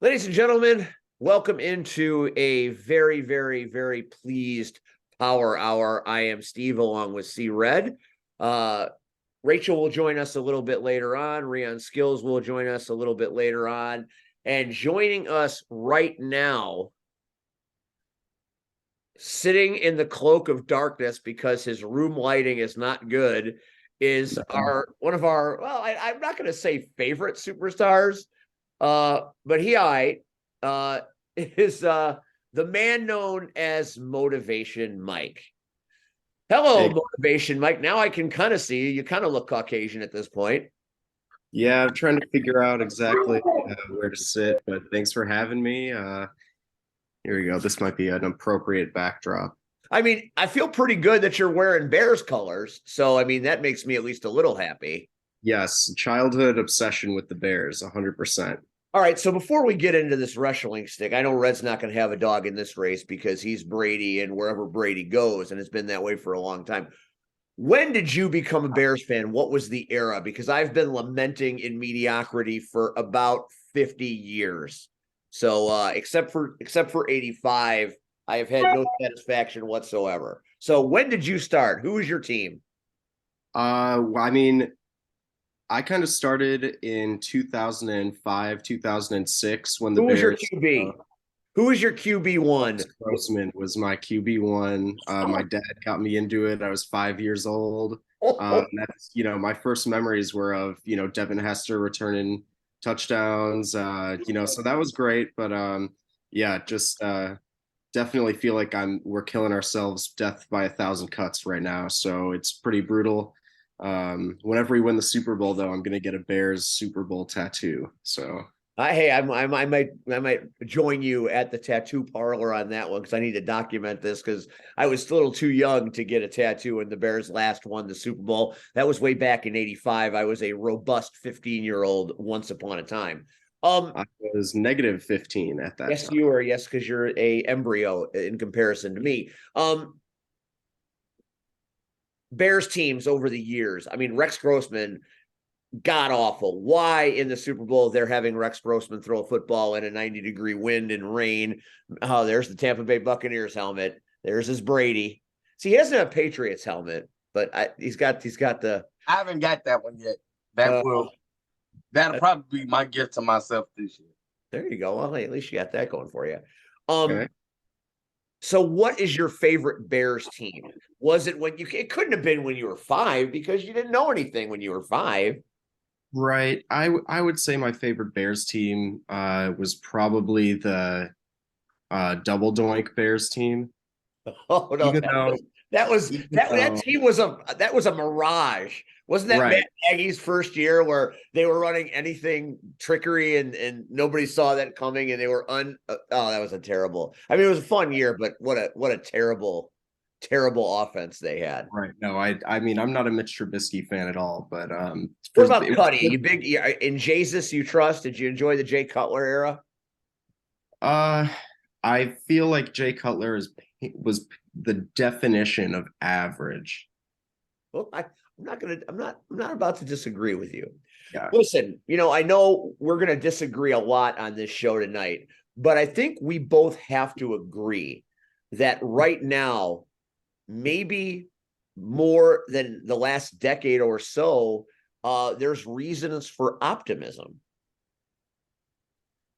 Ladies and gentlemen, welcome into a very, very, very pleased Power Hour. I am Steve along with C Red. Rachel will join us a little bit later on. Rion Skills will join us a little bit later on. And joining us right now, sitting in the cloak of darkness because his room lighting is not good, is one of our, well, I'm not going to say favorite superstars, but is the man known as Motivation Mike. Hello, Hey, Motivation Mike. Now I can kind of see you. You kind of look Caucasian at this point. yeah, I'm trying to figure out exactly where to sit, but thanks for having me. Here we go. This might be an appropriate backdrop. I mean, I feel pretty good that you're wearing Bears colors. So, I mean, that makes me at least a little happy. Yes, childhood obsession with the Bears, 100%. All right. So, before we get into this wrestling stick, I know Red's not going to have a dog in this race because he's Brady and wherever Brady goes, and it's been that way for a long time. When did you become a Bears fan? What was the era? Because I've been lamenting in mediocrity for about 50 years. So except for 85, I have had no satisfaction whatsoever. So when did you start? Who was your team? Well, I mean, I kind of started in 2005, 2006 when the Who was your Bears, QB? Who was your QB one? Grossman was my QB1. My dad got me into it. I was 5 years old. That's, my first memories were of, Devin Hester returning touchdowns, so that was great. But yeah, just definitely feel like we're killing ourselves death by a thousand cuts right now. So it's pretty brutal. Whenever we win the Super Bowl, though, I'm gonna get a Bears Super Bowl tattoo. So Hey, I might join you at the tattoo parlor on that one because I need to document this because I was a little too young to get a tattoo when the Bears last won the Super Bowl. That was way back in '85. I was a robust 15-year-old once upon a time. I was negative 15 at that Yes, time. you were. Yes, because you're a embryo in comparison to me. Bears teams over the years. I mean, Rex Grossman, god awful. Why in the Super Bowl they're having Rex Grossman throw a football in a 90-degree wind and rain? Oh, there's the Tampa Bay Buccaneers helmet. There's his Brady. See, he doesn't have a Patriots helmet, but he's got the. I haven't got that one yet. That Uh, will that'll probably be my gift to myself this year. there you go. Well, hey, at least you got that going for you. Um, Okay. so what is your favorite Bears team? Was it when you? It couldn't have been when you were five because you didn't know anything when you were five. Right. I would say my favorite Bears team was probably the double doink Bears team. Oh no, Even that though was that was even that though team was a mirage. Wasn't that Matt right, Nagy's first year where they were running anything trickery and nobody saw that coming and they were oh, that was a terrible. I mean, it was a fun year, but what a terrible offense they had. right. No, I mean I'm not a Mitch Trubisky fan at all, but What for about it was Cuddy? You big in Jesus you trust? Did you enjoy the Jay Cutler era? uh I feel like Jay Cutler was the definition of average. Well, I'm not about to disagree with you. Yeah. Listen, I know we're gonna disagree a lot on this show tonight, but I think we both have to agree that right now, maybe more than the last decade or so, there's reasons for optimism.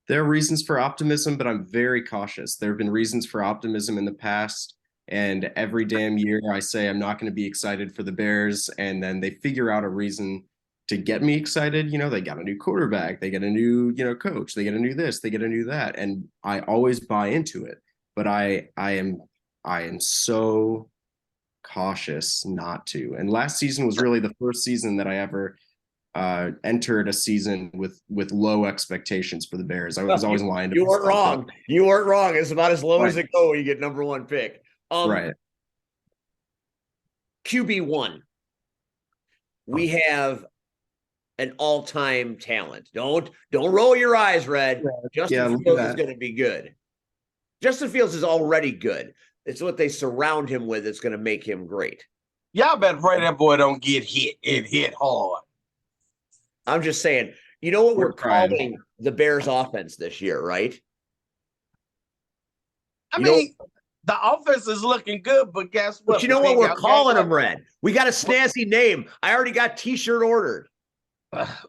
There are reasons for optimism, but I'm very cautious. There have been reasons for optimism in the past, and every damn year I say I'm not going to be excited for the Bears, and then they figure out a reason to get me excited. They got a new quarterback, they get a new, coach, they get a new this, they get a new that, and I always buy into it. But I am so cautious not to. And last season was really the first season that I ever entered a season with low expectations for the Bears. I was You, always lying to you weren't myself. wrong. You weren't wrong. It's about as low as Right, it go when you get number one pick. right. QB1. We have an all-time talent. Don't roll your eyes, Red. Yeah, Justin look at Fields is that. going to be good. Justin Fields is already good. It's what they surround him with that's going to make him great. Y'all better pray that boy don't get hit and hit hard. I'm just saying, You know what We're we're trying. calling the Bears offense this year, right? I You know, mean, the offense is looking good, but guess but what? you know But what then we're y'all gave calling up. them, Red? We got a snazzy name. I already got t-shirt ordered.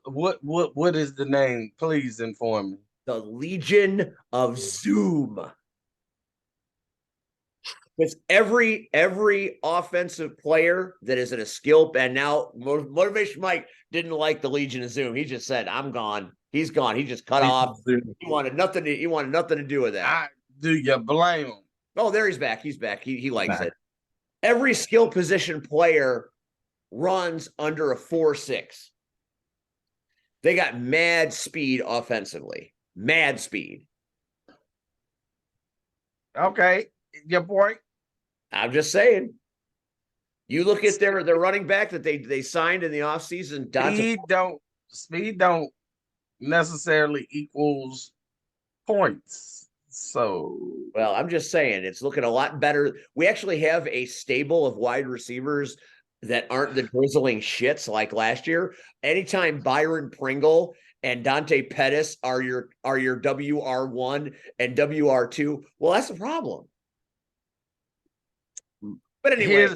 What is the name? Please inform me. The Legion of Zoom. Because every offensive player that is in a skill, and now Motivation Mike didn't like the Legion of Zoom. He just said, "I'm gone." He's gone. He just cut off. He wanted nothing to do with that. Do you blame him? Oh, there he's back. He's back. He likes Back. it. Every skill position player runs under a 4.6. They got mad speed offensively. Mad speed. Okay, your point. I'm just saying. You look at their running back that they signed in the offseason. Speed don't necessarily equals points. So, Well, I'm just saying it's looking a lot better. We actually have a stable of wide receivers that aren't the drizzling shits like last year. Anytime Byron Pringle and Dante Pettis are your WR1 and WR2, well, that's a problem. But anyway,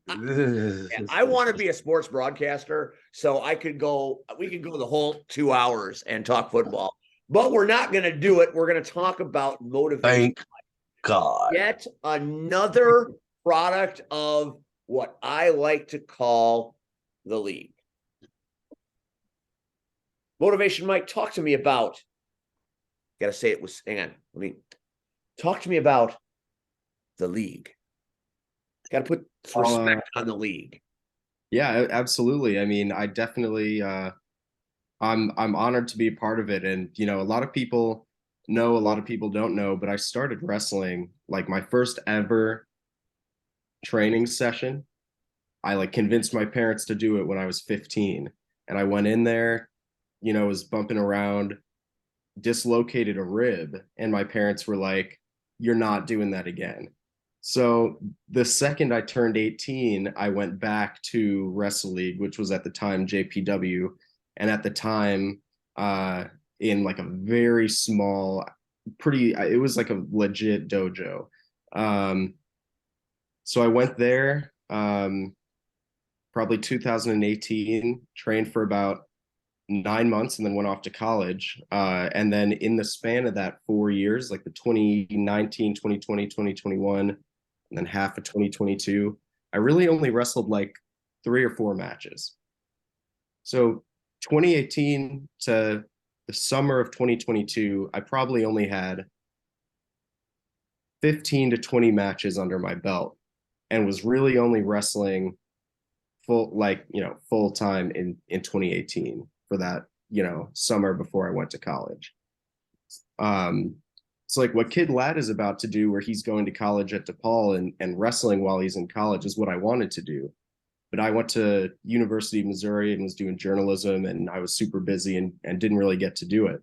I want to be a sports broadcaster, so we could go the whole 2 hours and talk football. But we're not going to do it. We're going to talk about motivation. Thank God. Yet another product of what I like to call the league. Motivation Mike, talk to me about. Got to say it was. Hang on. Talk to me about the league. Got to put respect on the league. Yeah, absolutely. I mean, I definitely I'm honored to be a part of it. And a lot of people know, a lot of people don't know, but I started wrestling like my first ever training session. I convinced my parents to do it when I was 15. And I went in there, was bumping around, dislocated a rib, and my parents were like, "You're not doing that again." So the second I turned 18, I went back to Wrestle League, which was at the time JPW, and at the time, in like a very small, it was like a legit dojo. So I went there, probably 2018, trained for about 9 months, and then went off to college. And then in the span of that 4 years, like the 2019, 2020, 2021, and then half of 2022, I really only wrestled like 3 or 4 matches. So 2018 to the summer of 2022, I probably only had 15 to 20 matches under my belt, and was really only wrestling full time in 2018 for that, summer before I went to college. It's like what Kid Ladd is about to do, where he's going to college at DePaul and wrestling while he's in college, is what I wanted to do. But I went to University of Missouri and was doing journalism, and I was super busy and didn't really get to do it.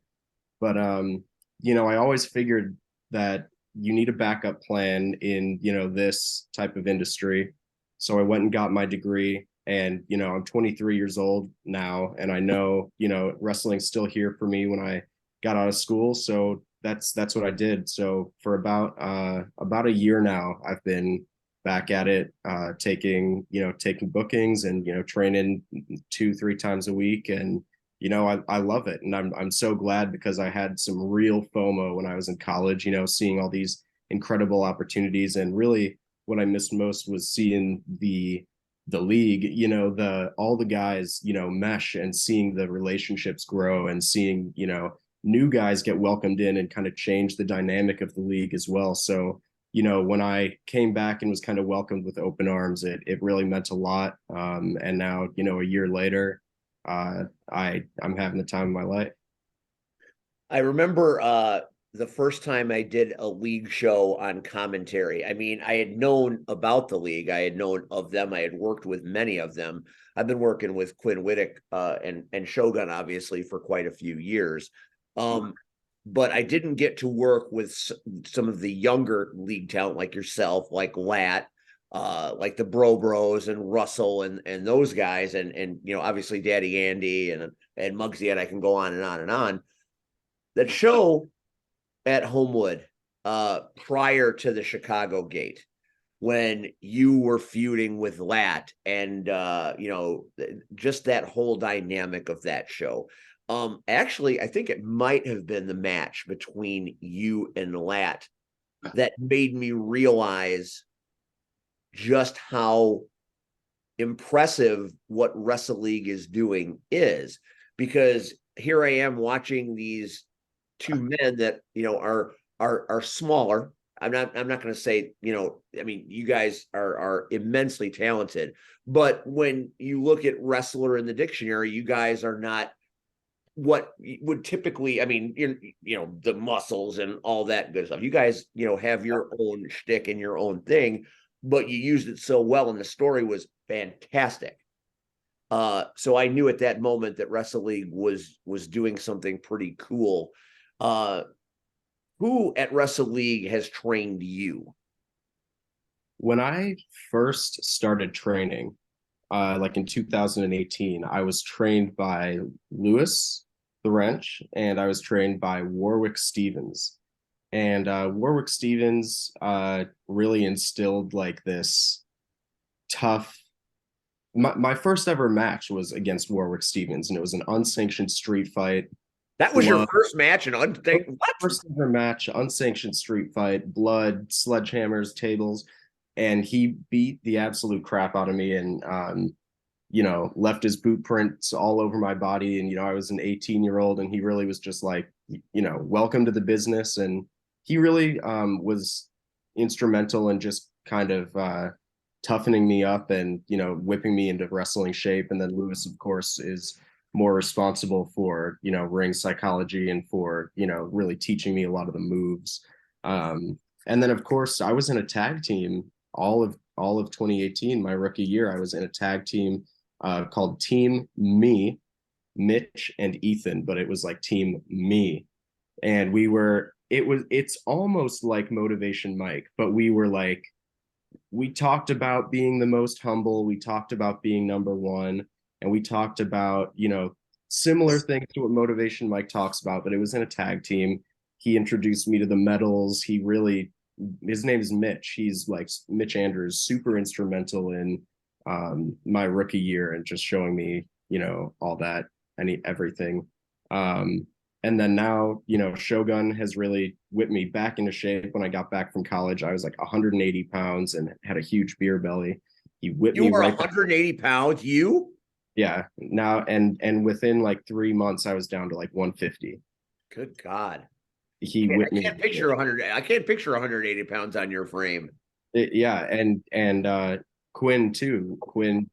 But I always figured that you need a backup plan in this type of industry. So I went and got my degree, and I'm 23 years old now, and I know wrestling's still here for me when I got out of school. So that's what I did. So for about a year now, I've been back at it, taking bookings and training 2-3 times a week, and I love it, and I'm so glad, because I had some real FOMO when I was in college, seeing all these incredible opportunities. And really what I missed most was seeing the league, all the guys, mesh, and seeing the relationships grow, and seeing, new guys get welcomed in and kind of change the dynamic of the league as well. So, when I came back and was kind of welcomed with open arms, it really meant a lot. And now, a year later, I'm having the time of my life. I remember the first time I did a league show on commentary. I mean, I had known about the league. I had known of them. I had worked with many of them. I've been working with Quinn Whittick and Shogun, obviously, for quite a few years. But I didn't get to work with some of the younger league talent like yourself, like Lat, like the Bros and Russell and those guys, and obviously Daddy Andy and and Muggsy, and I can go on and on and on. That show at Homewood, prior to the Chicago gate, when you were feuding with Lat, and just that whole dynamic of that show. Actually, I think it might have been the match between you and Lat that made me realize just how impressive what Wrestle League is doing is, because here I am watching these two men that are smaller. I'm not going to say, I mean, you guys are immensely talented, but when you look at wrestler in the dictionary, you guys are not what would typically, I mean, the muscles and all that good stuff. You guys, have your own shtick and your own thing, but you used it so well, and the story was fantastic. So I knew at that moment that Wrestle League was doing something pretty cool. Who at Wrestle League has trained you? When I first started training, like in 2018, I was trained by Lewis the Wrench, and I was trained by Warwick Stevens. And Warwick Stevens really instilled like this tough. My first ever match was against Warwick Stevens, and it was an unsanctioned street fight. That was your first match, and what? First ever match, unsanctioned street fight, blood, sledgehammers, tables, and he beat the absolute crap out of me, and left his boot prints all over my body. And I was an 18-year-old, and he really was just like, welcome to the business. And he really was instrumental in just kind of toughening me up and whipping me into wrestling shape. And then Lewis, of course, is more responsible for ring psychology and for really teaching me a lot of the moves. And then of course I was in a tag team all of 2018, my rookie year. I was in a tag team called Team Me, Mitch and Ethan, but it was like Team Me. And it's almost like Motivation Mike, but we talked about being the most humble, we talked about being number one, and we talked about similar things to what Motivation Mike talks about, but it was in a tag team. He introduced me to the medals. His name is Mitch. He's like Mitch Andrews, super instrumental in my rookie year and just showing me all that, everything. And then now Shogun has really whipped me back into shape. When I got back from college, I was like 180 pounds and had a huge beer belly. He whipped me right. You were 180 pounds, you? Yeah. Now and within like 3 months, I was down to like 150. Good God. He whipped me. I can't picture 180 pounds on your frame. Yeah, and Quinn too. Quinn,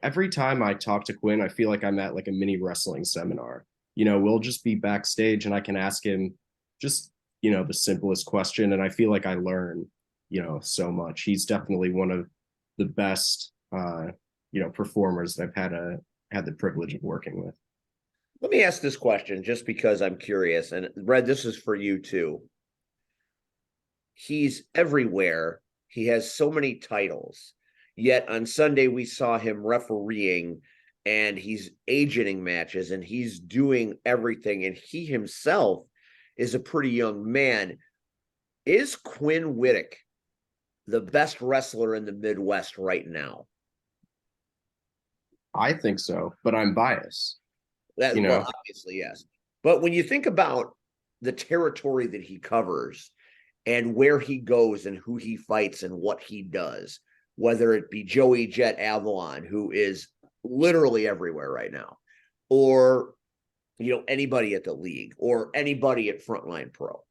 every time I talk to Quinn, I feel like I'm at like a mini wrestling seminar. We'll just be backstage and I can ask him just the simplest question, and I feel like I learn so much. He's definitely one of the best performers that I've had the privilege of working with. Let me ask this question just because I'm curious, and Red, this is for you too. He's everywhere. He has so many titles. Yet on Sunday, we saw him refereeing, and he's agenting matches, and he's doing everything. And he himself is a pretty young man. Is Quinn Whittick the best wrestler in the Midwest right now? I think so, but I'm biased. Well, obviously, yes. But when you think about the territory that he covers and where he goes and who he fights and what he does, whether it be Joey Jet Avalon, who is literally everywhere right now, or anybody at the league, or anybody at Frontline Pro.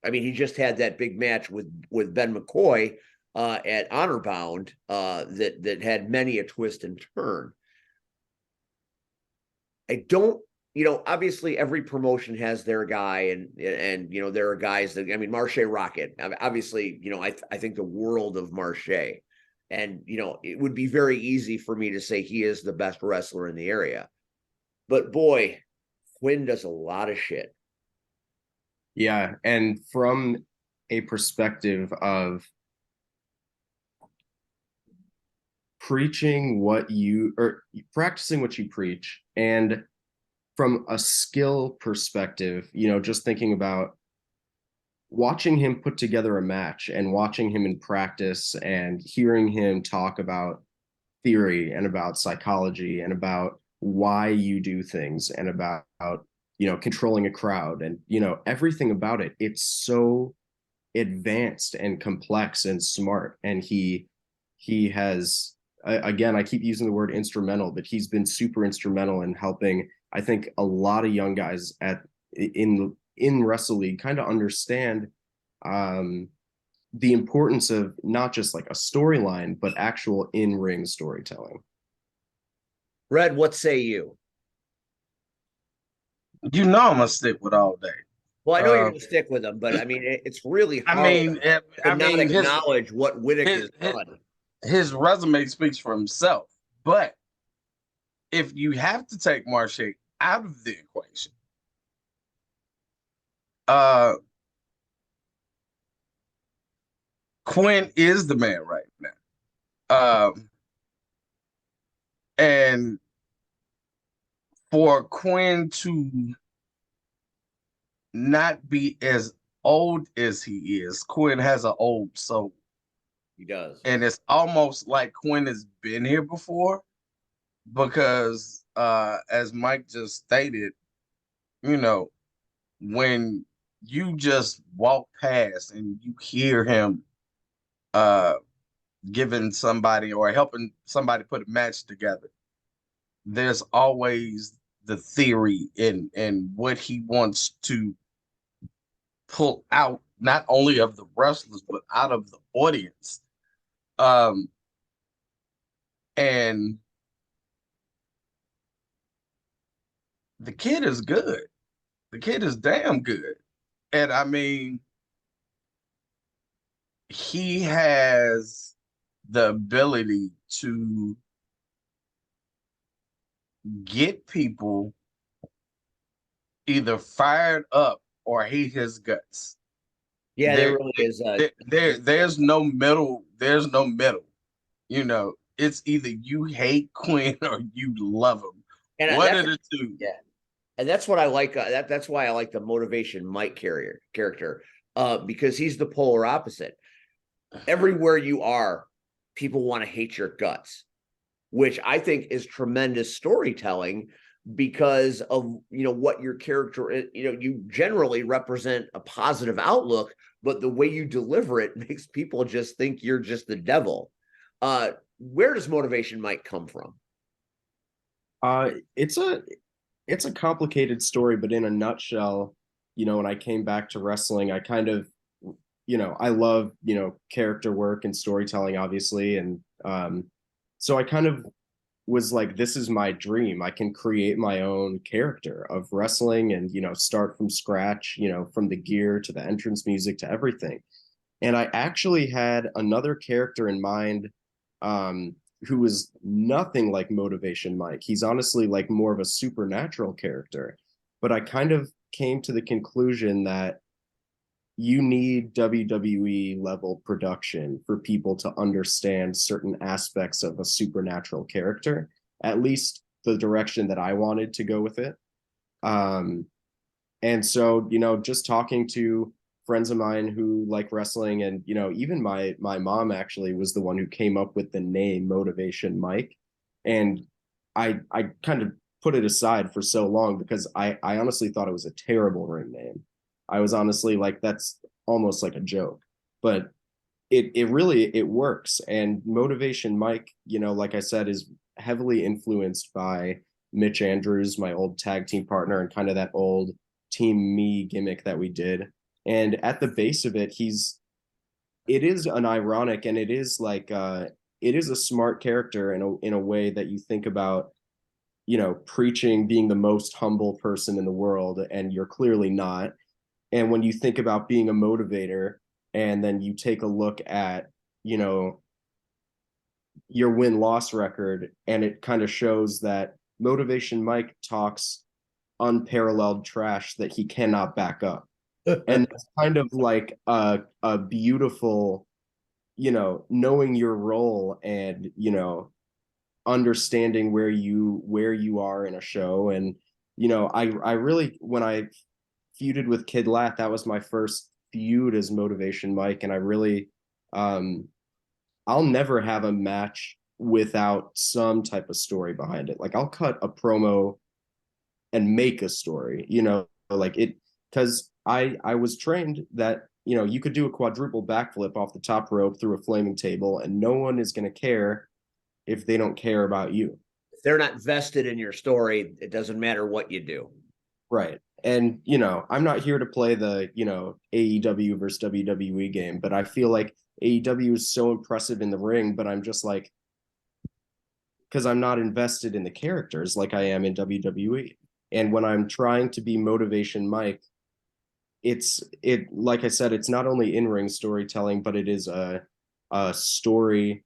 I mean, he just had that big match with Ben McCoy at Honor Bound that had many a twist and turn. I don't, obviously every promotion has their guy, and there are guys that, I mean, Marche Rocket, obviously, I think the world of Marche, and it would be very easy for me to say he is the best wrestler in the area, but boy, Quinn does a lot of shit. Yeah, and from a perspective of preaching what you or practicing what you preach. And from a skill perspective, just thinking about watching him put together a match and watching him in practice and hearing him talk about theory and about psychology and about why you do things and about controlling a crowd and everything about it. It's so advanced and complex and smart, and he has, again, I keep using the word instrumental, but he's been super instrumental in helping, I think, a lot of young guys in Wrestle League kind of understand the importance of not just like a storyline, but actual in-ring storytelling. Red, what say you? You know I'm gonna stick with all day. Well, I know you're going to stick with him, but I mean, it's really hard to not acknowledge what Wittick has done. His resume speaks for himself. But if you have to take Marche out of the equation, Quinn is the man right now. And for Quinn to not be as old as he is, Quinn has an old soul. He does. And it's almost like Quinn has been here before because, as Mike just stated, when you just walk past and you hear him giving somebody or helping somebody put a match together, there's always the theory in what he wants to pull out, not only of the wrestlers, but out of the audience. And the kid is good. The kid is damn good. And I mean, he has the ability to get people either fired up or hate his guts. Yeah, there really is. There's no middle. There's no middle. It's either you hate Quinn or you love him. And one of the two. Yeah, and that's what I like. That's why I like the Motivation Mike character, because he's the polar opposite. Everywhere you are, people want to hate your guts, which I think is tremendous storytelling because of what your character is. You generally represent a positive outlook, but the way you deliver it makes people just think you're just the devil. Where does Motivation Mike come from? It's a complicated story, but in a nutshell, when I came back to wrestling, I kind of, I love, character work and storytelling, obviously. And so I kind of was like, this is my dream. I can create my own character of wrestling and, start from scratch, from the gear to the entrance music to everything. And I actually had another character in mind who was nothing like Motivation Mike. He's honestly like more of a supernatural character. But I kind of came to the conclusion that you need WWE level production for people to understand certain aspects of a supernatural character, at least the direction that I wanted to go with it. And so, just talking to friends of mine who like wrestling, and even my mom actually was the one who came up with the name Motivation Mike, and I kind of put it aside for so long because I honestly thought it was a terrible ring name. I was honestly like, that's almost like a joke, but it really works. And Motivation Mike, like I said, is heavily influenced by Mitch Andrews, my old tag team partner, and kind of that old Team Me gimmick that we did. And at the base of it, it is an ironic, and it is like it is a smart character in a way that you think about, preaching being the most humble person in the world, and you're clearly not. And when you think about being a motivator, and then you take a look at, your win-loss record, and it kind of shows that Motivation Mike talks unparalleled trash that he cannot back up. And it's kind of like a beautiful knowing your role and, understanding where you are in a show. And, I really, when I feuded with Kid Lat, that was my first feud as Motivation Mike. And I really, I'll never have a match without some type of story behind it. Like I'll cut a promo and make a story, like it, because I was trained that, you could do a quadruple backflip off the top rope through a flaming table and no one is going to care if they don't care about you. If they're not vested in your story, it doesn't matter what you do. Right. And, I'm not here to play the, AEW versus WWE game, but I feel like AEW is so impressive in the ring, but I'm just like, because I'm not invested in the characters like I am in WWE. And when I'm trying to be Motivation Mike, like I said, it's not only in-ring storytelling, but it is a story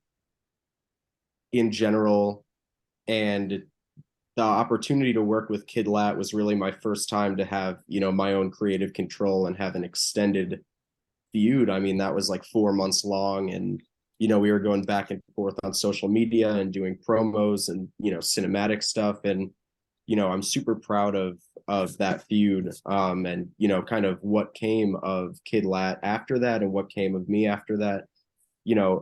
in general. And the opportunity to work with Kid Lat was really my first time to have, my own creative control and have an extended feud. I mean, that was like 4 months long. And, we were going back and forth on social media and doing promos and, cinematic stuff. And, I'm super proud of that feud. And, kind of what came of Kid Lat after that and what came of me after that.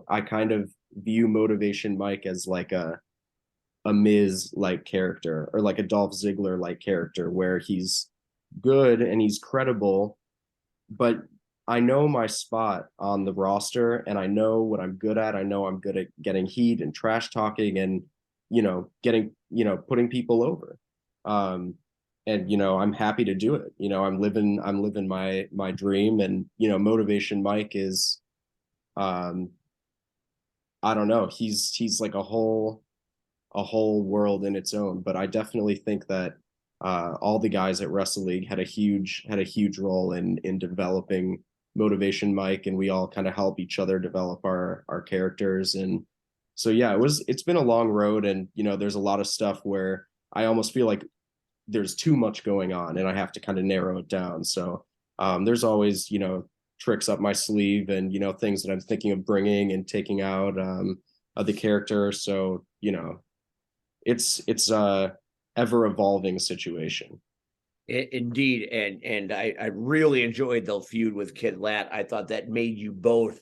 I kind of view Motivation Mike as like a Miz like character or like a Dolph Ziggler like character where he's good and he's credible, but I know my spot on the roster and I know what I'm good at. I know I'm good at getting heat and trash talking and, getting, putting people over. And, I'm happy to do it. I'm living my dream and, Motivation Mike is, I don't know. He's like a whole world in its own. But I definitely think that all the guys at Wrestle League had a huge role in developing Motivation Mike, and we all kind of help each other develop our characters. And so yeah, it's been a long road, and there's a lot of stuff where I almost feel like there's too much going on, and I have to kind of narrow it down. So there's always tricks up my sleeve, and things that I'm thinking of bringing and taking out of the character. So it's a ever evolving situation. Indeed, and I really enjoyed the feud with Kid Lat. I thought that made you both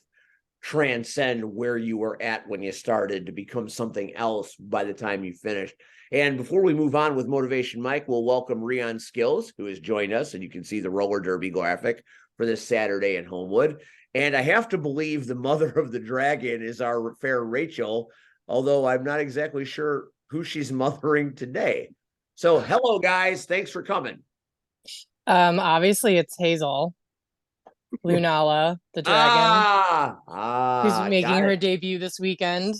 transcend where you were at when you started to become something else by the time you finished. And before we move on with Motivation Mike, we'll welcome Rion Skills, who has joined us, and you can see the roller derby graphic for this Saturday in Homewood. And I have to believe the mother of the dragon is our fair Rachel, although I'm not exactly sure who she's mothering today. So hello, guys. Thanks for coming. Obviously it's Hazel, Lunala, the dragon. Who's making her debut this weekend.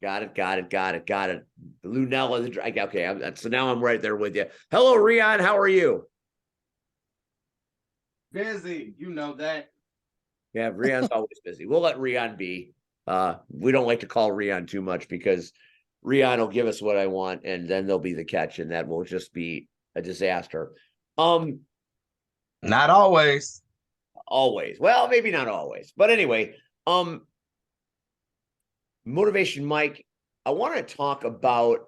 Got it. Lunella, the dragon. Okay, so now I'm right there with you. Hello, Rion. How are you? Busy, you know that. Yeah, Rion's always busy. We'll let Rion be. We don't like to call Rion too much because Rion will give us what I want, and then there'll be the catch, and that will just be a disaster. Not always. Always. Well, maybe not always. But anyway, Motivation Mike, I want to talk about,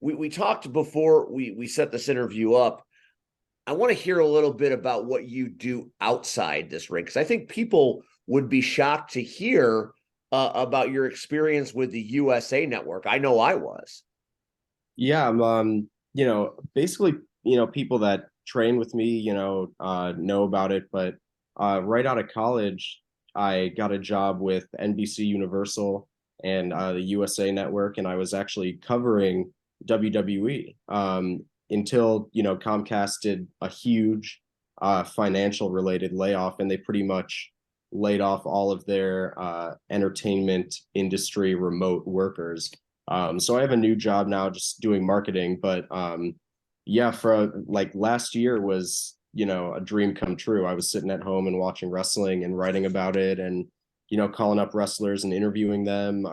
we talked before we set this interview up. I want to hear a little bit about what you do outside this ring, because I think people would be shocked to hear about your experience with the USA Network. I know I was. Yeah, basically, people that train with me, know about it. But right out of college, I got a job with NBC Universal and the USA Network, and I was actually covering WWE until Comcast did a huge financial related layoff, and they pretty much laid off all of their entertainment industry remote workers. So I have a new job now, just doing marketing. But yeah, for like last year was a dream come true. I was sitting at home and watching wrestling and writing about it, and calling up wrestlers and interviewing them.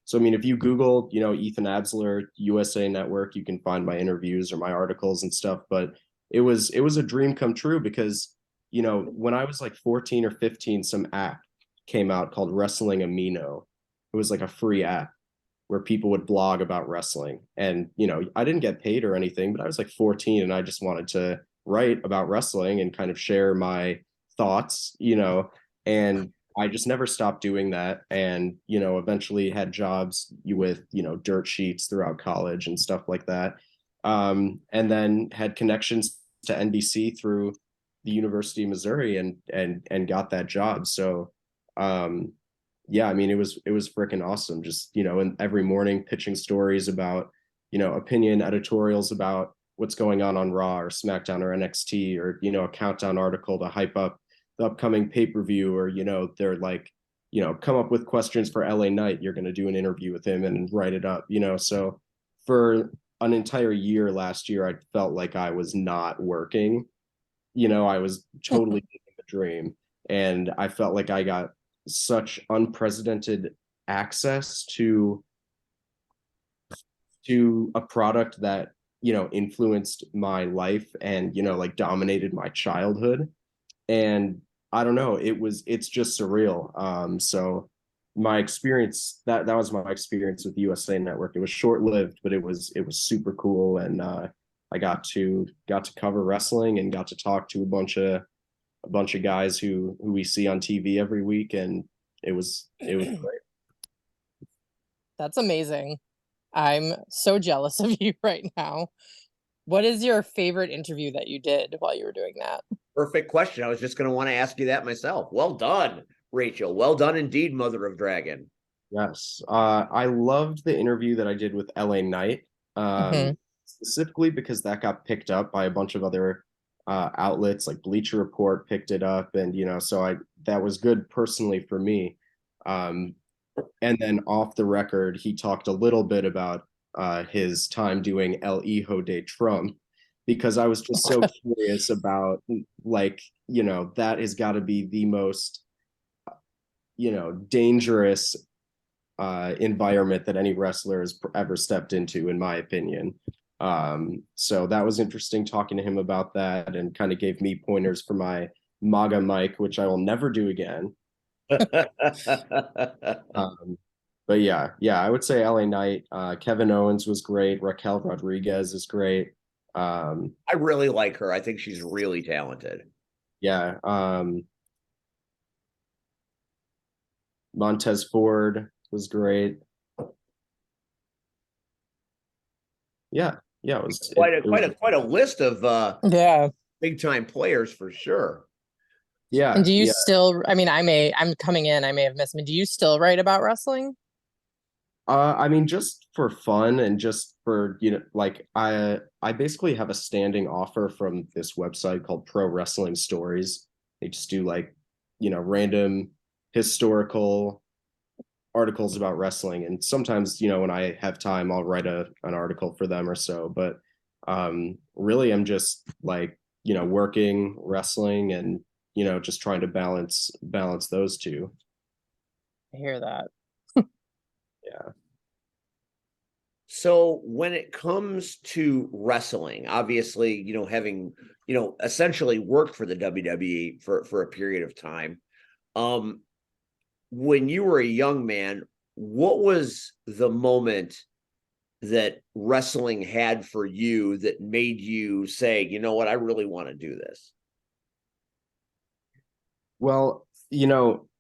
So I mean, if you Google Ethan Absler USA Network, you can find my interviews or my articles and stuff. But it was a dream come true because when I was like 14 or 15, some app came out called Wrestling Amino. It was like a free app where people would blog about wrestling. And, I didn't get paid or anything, but I was like 14 and I just wanted to write about wrestling and kind of share my thoughts, and I just never stopped doing that. And, eventually had jobs with, dirt sheets throughout college and stuff like that. And then had connections to NBC through the University of Missouri and got that job. So, yeah, I mean, it was freaking awesome. Just, and every morning pitching stories about, opinion editorials about what's going on Raw or SmackDown or NXT, or, a countdown article to hype up the upcoming pay-per-view, or, they're like, come up with questions for LA Knight. You're going to do an interview with him and write it up, so for an entire year last year, I felt like I was not working. I was totally living the dream. And I felt like I got such unprecedented access to a product that, influenced my life and, like dominated my childhood. And I don't know, it's just surreal. So my experience, that was my experience with USA Network. It was short-lived, but it was super cool. And I got to cover wrestling and got to talk to a bunch of guys who we see on TV every week, and it was great. That's amazing. I'm so jealous of you right now. What is your favorite interview that you did while you were doing that? Perfect question. I was just going to want to ask you that myself. Well done, Rachel. Well done indeed, Mother of Dragon. Yes. I loved the interview that I did with LA Knight, specifically because that got picked up by a bunch of other outlets, like Bleacher Report picked it up, and so that was good personally for me. And then off the record, he talked a little bit about his time doing El Hijo de Trump, because I was just so curious about, like, that has got to be the most, dangerous environment that any wrestler has ever stepped into, in my opinion. So that was interesting talking to him about that, and kind of gave me pointers for my MAGA mic, which I will never do again. But yeah, I would say LA Knight. Kevin Owens was great. Raquel Rodriguez is great. I really like her. I think she's really talented. Yeah. Montez Ford was great. Yeah, it was quite a list of big time players for sure. Yeah. And do you still, I mean, I'm coming in, I may have missed, but do you still write about wrestling? I mean, just for fun and just for, like, I basically have a standing offer from this website called Pro Wrestling Stories. They just do, like, random historical articles about wrestling. And sometimes, when I have time, I'll write an article for them or so. But really, I'm just like, working, wrestling, and, just trying to balance those two. I hear that. Yeah. So when it comes to wrestling, obviously, having, essentially worked for the WWE for a period of time, when you were a young man, what was the moment that wrestling had for you that made you say, you know what, I really want to do this? Well,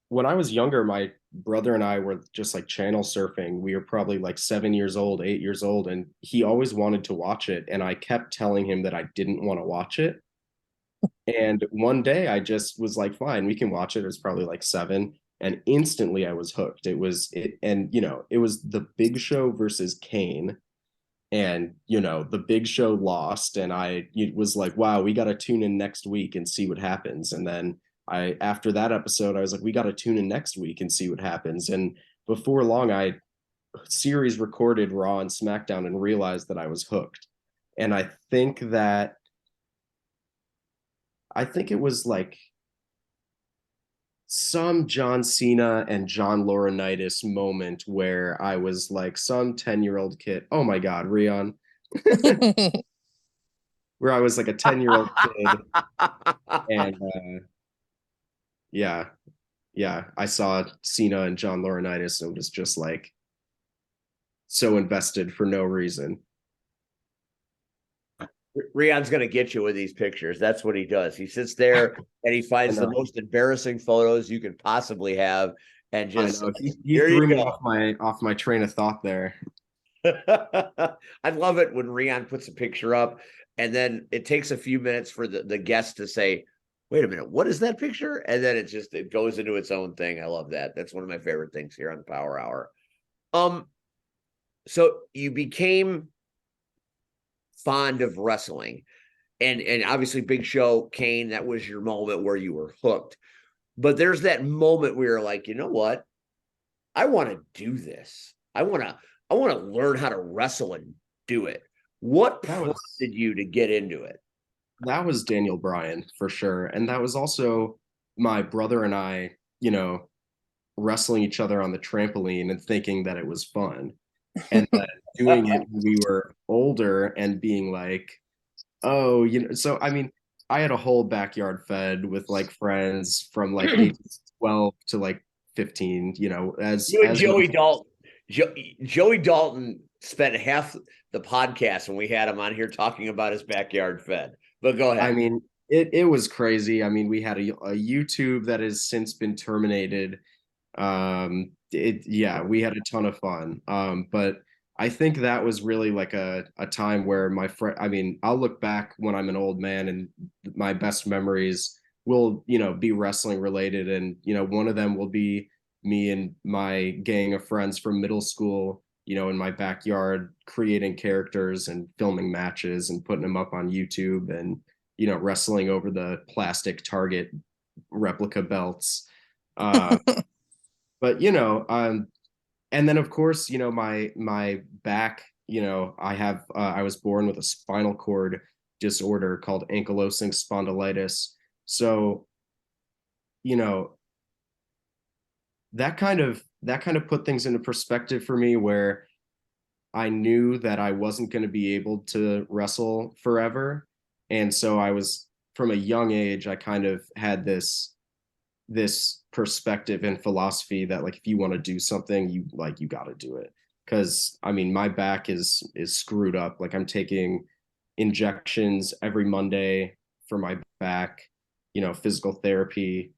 when I was younger, my brother and I were just like channel surfing. We were probably like 7 years old, 8 years old, and he always wanted to watch it. And I kept telling him that I didn't want to watch it. And one day I just was like, fine, we can watch it. It was probably like 7. And instantly I was hooked. It was the Big Show versus Kane. And, the Big Show lost. And it was like, wow, we got to tune in next week and see what happens. And then after that episode, I was like, we got to tune in next week and see what happens. And before long, I series recorded Raw and SmackDown and realized that I was hooked. And I think it was like some John Cena and John Laurinaitis moment where I was like some 10-year-old kid. Oh my God, Rion. Where I was like a 10-year-old kid. And yeah, yeah, I saw Cena and John Laurinaitis and was just like so invested for no reason. Rion's going to get you with these pictures. That's what he does. He sits there and he finds the most embarrassing photos you could possibly have, and just I know. He here threw you me go. off my train of thought there. I love it when Rion puts a picture up, and then it takes a few minutes for the guest to say, "Wait a minute, what is that picture?" And then it goes into its own thing. I love that. That's one of my favorite things here on the Power Hour. So you became fond of wrestling, and obviously Big Show, Kane, that was your moment where you were hooked. But there's that moment where you're like, you know what? I want to do this. I want to learn how to wrestle and do it. What prompted you to get into it? That was Daniel Bryan for sure. And that was also my brother and I, you know, wrestling each other on the trampoline and thinking that it was fun. And then doing it when we were older and being like, oh, you know, so I mean, I had a whole backyard fed with like friends from like age 12 to like 15, you know, You and as Joey Dalton. Joey Dalton spent half the podcast when we had him on here talking about his backyard fed. But go ahead. I mean, it was crazy. I mean, we had a YouTube that has since been terminated. Yeah, we had a ton of fun. But I think that was really like a time where my friend, I mean, I'll look back when I'm an old man and my best memories will, you know, be wrestling related. And, you know, one of them will be me and my gang of friends from middle school, you know, in my backyard, creating characters and filming matches and putting them up on YouTube and, you know, wrestling over the plastic Target replica belts. But you know, and then of course, you know, my back, you know, I was born with a spinal cord disorder called ankylosing spondylitis. So, you know, that kind of put things into perspective for me where I knew that I wasn't going to be able to wrestle forever. And so I was from a young age, I kind of had this perspective and philosophy that like if you want to do something, you got to do it. Because I mean, my back is screwed up. Like I'm taking injections every Monday for my back, you know, physical therapy.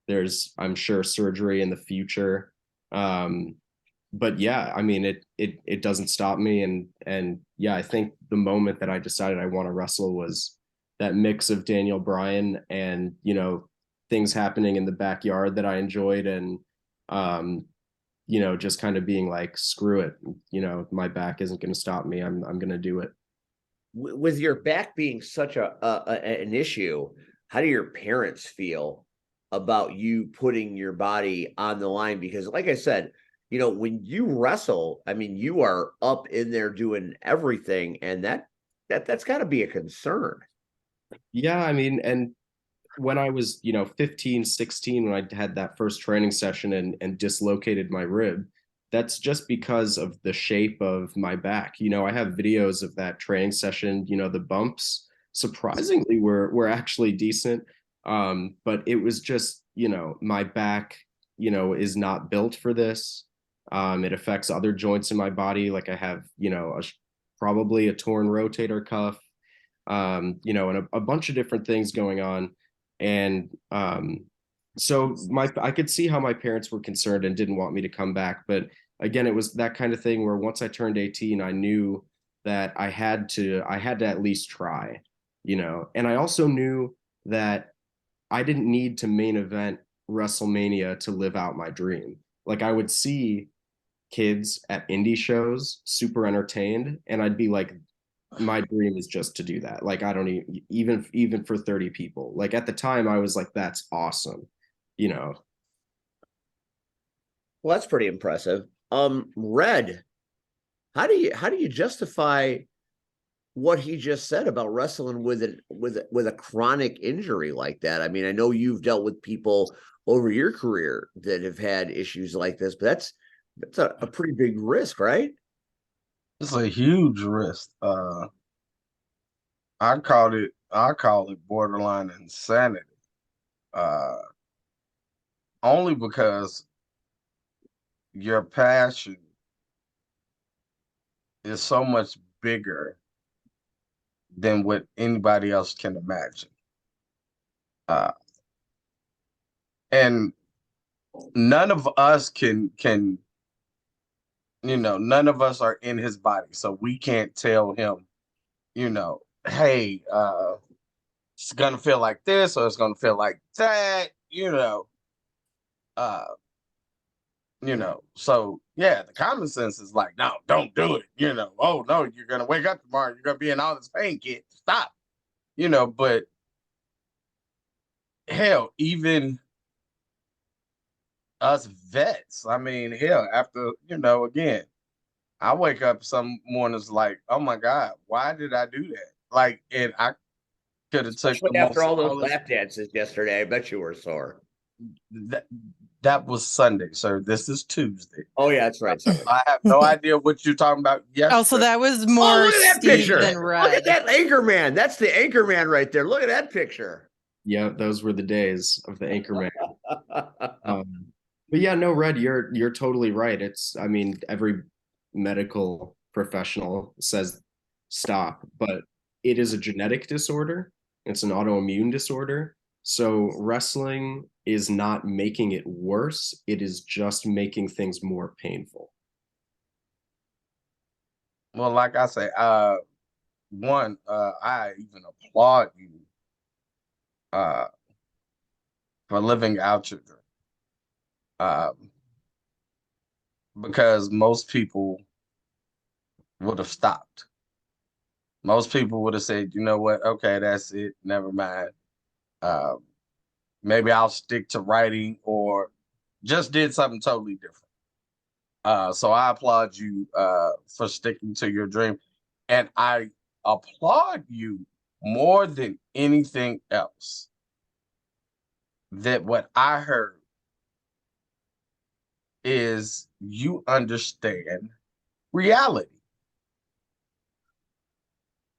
There's, I'm sure, surgery in the future. But yeah, I mean, it doesn't stop me. And yeah, I think the moment that I decided I want to wrestle was that mix of Daniel Bryan and, you know, things happening in the backyard that I enjoyed, and you know, just kind of being like, screw it, you know, my back isn't going to stop me. I'm going to do it. With your back being such an issue, how do your parents feel about you putting your body on the line? Because like I said, you know, when you wrestle, I mean, you are up in there doing everything, and that's got to be a concern. Yeah, I mean, and when I was, you know, 15, 16, when I had that first training session and dislocated my rib, that's just because of the shape of my back. You know, I have videos of that training session, you know, the bumps surprisingly were actually decent. But it was just, you know, my back, you know, is not built for this. It affects other joints in my body. Like I have, you know, probably a torn rotator cuff, you know, and a bunch of different things going on. And so I could see how my parents were concerned and didn't want me to come back. But again, it was that kind of thing where once I turned 18, I knew that I had to at least try, you know. And I also knew that I didn't need to main event WrestleMania to live out my dream. Like I would see kids at indie shows super entertained, and I'd be like, my dream is just to do that. Like I don't even for 30 people. Like at the time I was like, that's awesome, you know. Well, that's pretty impressive. Red, how do you justify what he just said about wrestling with a chronic injury like that? I mean, I know you've dealt with people over your career that have had issues like this, but that's a pretty big risk, right? It's a huge risk. I call it borderline insanity. Uh, only because your passion is so much bigger than what anybody else can imagine. Uh, and none of us can none of us are in his body, so we can't tell him, hey, it's gonna feel like this or it's gonna feel like that, uh so yeah, the common sense is like, no, don't do it, oh no, you're gonna wake up tomorrow, you're gonna be in all this pain, kid, stop, but hell, even us vets, I mean, hell, after, again, I wake up some mornings like, oh my God, why did I do that? Like, and I could have took Especially the after most all those flawless. lap dances yesterday. I bet you were sore. That, that was Sunday, sir. This is Tuesday. Oh yeah, that's right. Sorry. I have no idea what you're talking about. Oh, so Yesterday, that was Oh, more look at that Steve picture. than Look at Red. that anchor man. That's the anchor man right there. Look at that picture. Yeah, those were the days of the Anchorman. But yeah, no, Red, you're totally right. I mean, every medical professional says stop, but it is a genetic disorder. It's an autoimmune disorder. So wrestling is not making it worse. It is just making things more painful. well, like I say, I even applaud you uh, for living out your dream, um, because most people would have stopped. Most people would have said, you know what? Okay, that's it. Never mind. Um, Maybe I'll stick to writing or just did something totally different. So I applaud you for sticking to your dream. And I applaud you more than anything else that what I heard is you understand reality.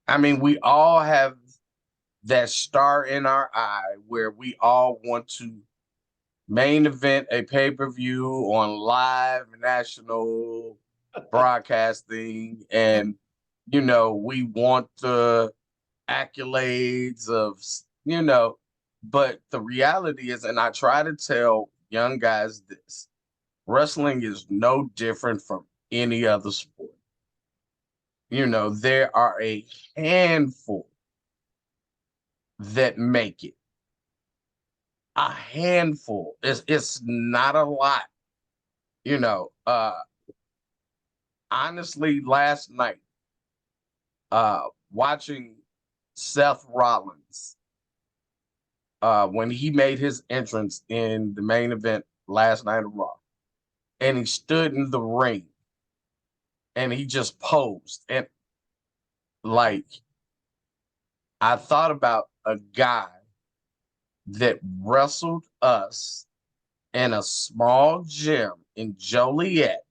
I mean, we all have that star in our eye where we all want to main event a pay-per-view on live national broadcasting, and we want the accolades of but the reality is, and I try to tell young guys this, wrestling is no different from any other sport. There are a handful that make it, a handful. It's not a lot. you know uh Honestly, last night, watching Seth Rollins, when he made his entrance in the main event last night of Raw, and he stood in the ring and he just posed, and like, I thought about a guy that wrestled us in a small gym in Joliet,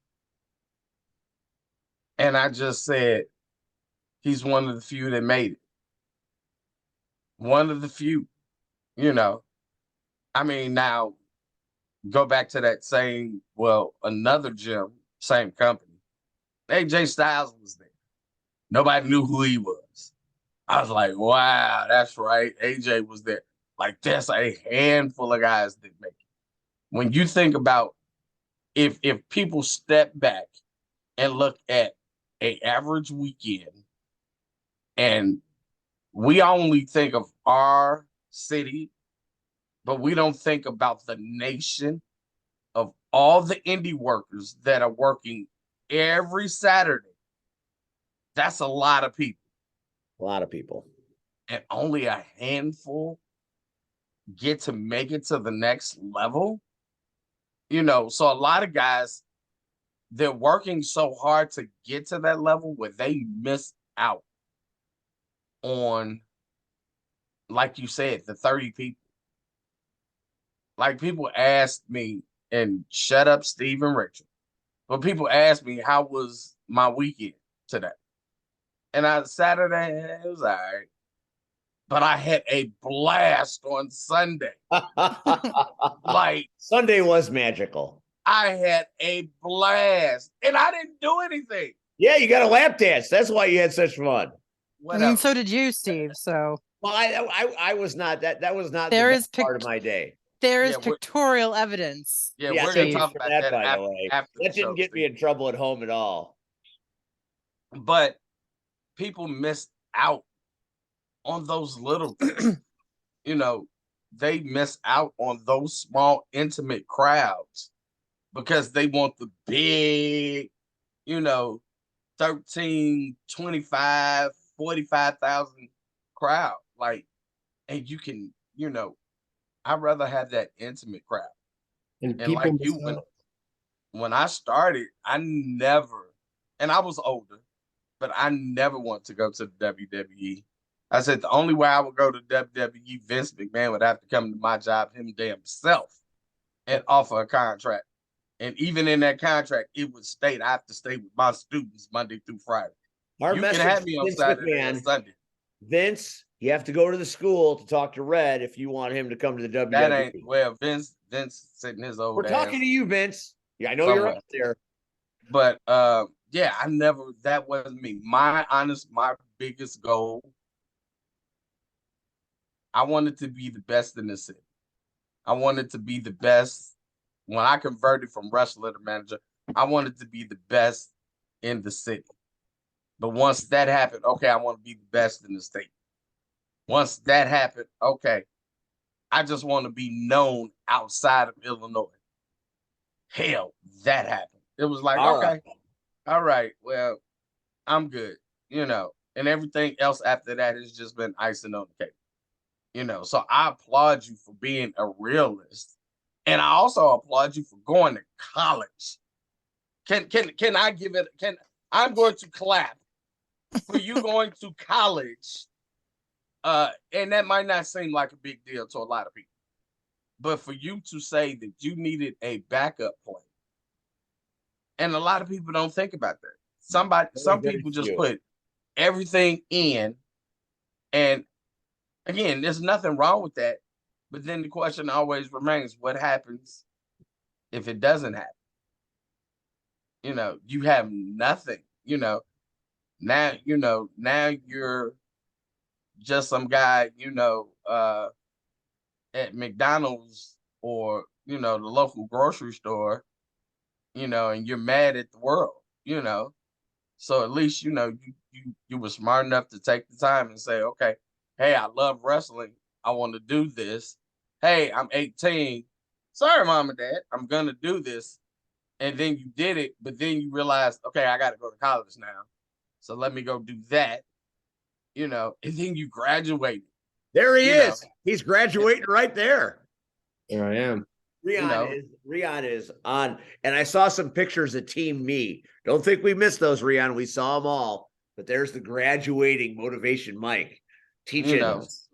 and I just said, he's one of the few that made it. One of the few, you know. I mean, now go back to that same, well, another gym, same company. AJ Styles was there. Nobody knew who he was. I was like, wow, that's right. AJ was there. Like, there's a handful of guys that make it. When you think about, if people step back and look at a average weekend, and we only think of our city, but we don't think about the nation of all the indie workers that are working every Saturday. That's a lot of people. A lot of people. And only a handful get to make it to the next level. So a lot of guys, they're working so hard to get to that level where they miss out on, like you said, the 30 people. Like, people asked me, and shut up, Steve and Rachel, but people asked me, how was my weekend today? And Saturday, it was all right. but I had a blast on Sunday. Like, Sunday was magical. I had a blast, and I didn't do anything. Yeah, you got a lap dance. That's why you had such fun. I Whatever. mean, so did you, Steve. So Well, I was not that was not there the is best part of my day. there is Yeah, we're- pictorial evidence. Yeah, Yeah, we're thank gonna you talk for about that, that by the after, way. after That the show. didn't get me in trouble at home at all. But people miss out on those little things. You know, they miss out on those small, intimate crowds because they want the big, 13, 25, 45,000 crowd. Like, and you can, I'd rather have that intimate crowd. And And people like miss you, out. when I started, I never, and I was older, but I never want to go to the WWE. I said the only way I would go to WWE, Vince McMahon would have to come to my job him damn self and offer a contract. And even in that contract, it would state I have to stay with my students Monday through Friday. Our You can message have to me on Vince Saturday or McMahon, Sunday. Vince, you have to go to the school to talk to Red if you want him to come to the WWE. That ain't Vince sitting his old We're ass talking to you, Vince. Yeah, I know you're somewhere. up there. But yeah, that wasn't me. My biggest goal, I wanted to be the best in the city. I wanted to be the best. When I converted from wrestler to manager, I wanted to be the best in the city. But once that happened, okay, I want to be the best in the state. Once that happened, okay, I just want to be known outside of Illinois. Hell, that happened. It was like, All okay, right. all right, well, I'm good, and everything else after that has just been icing on the cake. So I applaud you for being a realist. And I also applaud you for going to college. Can I give it? I'm going to clap for you going to college. And that might not seem like a big deal to a lot of people, but for you to say that you needed a backup plan, and a lot of people don't think about that. Some Very people just few. put everything in, and again, there's nothing wrong with that. But then the question always remains: what happens if it doesn't happen? You have nothing. Now you're just some guy, at McDonald's or the local grocery store, and you're mad at the world. So at least you were smart enough to take the time and say, okay, hey, I love wrestling. I want to do this. Hey, I'm 18. Sorry, mom and dad, I'm gonna do this. And then you did it, but then you realized, okay, I got to go to college now. So let me go do that, and then you graduated. There he You is. know. He's graduating right there. There I am. Rion is on, and I saw some pictures of Team Me. Don't think we missed those, Rion. We saw them all. But there's the graduating motivation Mike teaching us.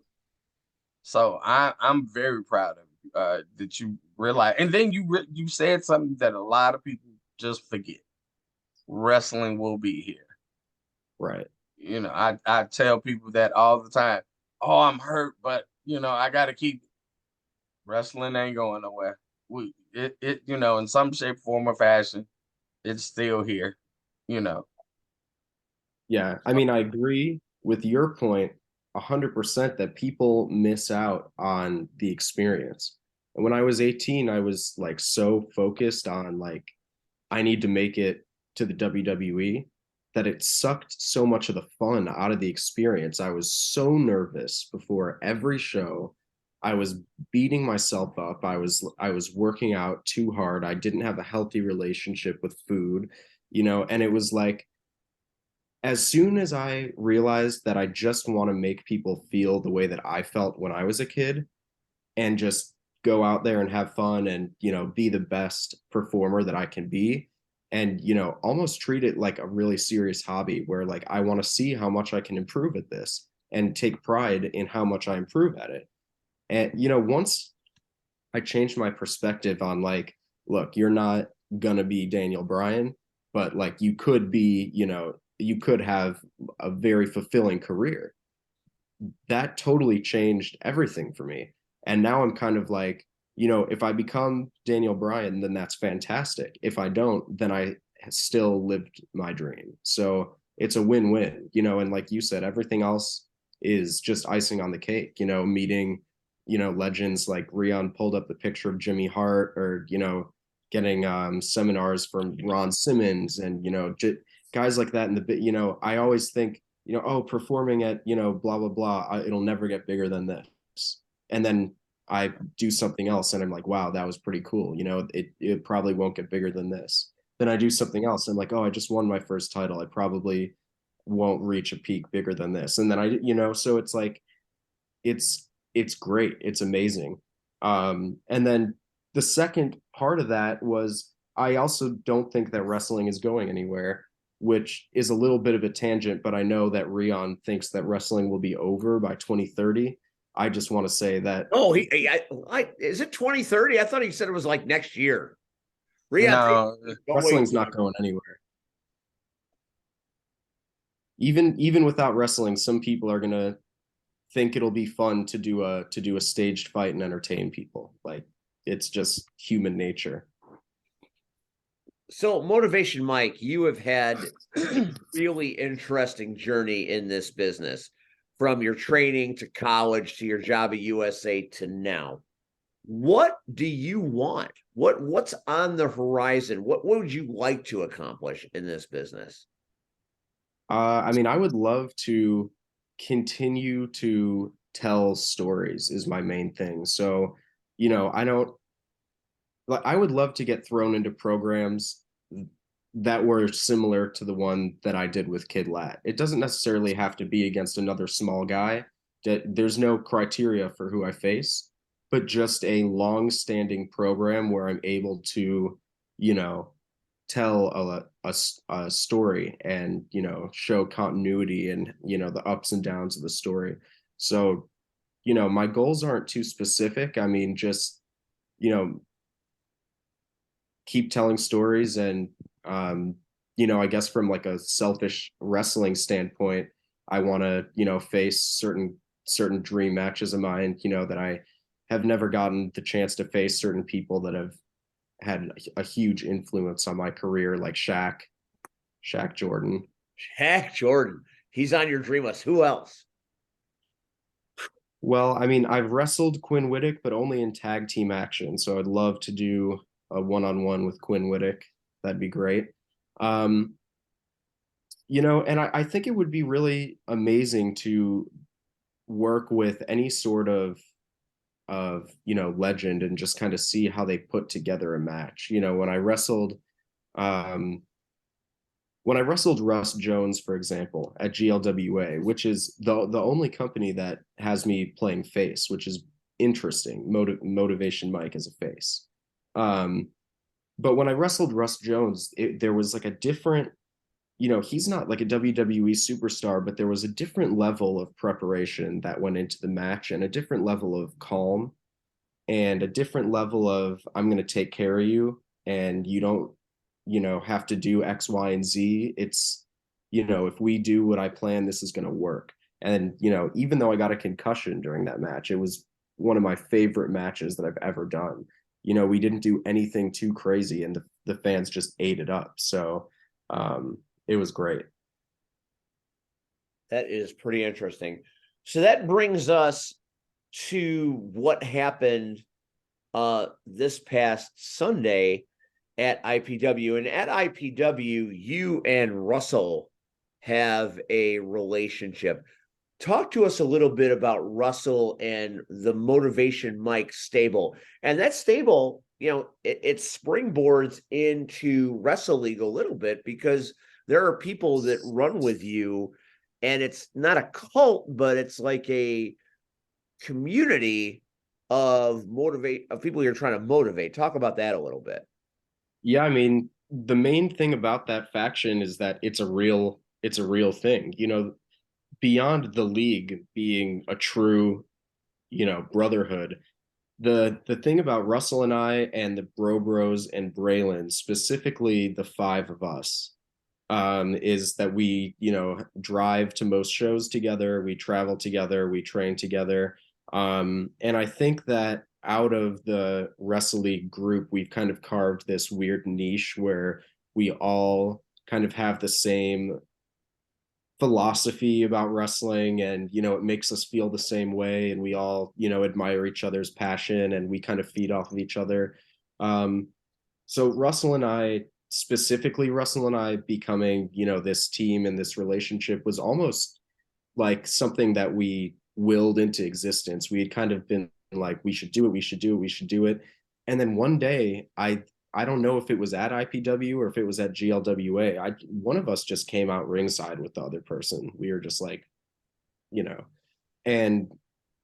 So I'm very proud of you, that you realize, and then you said something that a lot of people just forget. Wrestling will be here. Right. I tell people that all the time. Oh, I'm hurt, but I got to keep wrestling. Ain't going nowhere. In some shape, form, or fashion, it's still here. Yeah. I mean, I agree with your point 100% that people miss out on the experience. And when I was 18, I was like so focused on like, I need to make it to the WWE that it sucked so much of the fun out of the experience. I was so nervous before every show. I was beating myself up. I was working out too hard. I didn't have a healthy relationship with food, and it was like, as soon as I realized that I just want to make people feel the way that I felt when I was a kid and just go out there and have fun and, be the best performer that I can be and, almost treat it like a really serious hobby where like I want to see how much I can improve at this and take pride in how much I improve at it. And, once I changed my perspective on like, look, you're not going to be Daniel Bryan, but like you could be, you could have a very fulfilling career. that totally changed everything for me. And now I'm kind of like, if I become Daniel Bryan, then that's fantastic. If I don't, then I still lived my dream. So it's a win-win, and like you said, everything else is just icing on the cake, meeting, legends like Rion pulled up the picture of Jimmy Hart, or, getting seminars from Ron Simmons, and, guys like that in the bit, I always think, oh, performing at, blah, blah, blah, it'll never get bigger than this. And then I do something else and I'm like, wow, that was pretty cool. It probably won't get bigger than this. Then I do something else. I'm like, oh, I just won my first title. I probably won't reach a peak bigger than this. And then so it's like, it's great. It's amazing. And then the second part of that was, I also don't think that wrestling is going anywhere, which is a little bit of a tangent, but I know that Rion thinks that wrestling will be over by 2030. I just want to say that. Oh, is it 2030? I thought he said it was like next year. No, Wrestling's not going anywhere. Even without wrestling, some people are gonna think it'll be fun to do a staged fight and entertain people. Like, it's just human nature. So, Motivation Mike, you have had a really interesting journey in this business, from your training to college to your job at USA to now. What do you want? What's on the horizon? What would you like to accomplish in this business? I mean, I would love to continue to tell stories is my main thing. So, I would love to get thrown into programs that were similar to the one that I did with Kid Lat. It doesn't necessarily have to be against another small guy. There's no criteria for who I face, but just a long-standing program where I'm able to, tell a story and, show continuity and, the ups and downs of the story. So, my goals aren't too specific. I mean, just, keep telling stories. And I guess from like a selfish wrestling standpoint, I want to face certain dream matches of mine, that I have never gotten the chance to face, certain people that have had a huge influence on my career, like Shaq Jordan. Shaq Jordan, he's on your dream list. Who else? Well, I mean, I've wrestled Quinn Whittick, but only in tag team action. So I'd love to do a one-on-one with Quinn Whittick. That'd be great. And I think it would be really amazing to work with any sort of legend and just kind of see how they put together a match. When I wrestled Russ Jones, for example, at GLWA, which is the only company that has me playing face, which is interesting. Motivation Mike as a face. But when I wrestled Russ Jones, there was like a different, he's not like a WWE superstar, but there was a different level of preparation that went into the match, and a different level of calm, and a different level of, I'm going to take care of you, and you don't, have to do X, Y, and Z. It's, if we do what I plan, this is going to work. And, even though I got a concussion during that match, it was one of my favorite matches that I've ever done. We didn't do anything too crazy, and the fans just ate it up. So it was great. That is pretty interesting. So that brings us to what happened this past Sunday at IPW. And at IPW, you and Russell have a relationship. Talk to us a little bit about Russell and the Motivation Mike stable. And that stable, it springboards into Wrestle League a little bit, because there are people that run with you, and it's not a cult, but it's like a community of people you're trying to motivate. Talk about that a little bit. Yeah, I mean, the main thing about that faction is that it's a real thing. Beyond the league being a true, brotherhood, the thing about Russell and I and the Bros and Braylon, specifically the five of us, is that we, drive to most shows together, we travel together, we train together. And I think that out of the Wrestle League group, we've kind of carved this weird niche where we all kind of have the same philosophy about wrestling, and it makes us feel the same way, and we all admire each other's passion, and we kind of feed off of each other. So Russell and I, specifically Russell and I becoming this team and this relationship was almost like something that we willed into existence. We had kind of been like, we should do it, we should do it, we should do it. And then one day, I don't know if it was at IPW or if it was at GLWA. One of us just came out ringside with the other person. We were just like, and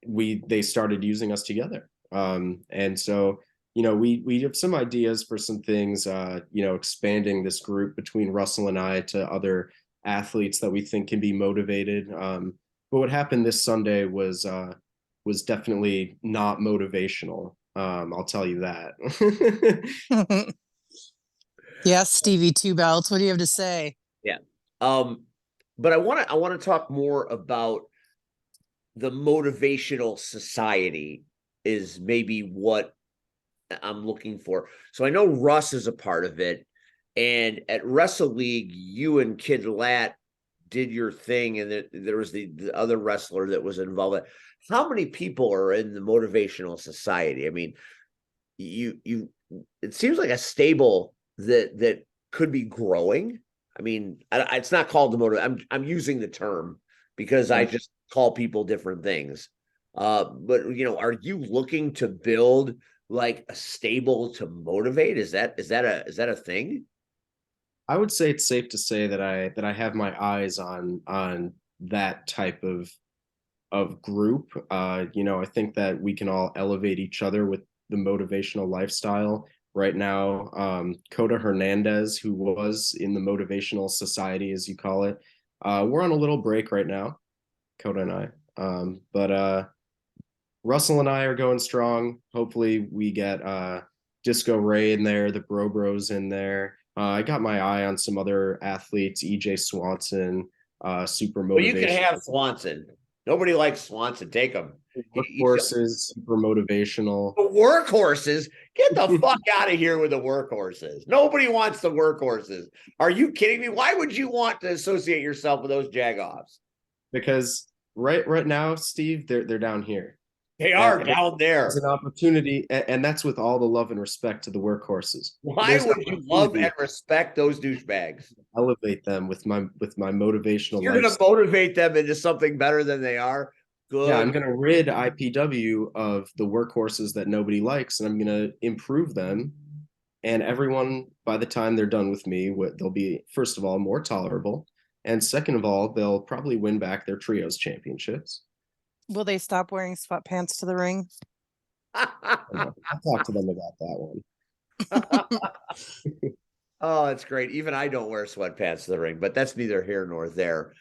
they started using us together. And so, we have some ideas for some things, expanding this group between Russell and I to other athletes that we think can be motivated. But what happened this Sunday was definitely not motivational. I'll tell you that. Yes, Stevie Two Belts. What do you have to say? Yeah. But I want to talk more about the Motivational Society is maybe what I'm looking for. So I know Russ is a part of it, and at Wrestle League, you and Kid Lat did your thing, and there was the other wrestler that was involved. How many people are in the Motivational Society? I mean, it seems like a stable that could be growing. I mean, it's not called the motive. I'm using the term because I just call people different things. But are you looking to build like a stable to motivate? Is that a thing? I would say it's safe to say that I have my eyes on that type of group. I think that we can all elevate each other with the motivational lifestyle. Right now, Coda Hernandez, who was in the Motivational Society, as you call it, we're on a little break right now, Coda and I. But Russell and I are going strong. Hopefully we get Disco Ray in there, the Bro Bros in there. I got my eye on some other athletes, EJ Swanson, super motivational. Well, you can have Swanson. Nobody likes Swanson. Take him. Workhorses, super motivational. The workhorses? Get the fuck out of here with the workhorses. Nobody wants the workhorses. Are you kidding me? Why would you want to associate yourself with those jagoffs? Because right now, Steve, they're down here. They are down there. It's an opportunity, and that's with all the love and respect to the workhorses. Why would you love and respect those douchebags? Elevate them with my motivational. You're going to motivate them into something better than they are. Good. Yeah, I'm going to rid IPW of the workhorses that nobody likes, and I'm going to improve them. And everyone, by the time they're done with me, they'll be, first of all, more tolerable, and second of all, they'll probably win back their trios championships. Will they stop wearing sweatpants to the ring? I'll talk to them about that one. Oh, it's great. Even I don't wear sweatpants to the ring, but that's neither here nor there.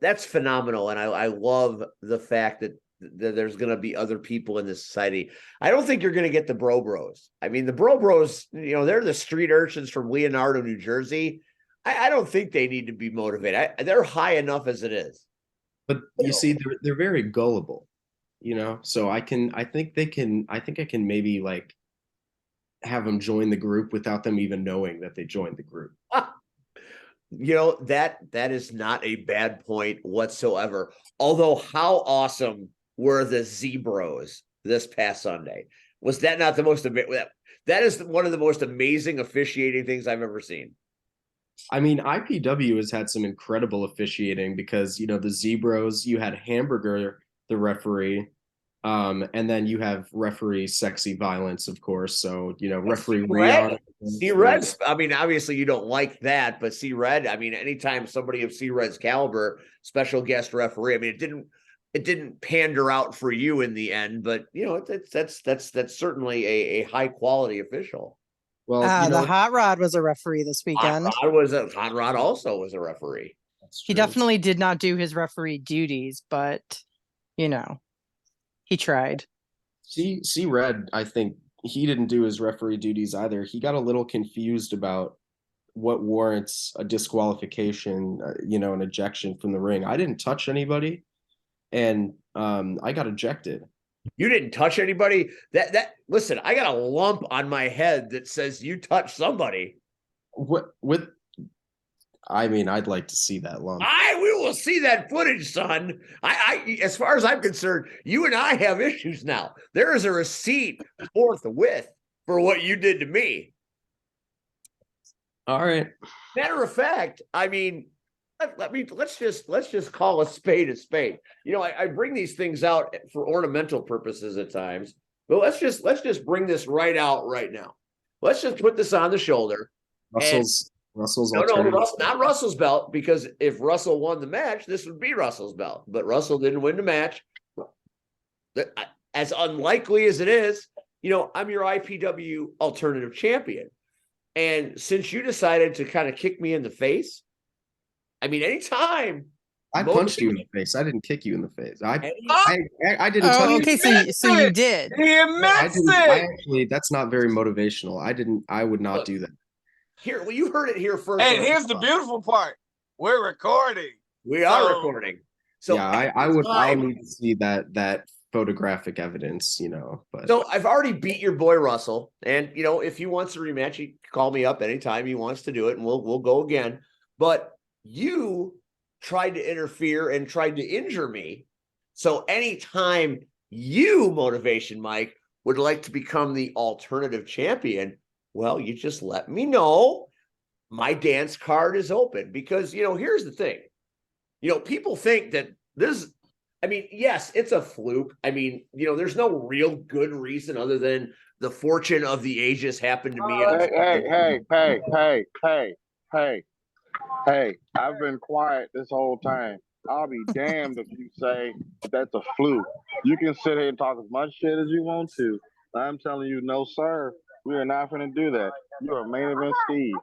That's phenomenal, and I love the fact that there's going to be other people in this society. I don't think you're going to get the Bro Bros. I mean, the Bro Bros, they're the street urchins from Leonardo, New Jersey. I don't think they need to be motivated. They're high enough as it is. But you see, they're very gullible, so I think I can maybe like have them join the group without them even knowing that they joined the group. That is not a bad point whatsoever. Although, how awesome were the Zebros this past Sunday? Was that not the most that is one of the most amazing officiating things I've ever seen. I mean, IPW has had some incredible officiating because, the Zebros, you had Hamburger, the referee, and then you have referee Sexy Violence, of course. So, referee Red. C-Red, I mean, obviously you don't like that, but C-Red, I mean, anytime somebody of C-Red's caliber, special guest referee, I mean, it didn't pander out for you in the end, but that's certainly a high quality official. Well, the Hot Rod was a referee this weekend. Hot Rod also was a referee. He definitely did not do his referee duties, but he tried. C-Red, I think, he didn't do his referee duties either. He got a little confused about what warrants a disqualification, an ejection from the ring. I didn't touch anybody, and I got ejected. You didn't touch anybody. Listen, I got a lump on my head that says you touched somebody. I'd like to see that lump. We will see that footage, son. As far as I'm concerned, you and I have issues now. There is a receipt forthwith for what you did to me. All right. Matter of fact, I mean, let's just call a spade a spade. I bring these things out for ornamental purposes at times, but let's just bring this right out right now. Let's just put this on the shoulder. Russell's no, not Russell's belt, because if Russell won the match, this would be Russell's belt. But Russell didn't win the match. As unlikely as it is, I'm your IPW alternative champion. And since you decided to kind of kick me in the face, I mean, anytime I punched you in the face. I didn't kick you in the face. I didn't touch you. Okay, so you did. He admits it. Actually, that's not very motivational. I would not do that. Here, well, you heard it here first. And here's the beautiful part: we're recording. We are recording. So yeah, I'll need to see that photographic evidence, But so I've already beat your boy Russell, and if he wants a rematch, he can call me up anytime he wants to do it, and we'll go again. But you tried to interfere and tried to injure me. So anytime you, Motivation Mike, would like to become the alternative champion, well, you just let me know. My dance card is open, because, here's the thing. People think that yes, it's a fluke. I mean, there's no real good reason other than the fortune of the ages happened to me. Hey, I've been quiet this whole time. I'll be damned if you say that's a fluke. You can sit here and talk as much shit as you want to. I'm telling you, no, sir. We are not going to do that. You're a main event Steve.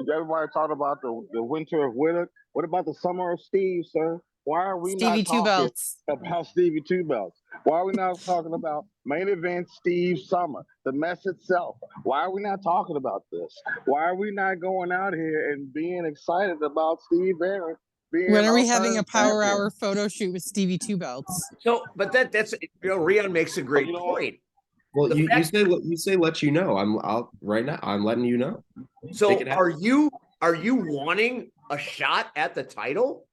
Everybody talked about the winter of Whitlock. What about the summer of Steve, sir? Why are we Stevie not talking Two Belts about Stevie Two Belts? Why are we not talking about main event Steve Summer, the mess itself? Why are we not talking about this? Why are we not going out here and being excited about Steve Barrett? When are we having a Power Hour photo shoot with Stevie Two Belts? So, but that's Rion makes a great point. Well, you say let you know. I'm letting you know. So are you wanting a shot at the title?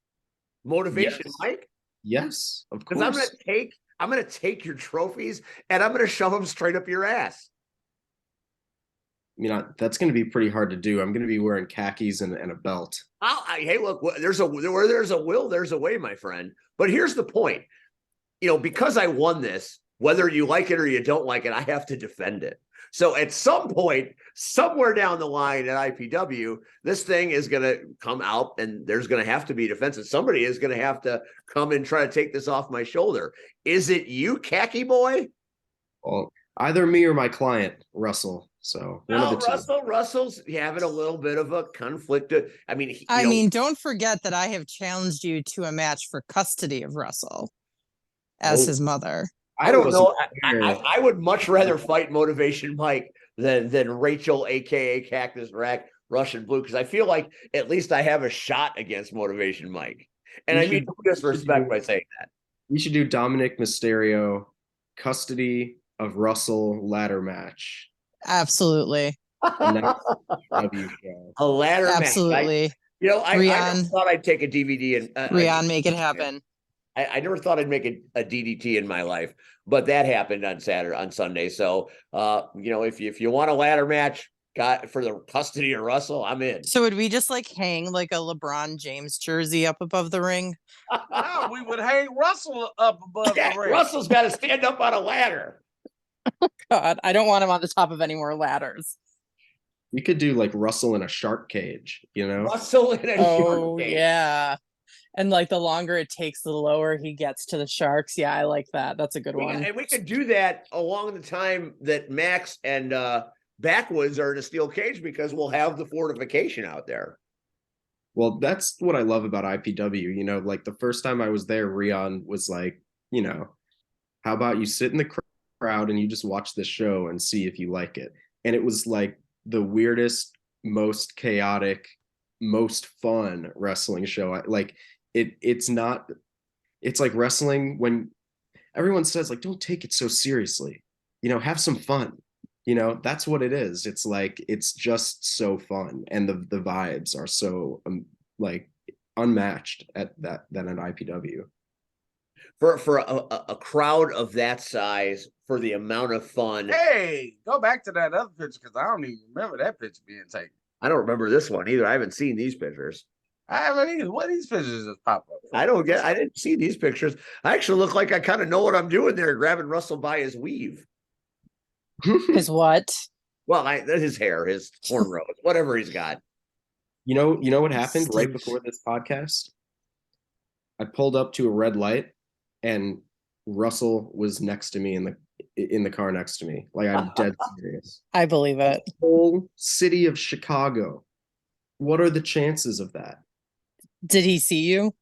Motivation, yes. Mike? Yes, of course. Because I'm gonna take your trophies and I'm gonna shove them straight up your ass. I mean, that's going to be pretty hard to do. I'm going to be wearing khakis and a belt. Hey, look, where there's a will, there's a way, my friend. But here's the point. Because I won this, whether you like it or you don't like it, I have to defend it. So at some point, somewhere down the line at IPW, this thing is going to come out and there's going to have to be defense. And somebody is going to have to come and try to take this off my shoulder. Is it you, khaki boy? Well, either me or my client, Russell. So Russell's having a little bit of a conflict. I mean, don't forget that I have challenged you to a match for custody of Russell as his mother. I don't know. I would much rather fight Motivation Mike than Rachel, aka Cactus Rack, Russian Blue, because I feel like at least I have a shot against Motivation Mike. And I mean no disrespect by saying that. We should do Dominic Mysterio custody of Russell ladder match. Absolutely. A ladder Absolutely. match. I never thought I'd take a DVD and Rion, make it happen. I never thought I'd make a DDT in my life, but that happened on Sunday. So, if you want a ladder match for the custody of Russell, I'm in. So would we just hang like a LeBron James jersey up above the ring? No, we would hang Russell up above the ring. Russell's got to stand up on a ladder. God, I don't want him on the top of any more ladders. You could do Russell in a shark cage, Russell in a shark cage. Yeah. And the longer it takes, the lower he gets to the sharks. Yeah, I like that. That's a good one. And we could do that along the time that Max and Backwoods are in a steel cage, because we'll have the fortification out there. Well, that's what I love about IPW. The first time I was there, Rion was how about you sit in the crowd and you just watch this show and see if you like it. And it was like the weirdest, most chaotic, most fun wrestling show. It's not, it's like wrestling when everyone says like, don't take it so seriously, have some fun. That's what it is. It's like, it's just so fun. And the vibes are so like unmatched at that than at IPW. For a crowd of that size, for the amount of fun. Hey, go back to that other picture because I don't even remember that picture being taken. I don't remember this one either. I haven't seen these pictures. I haven't either. What these pictures just pop up? I didn't see these pictures. I actually look like I kind of know what I'm doing there, grabbing Russell by his weave. His what? Well, his hair, his cornrows, whatever he's got. You know what happened right before this podcast? I pulled up to a red light and Russell was next to me in the car next to me. Like, I'm dead serious. I believe it. The whole city of Chicago. What are the chances of that? Did he see you?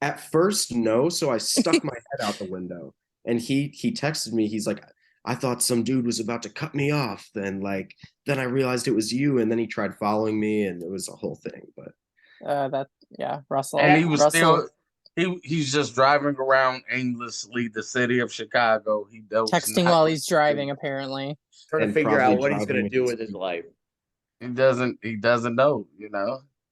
At first, no. So I stuck my head out the window and he texted me. He's like, I thought some dude was about to cut me off. Then I realized it was you. And then he tried following me and it was a whole thing. But Russell. And he was Russell, he's just driving around aimlessly the city of Chicago. He does texting while he's driving, apparently. Trying to And figure out probably what he's going to driving do with with his life. He doesn't know,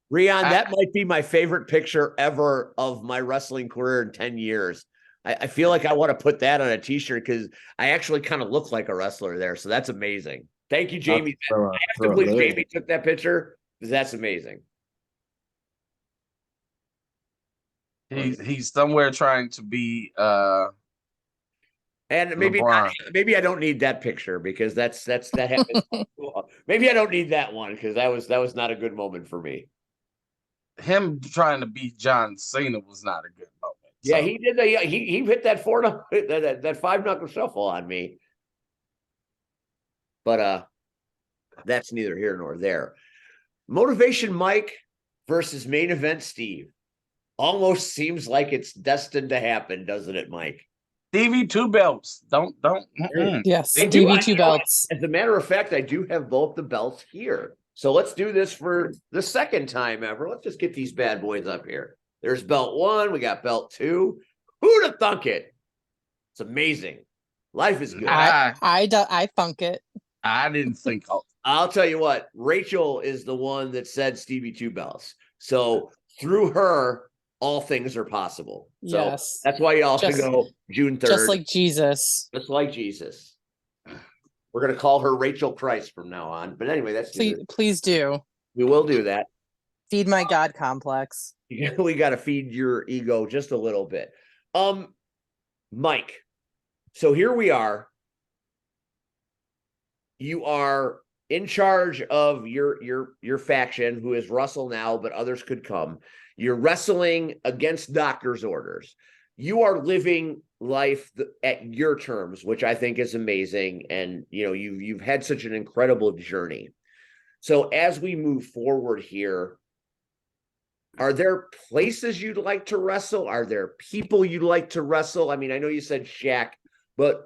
Rion, that might be my favorite picture ever of my wrestling career in 10 years. I feel like I want to put that on a t-shirt because I actually kind of look like a wrestler there. So that's amazing. Thank you, Jamie. I have to believe Jamie took that picture because that's amazing. He's somewhere trying to be and maybe I don't need that picture because that happened. Maybe I don't need that one because that was not a good moment for me. Him trying to beat John Cena was not a good moment. Yeah, he did. He hit that that 5-knuckle shuffle on me. But that's neither here nor there. Motivation Mike versus Main Event Steve. Almost seems like it's destined to happen, doesn't it, Mike? Stevie, 2 belts. Don't. Yes, Stevie, 2 belts. As a matter of fact, I do have both the belts here. So let's do this for the second time ever. Let's just get these bad boys up here. There's belt 1. We got belt 2. Who'd have thunk it? It's amazing. Life is good. I thunk it. I didn't think. I'll tell you what. Rachel is the one that said Stevie 2 belts. So through her, all things are possible. So yes. That's why y'all can go June 3rd. Just like Jesus. Just like Jesus. We're going to call her Rachel Christ from now on. But anyway, that's please do. We will do that. Feed my God complex. We got to feed your ego just a little bit. Mike. So here we are. You are in charge of your faction, who is Russell now, but others could come. You're wrestling against doctor's orders. You are living life at your terms, which I think is amazing. And you've had such an incredible journey. So as we move forward here, are there places you'd like to wrestle? Are there people you'd like to wrestle? I mean, I know you said Shaq, but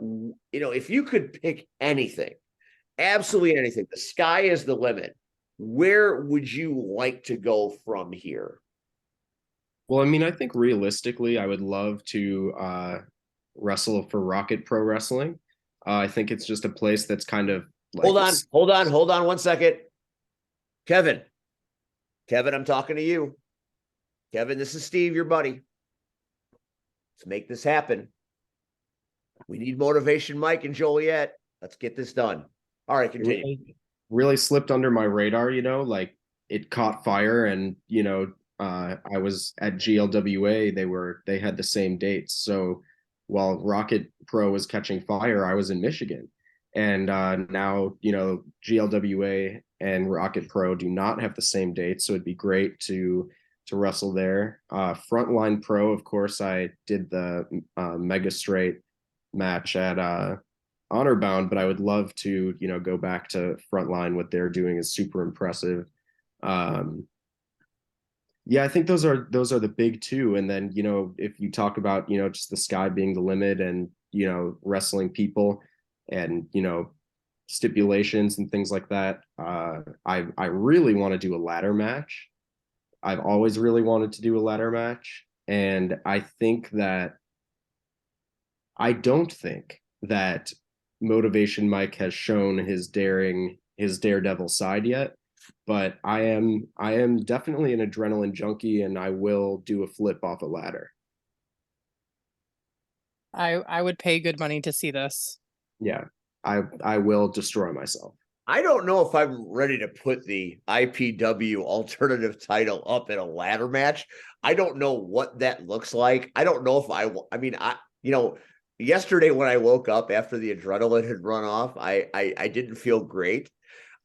if you could pick anything, absolutely anything, the sky is the limit. Where would you like to go from here? Well, I mean, I think realistically, I would love to wrestle for Rocket Pro Wrestling. I think it's just a place that's kind of like... Hold on 1 second. Kevin, I'm talking to you. Kevin, this is Steve, your buddy. Let's make this happen. We need Motivation Mike and Joliet. Let's get this done. All right, continue. Really slipped under my radar, like it caught fire and, I was at GLWA. They had the same dates. So while Rocket Pro was catching fire, I was in Michigan. And now, GLWA and Rocket Pro do not have the same dates. So it'd be great to wrestle there. Frontline Pro, of course, I did the Mega Straight match at Honor Bound, but I would love to, go back to Frontline. What they're doing is super impressive. Yeah, I think those are the big two. And then, if you talk about, just the sky being the limit and, wrestling people, and stipulations and things like that. I really want to do a ladder match. I've always really wanted to do a ladder match, and I don't think that Motivation Mike has shown his daredevil side yet, but I am definitely an adrenaline junkie, and I will do a flip off a ladder. I would pay good money to see this. Yeah, I will destroy myself. I don't know if I'm ready to put the IPW alternative title up in a ladder match. I don't know what that looks like. I don't know if I mean, yesterday when I woke up after the adrenaline had run off, I didn't feel great.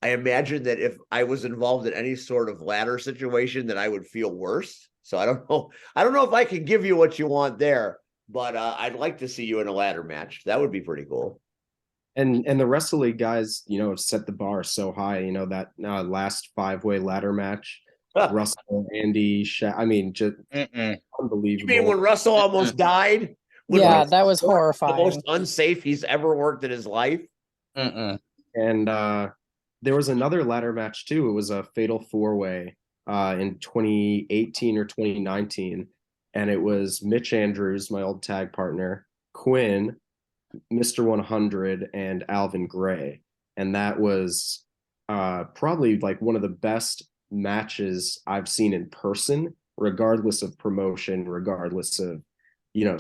I imagine that if I was involved in any sort of ladder situation, that I would feel worse. So I don't know. I don't know if I can give you what you want there, but I'd like to see you in a ladder match. That would be pretty cool. And the rest of the league guys, set the bar so high. That last 5-way ladder match, Russell, Andy, just unbelievable. You mean when Russell almost died? Yeah, that was horrifying. The most unsafe he's ever worked in his life. And there was another ladder match too. It was a fatal 4-way in 2018 or 2019, and it was Mitch Andrews, my old tag partner, Quinn, Mr. 100, and Alvin Gray, and that was probably like one of the best matches I've seen in person, regardless of promotion, regardless of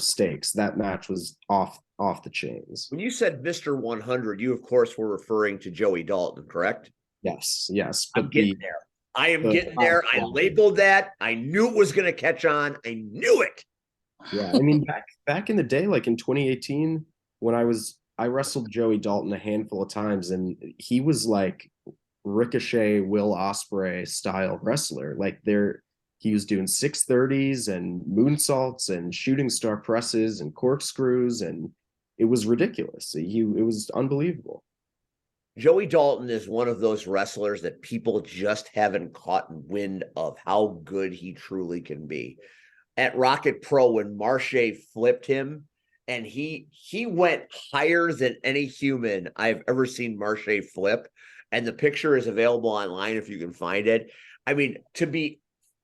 stakes. That match was off the chains. When you said Mr. 100, you of course were referring to Joey Dalton, correct? Yes. I'm getting there. I am getting there. I labeled that. I knew it was going to catch on. I knew it. Yeah, I mean, back in the day, like in 2018, when I wrestled Joey Dalton a handful of times, and he was like Ricochet, Will Ospreay style wrestler. Like he was doing 630s and moonsaults and shooting star presses and corkscrews, and it was ridiculous. It was unbelievable. Joey Dalton is one of those wrestlers that people just haven't caught wind of how good he truly can be. At Rocket Pro, when Marche flipped him, and he went higher than any human I've ever seen Marche flip, and the picture is available online if you can find it. I mean, to be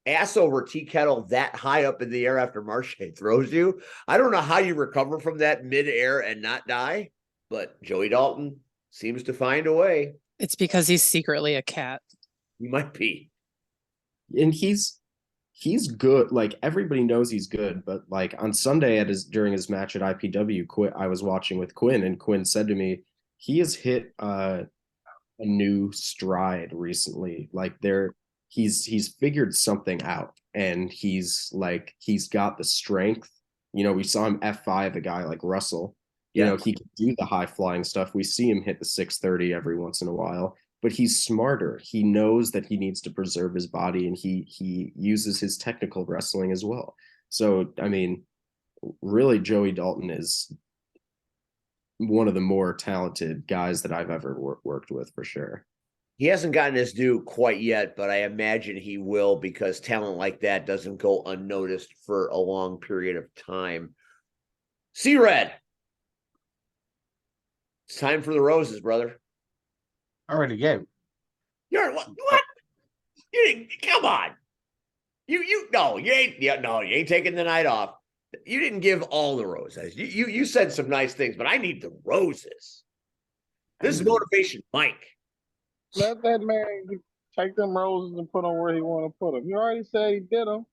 ass over tea kettle that high up in the air after Marche throws you, I don't know how you recover from that mid-air and not die, but Joey Dalton seems to find a way. It's because he's secretly a cat. He might be. And he's good. Like, everybody knows he's good, but like on Sunday during his match at IPW, I was watching with Quinn, and Quinn said to me, he has hit a new stride recently. Like he's figured something out, and he's got the strength. We saw him F5 a guy like Russell. He can do the high flying stuff. We see him hit the 630 every once in a while, but he's smarter. He knows that he needs to preserve his body, and he uses his technical wrestling as well. So, I mean, really, Joey Dalton is one of the more talented guys that I've ever worked with, for sure. He hasn't gotten his due quite yet, but I imagine he will, because talent like that doesn't go unnoticed for a long period of time. C-Red, it's time for the roses, brother. I already gave it. You're what? You didn't, come on. You ain't taking the night off. You didn't give all the roses. You said some nice things, but I need the roses. This is Motivation Mike. Let that man take them roses and put them where he want to put them. You already said he did them.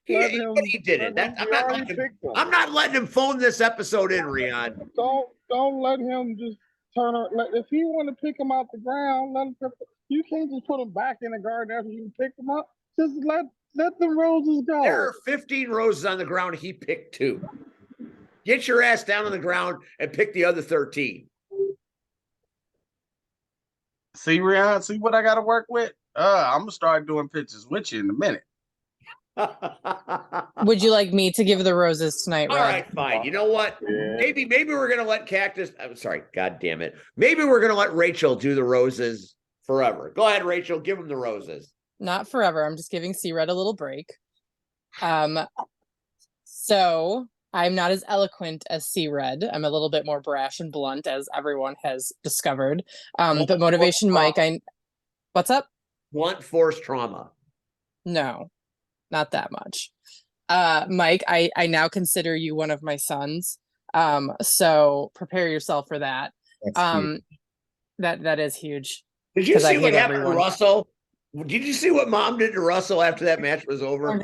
He didn't. I'm not letting him phone this episode in, Rion. Don't let him just turn on. If he want to pick them out the ground, let him. You can't just put them back in the garden after you pick them up. Just let the roses go. There are 15 roses on the ground. He picked 2. Get your ass down on the ground and pick the other 13. See, Rihanna, see what I got to work with? I'm going to start doing pictures with you in a minute. Would you like me to give the roses tonight, Red? All right, fine. You know what? Yeah. Maybe we're going to let Cactus. I'm sorry. God damn it. Maybe we're going to let Rachel do the roses forever. Go ahead, Rachel. Give him the roses. Not forever. I'm just giving C-Red a little break. So I'm not as eloquent as C-Red. I'm a little bit more brash and blunt, as everyone has discovered. But Motivation Mike, what's up? Blunt force trauma. No, not that much. Mike, I now consider you one of my sons. So prepare yourself for that. That's huge. That is huge. Did you 'Cause I see what hate happened to everyone. Russell? Did you see what mom did to Russell after that match was over?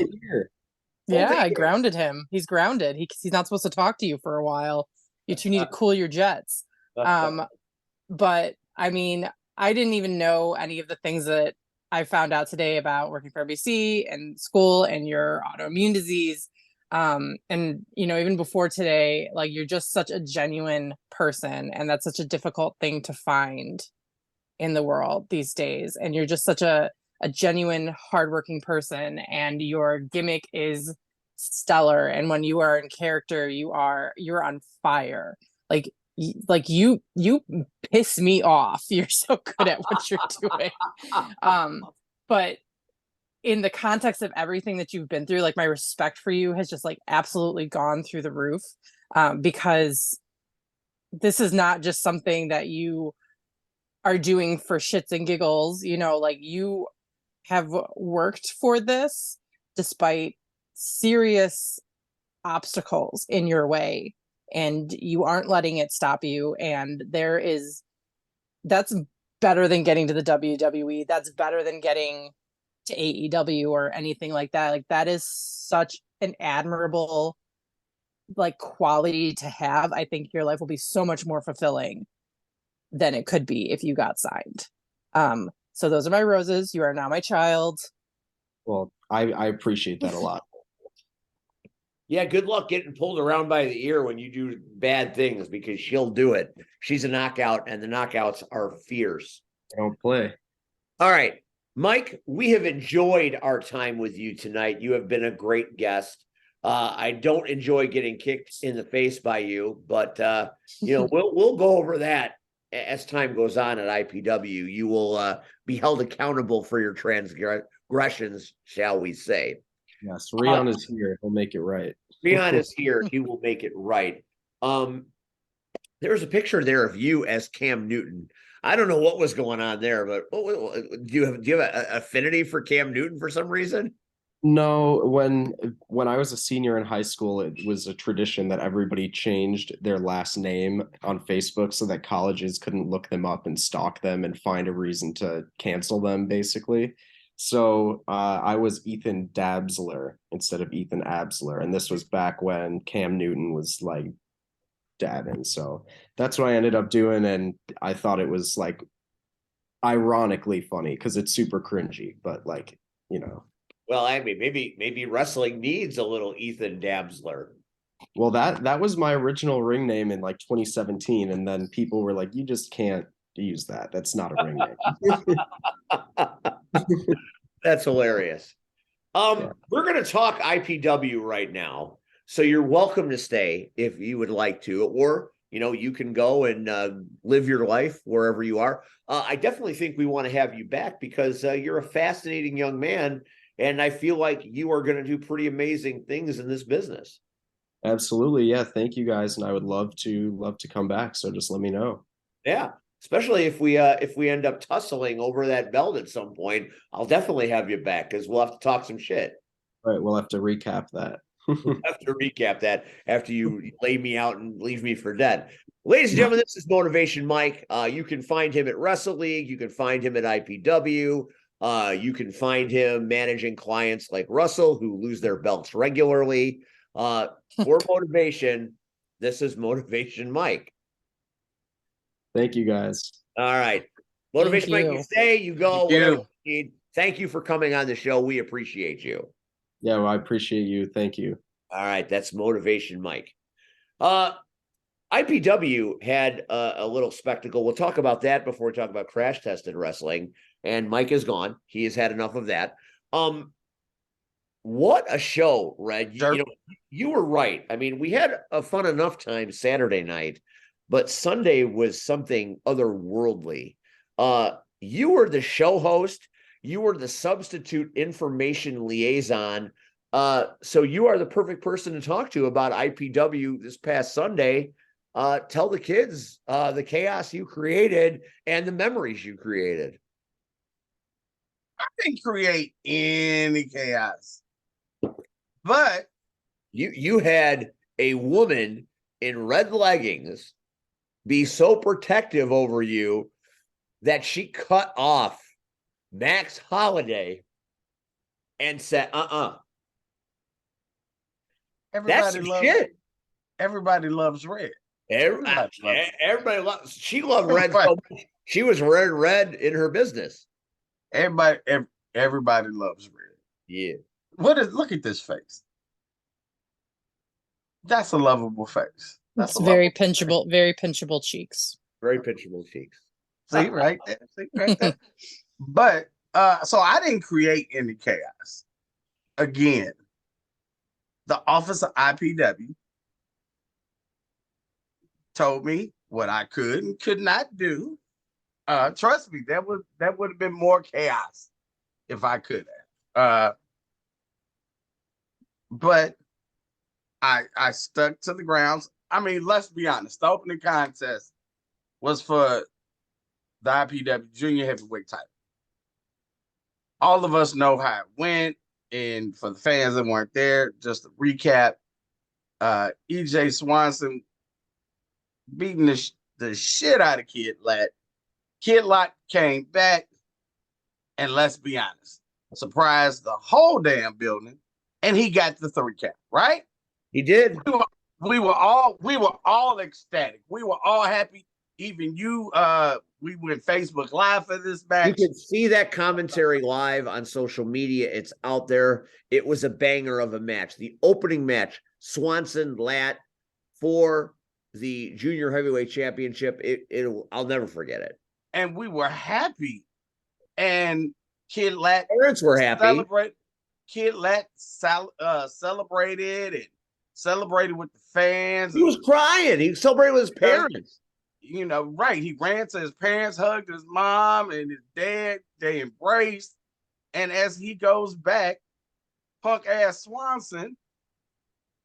Yeah, I grounded him. He's grounded. He's not supposed to talk to you for a while. You two need to cool your jets. But I mean, I didn't even know any of the things that I found out today about working for NBC and school and your autoimmune disease. And you know, even before today, like you're just such a genuine person, and that's such a difficult thing to find in the world these days. And you're just such a genuine, hardworking person, and your gimmick is stellar. And when you are in character, you're on fire. Like you piss me off. You're so good at what you're doing. But in the context of everything that you've been through, like my respect for you has just like absolutely gone through the roof. Because this is not just something that you are doing for shits and giggles, you know, like you have worked for this despite serious obstacles in your way, and you aren't letting it stop you. And that's better than getting to the WWE. That's better than getting to AEW or anything like that. Like that is such an admirable like quality to have. I think your life will be so much more fulfilling than it could be if you got signed. So those are my roses. You are now my child. Well, I appreciate that a lot. Yeah, good luck getting pulled around by the ear when you do bad things, because she'll do it. She's a knockout, and the knockouts are fierce. I don't play. All right, Mike, we have enjoyed our time with you tonight. You have been a great guest. I don't enjoy getting kicked in the face by you, but you know, we'll go over that as time goes on at IPW. You will be held accountable for your transgressions, shall we say. Yes, Rion is here. He'll make it right. Rion is here. He will make it right. There's a picture there of you as Cam Newton. I don't know what was going on there, but do you have an affinity for Cam Newton for some reason? No, when I was a senior in high school, it was a tradition that everybody changed their last name on Facebook so that colleges couldn't look them up and stalk them and find a reason to cancel them, basically. So I was Ethan Dabsler instead of Ethan Absler, and this was back when Cam Newton was like dabbing. So that's what I ended up doing, and I thought it was like ironically funny because it's super cringy, but like, you know. Well, I mean, maybe wrestling needs a little Ethan Dabsler. Well, that was my original ring name in like 2017, and then people were like, "You just can't use that. That's not a ring name." That's hilarious. We're going to talk IPW right now, so you're welcome to stay if you would like to, or you know, you can go and live your life wherever you are. I definitely think we want to have you back because you're a fascinating young man. And I feel like you are going to do pretty amazing things in this business. Absolutely. Yeah. Thank you guys. And I would love to come back. So just let me know. Yeah. Especially if we end up tussling over that belt at some point, I'll definitely have you back because we'll have to talk some shit. All right. We'll have to recap that. We'll have to recap that after you lay me out and leave me for dead. Ladies and gentlemen, this is Motivation Mike. You can find him at Wrestle League. You can find him at IPW. You can find him managing clients like Russell who lose their belts regularly. For motivation, this is Motivation Mike. Thank you, guys. All right. Motivation Mike, you stay, you go, whatever you need. Thank you for coming on the show. We appreciate you. Yeah, well, I appreciate you. Thank you. All right. That's Motivation Mike. IPW had a little spectacle. We'll talk about that before we talk about Crash Tested Wrestling. And Mike is gone. He has had enough of that. What a show, Red. You know, you were right. I mean, we had a fun enough time Saturday night, but Sunday was something otherworldly. You were the show host. You were the substitute information liaison. So you are the perfect person to talk to about IPW this past Sunday. Tell the kids the chaos you created and the memories you created. I didn't create any chaos, but You had a woman in red leggings be so protective over you that she cut off Max Holiday and said, that's everybody some loves shit. everybody loves red. Everybody loves. She loved red so much. She was wearing red in her business. Everybody loves red. Yeah. Look at this face. That's a lovable face. That's It's a very lovable face. pinchable, very pinchable cheeks. Very pinchable cheeks. See right there. See right there. But so I didn't create any chaos. Again, the office of IPW told me what I could and could not do. Trust me, that would have been more chaos if I could have. But I stuck to the grounds. I mean, let's be honest. The opening contest was for the IPW Junior Heavyweight title. All of us know how it went. And for the fans that weren't there, just to recap, EJ Swanson beating the shit out of Kid Lat. Kid Lat came back, and let's be honest, surprised the whole damn building, and he got the 3 count, right? He did. We were all ecstatic. We were all happy. Even you, we went Facebook Live for this match. You can see that commentary live on social media. It's out there. It was a banger of a match. The opening match, Swanson Lat for the Junior Heavyweight Championship. I'll never forget it. And we were happy. And Kid Lat Parents were happy. Kid Lat celebrated and celebrated with the fans. He was crying. He celebrated with his parents. You know, right. He ran to his parents, hugged his mom and his dad. They embraced. And as he goes back, punk ass Swanson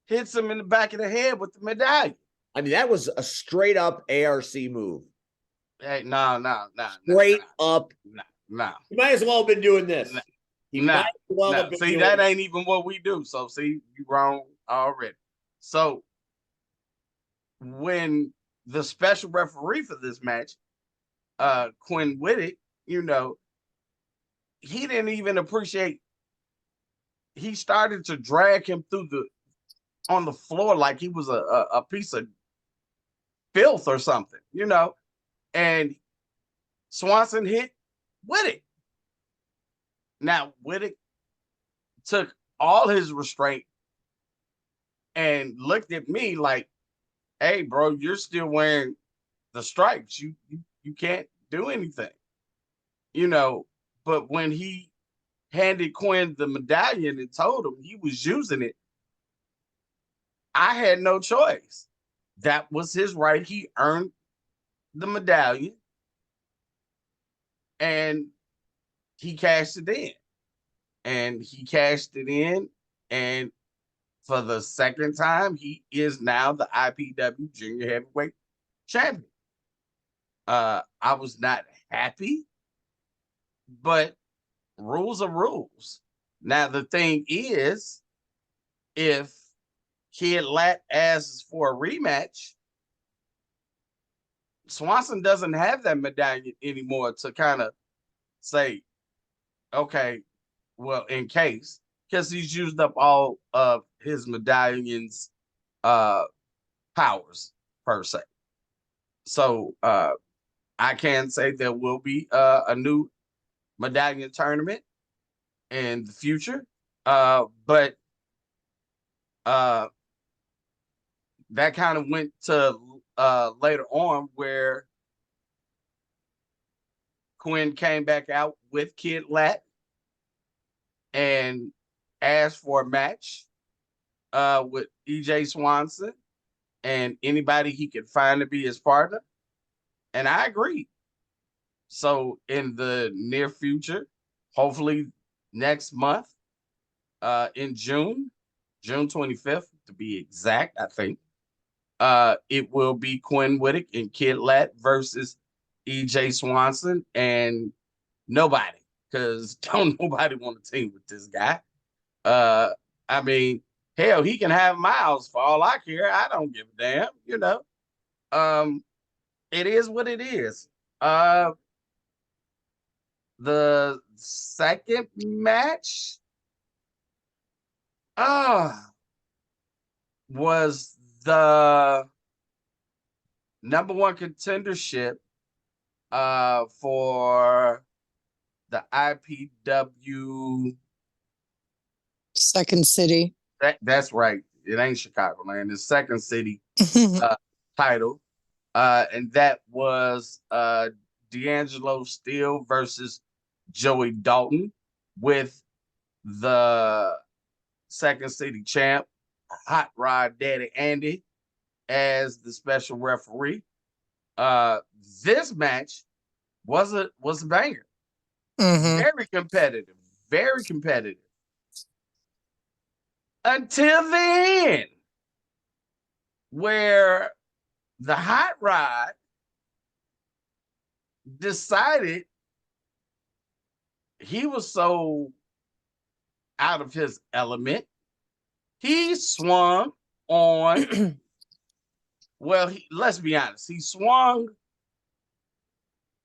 hits him in the back of the head with the medallion. I mean, that was a straight up ARC move. Hey, no. Straight up. No. You might as well have been doing this. See, that ain't even what we do. So, see, you wrong already. So, when the special referee for this match, Quinn Whittick, you know, he didn't even appreciate. He started to drag him on the floor like he was a piece of filth or something, you know. And Swanson hit Whittick. Now, Whittick took all his restraint and looked at me like, hey, bro, you're still wearing the stripes. You can't do anything. You know, but when he handed Quinn the medallion and told him he was using it, I had no choice. That was his right. He earned the medallion and he cashed it in. And he cashed it in, and for the second time, he is now the IPW Junior Heavyweight Champion. I was not happy, but rules are rules. Now, the thing is, if Kid Lat asks for a rematch, Swanson doesn't have that medallion anymore to kind of say, okay, well, in case, because he's used up all of his medallion's powers, per se. So I can say there will be a new medallion tournament in the future. But that kind of went to later on where Quinn came back out with Kid Lat and asked for a match with EJ Swanson and anybody he could find to be his partner. And I agreed. So in the near future, hopefully next month, in June 25th to be exact, I think. It will be Quinn Whittick and Kid Lat versus EJ Swanson and nobody, because don't nobody want to team with this guy. I mean, hell, he can have Miles for all I care. I don't give a damn, you know. It is what it is. The second match was the number one contendership for the IPW. Second City. That's right. It ain't Chicagoland. It's Second City title. And that was D'Angelo Steele versus Joey Dalton, with the Second City champ, Hot Rod Daddy Andy, as the special referee. This match was a banger. Very competitive. Very competitive. Until the end, where the Hot Rod decided he was so out of his element, he swung on, well, let's be honest, he swung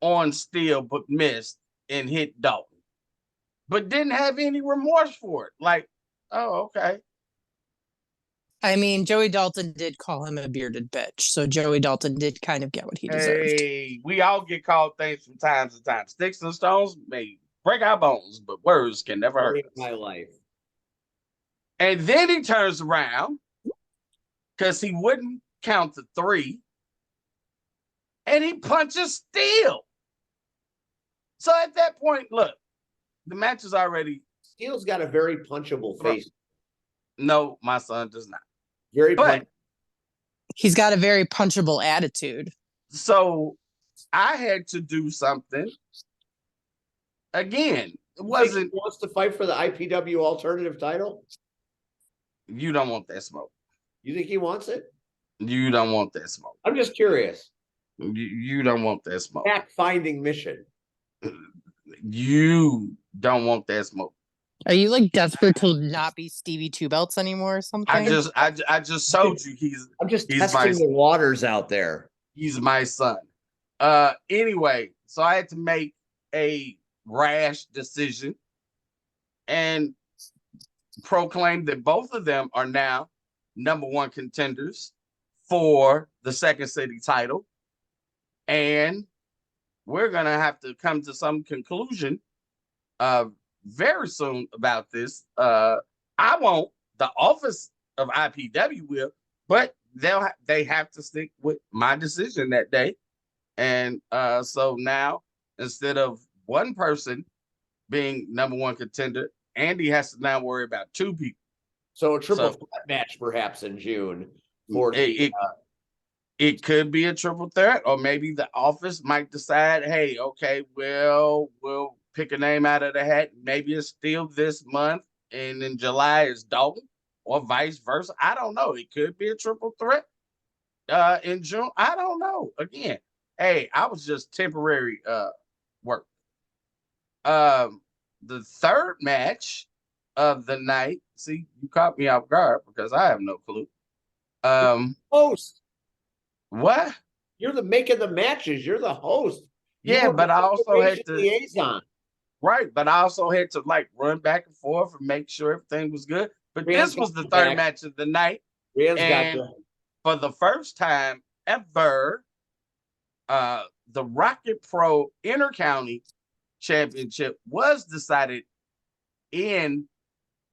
on Steele but missed and hit Dalton, but didn't have any remorse for it. Like, oh, okay. I mean, Joey Dalton did call him a bearded bitch, so Joey Dalton did kind of get what he deserved. Hey, we all get called things from time to time. Sticks and stones may break our bones, but words can never hurt us. My life. And then he turns around because he wouldn't count to 3, and he punches Steele. So at that point, look, the match is already. Steele's got a very punchable face. No, my son does not. Very But he's got a very punchable attitude. So I had to do something. Again, it wasn't. He wants to fight for the IPW alternative title? You don't want that smoke. You think he wants it? You don't want that smoke. I'm just curious. You don't want that smoke. Fact-finding mission. You don't want that smoke. Are you like desperate to not be Stevie Two Belts anymore or something? I just told you I'm just testing the waters out there. He's my son. Anyway, so I had to make a rash decision and proclaim that both of them are now number one contenders for the Second City title. And we're going to have to come to some conclusion very soon about this. I won't. The office of IPW will, but they have to stick with my decision that day. And so now, instead of one person being number one contender, Andy has to now worry about 2 people. So a triple threat match perhaps in June. It could be a triple threat, or maybe the office might decide, hey, okay, well, we'll pick a name out of the hat. Maybe it's still this month, and in July is Dalton, or vice versa. I don't know. It could be a triple threat in June. I don't know. Again, hey, I was just temporary work. The third match of the night. See, you caught me off guard because I have no clue. Host. What? You're the making the matches. You're the host. Yeah, but I also had to liaison. Right, but I also had to like run back and forth and make sure everything was good. But this was the third match of the night. And for the first time ever, the Rocket Pro Intercounty Championship was decided in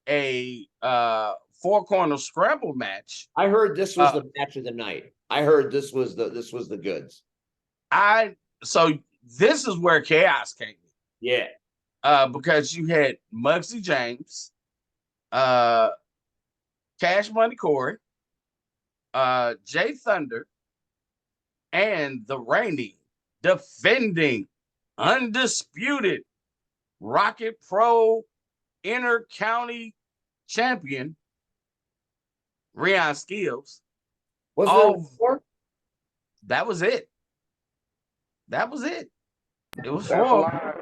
a 4-corner scramble match. I heard this was the match of the night. I heard this was the goods. So this is where chaos came in. Yeah. Because you had Muggsy James, Cash Money Corey, Jay Thunder, and the reigning, defending, undisputed Rocket Pro Inter-County champion, Rion Skills. Was Oh, there four? that was it. That was it. It was That's a 4. lie.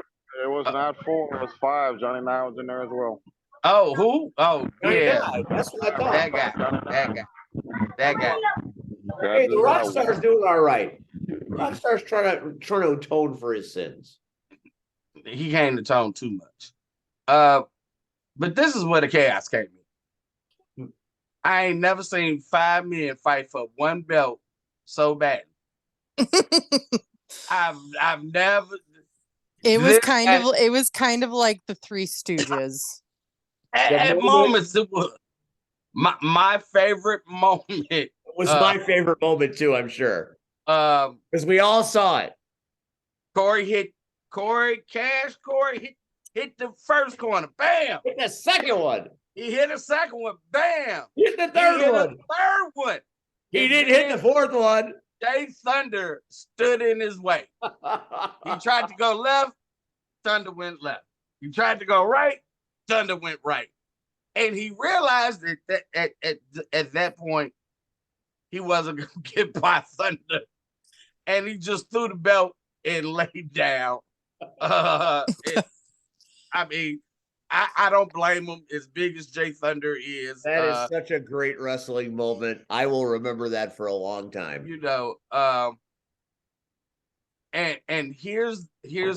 It was not 4. It was 5. Johnny Nine was in there as well. Oh, who? Oh, Johnny yeah. Nine. That's what I thought. That guy. That guy. That guy. Hey, the Rockstar's doing all right. Rockstar's trying to atone for his sins. He came to tone too much. But this is where the chaos came in. I ain't never seen 5 men fight for one belt so bad. I've never. It was This kind of like the Three Stooges. at moments it was my favorite moment. It was my favorite moment too, I'm sure. Because we all saw it. Corey hit the first corner. Bam! Hit the second one. He hit a second one. Bam! Hit the He third hit one. a third one. He And didn't hit then the fourth one. Jay Thunder stood in his way. He tried to go left, Thunder went left. He tried to go right, Thunder went right. And he realized that at that point, he wasn't going to get by Thunder. And he just threw the belt and laid down. I mean, I don't blame him. As big as Jay Thunder is, That is such a great wrestling moment. I will remember that for a long time. you know. And here's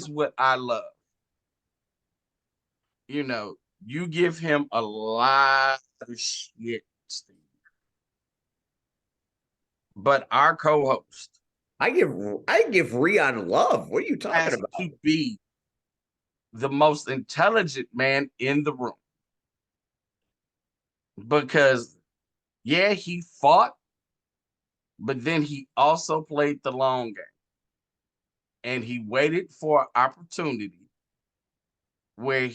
what I love. You know, you give him a lot of shit, Steve. But our co-host I give Rion love. What are you talking has about? to be the most intelligent man in the room. Because, yeah, he fought, but then he also played the long game. And he waited for an opportunity where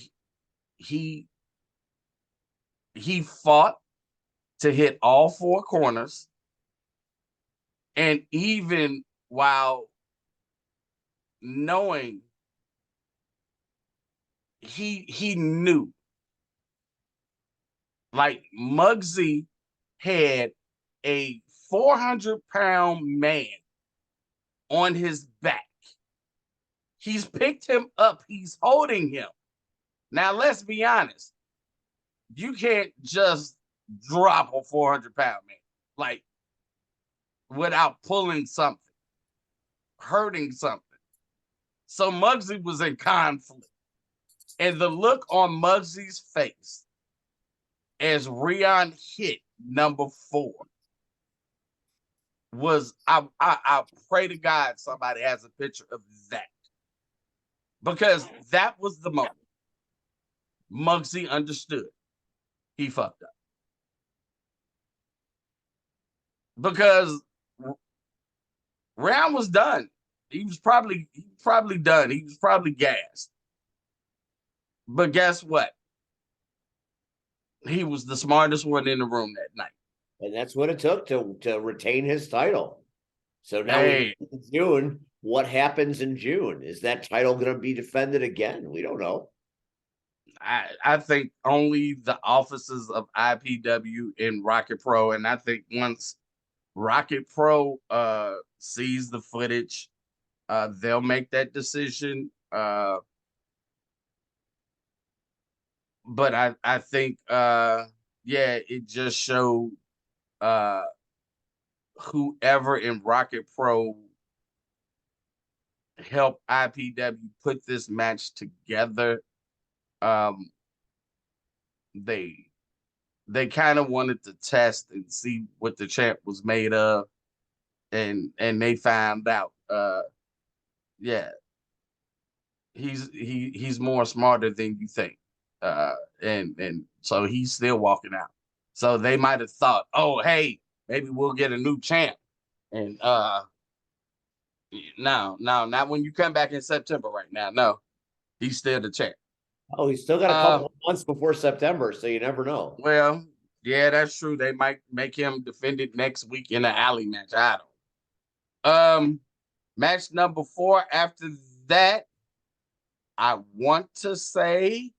he fought to hit all 4 corners. And even while knowing he knew, like Muggsy had a 400-pound man on his back. He's picked him up. He's holding him. Now, let's be honest. You can't just drop a 400-pound man, like, without pulling something, hurting something. So Muggsy was in conflict. And the look on Muggsy's face as Rion hit number 4 was, I pray to God somebody has a picture of that. Because that was the moment. Muggsy understood. He fucked up. Because Rion was done. He was probably done. He was probably gassed. But guess what? He was the smartest one in the room that night. And that's what it took to retain his title. So now Hey. in June, what happens in June? Is that title going to be defended again? We don't know. I think only the offices of IPW and Rocket Pro, and I think once Rocket Pro sees the footage, they'll make that decision. But I think it just showed whoever in Rocket Pro helped IPW put this match together. They kind of wanted to test and see what the champ was made of, and they found out. He's more smarter than you think. And so he's still walking out. So they might have thought, oh, hey, maybe we'll get a new champ. And no, not when you come back in September right now. No, he's still the champ. Oh, he's still got a couple of months before September, so you never know. Well, yeah, that's true. They might make him defend it next week in an alley match. I don't. Match number 4 after that, I want to say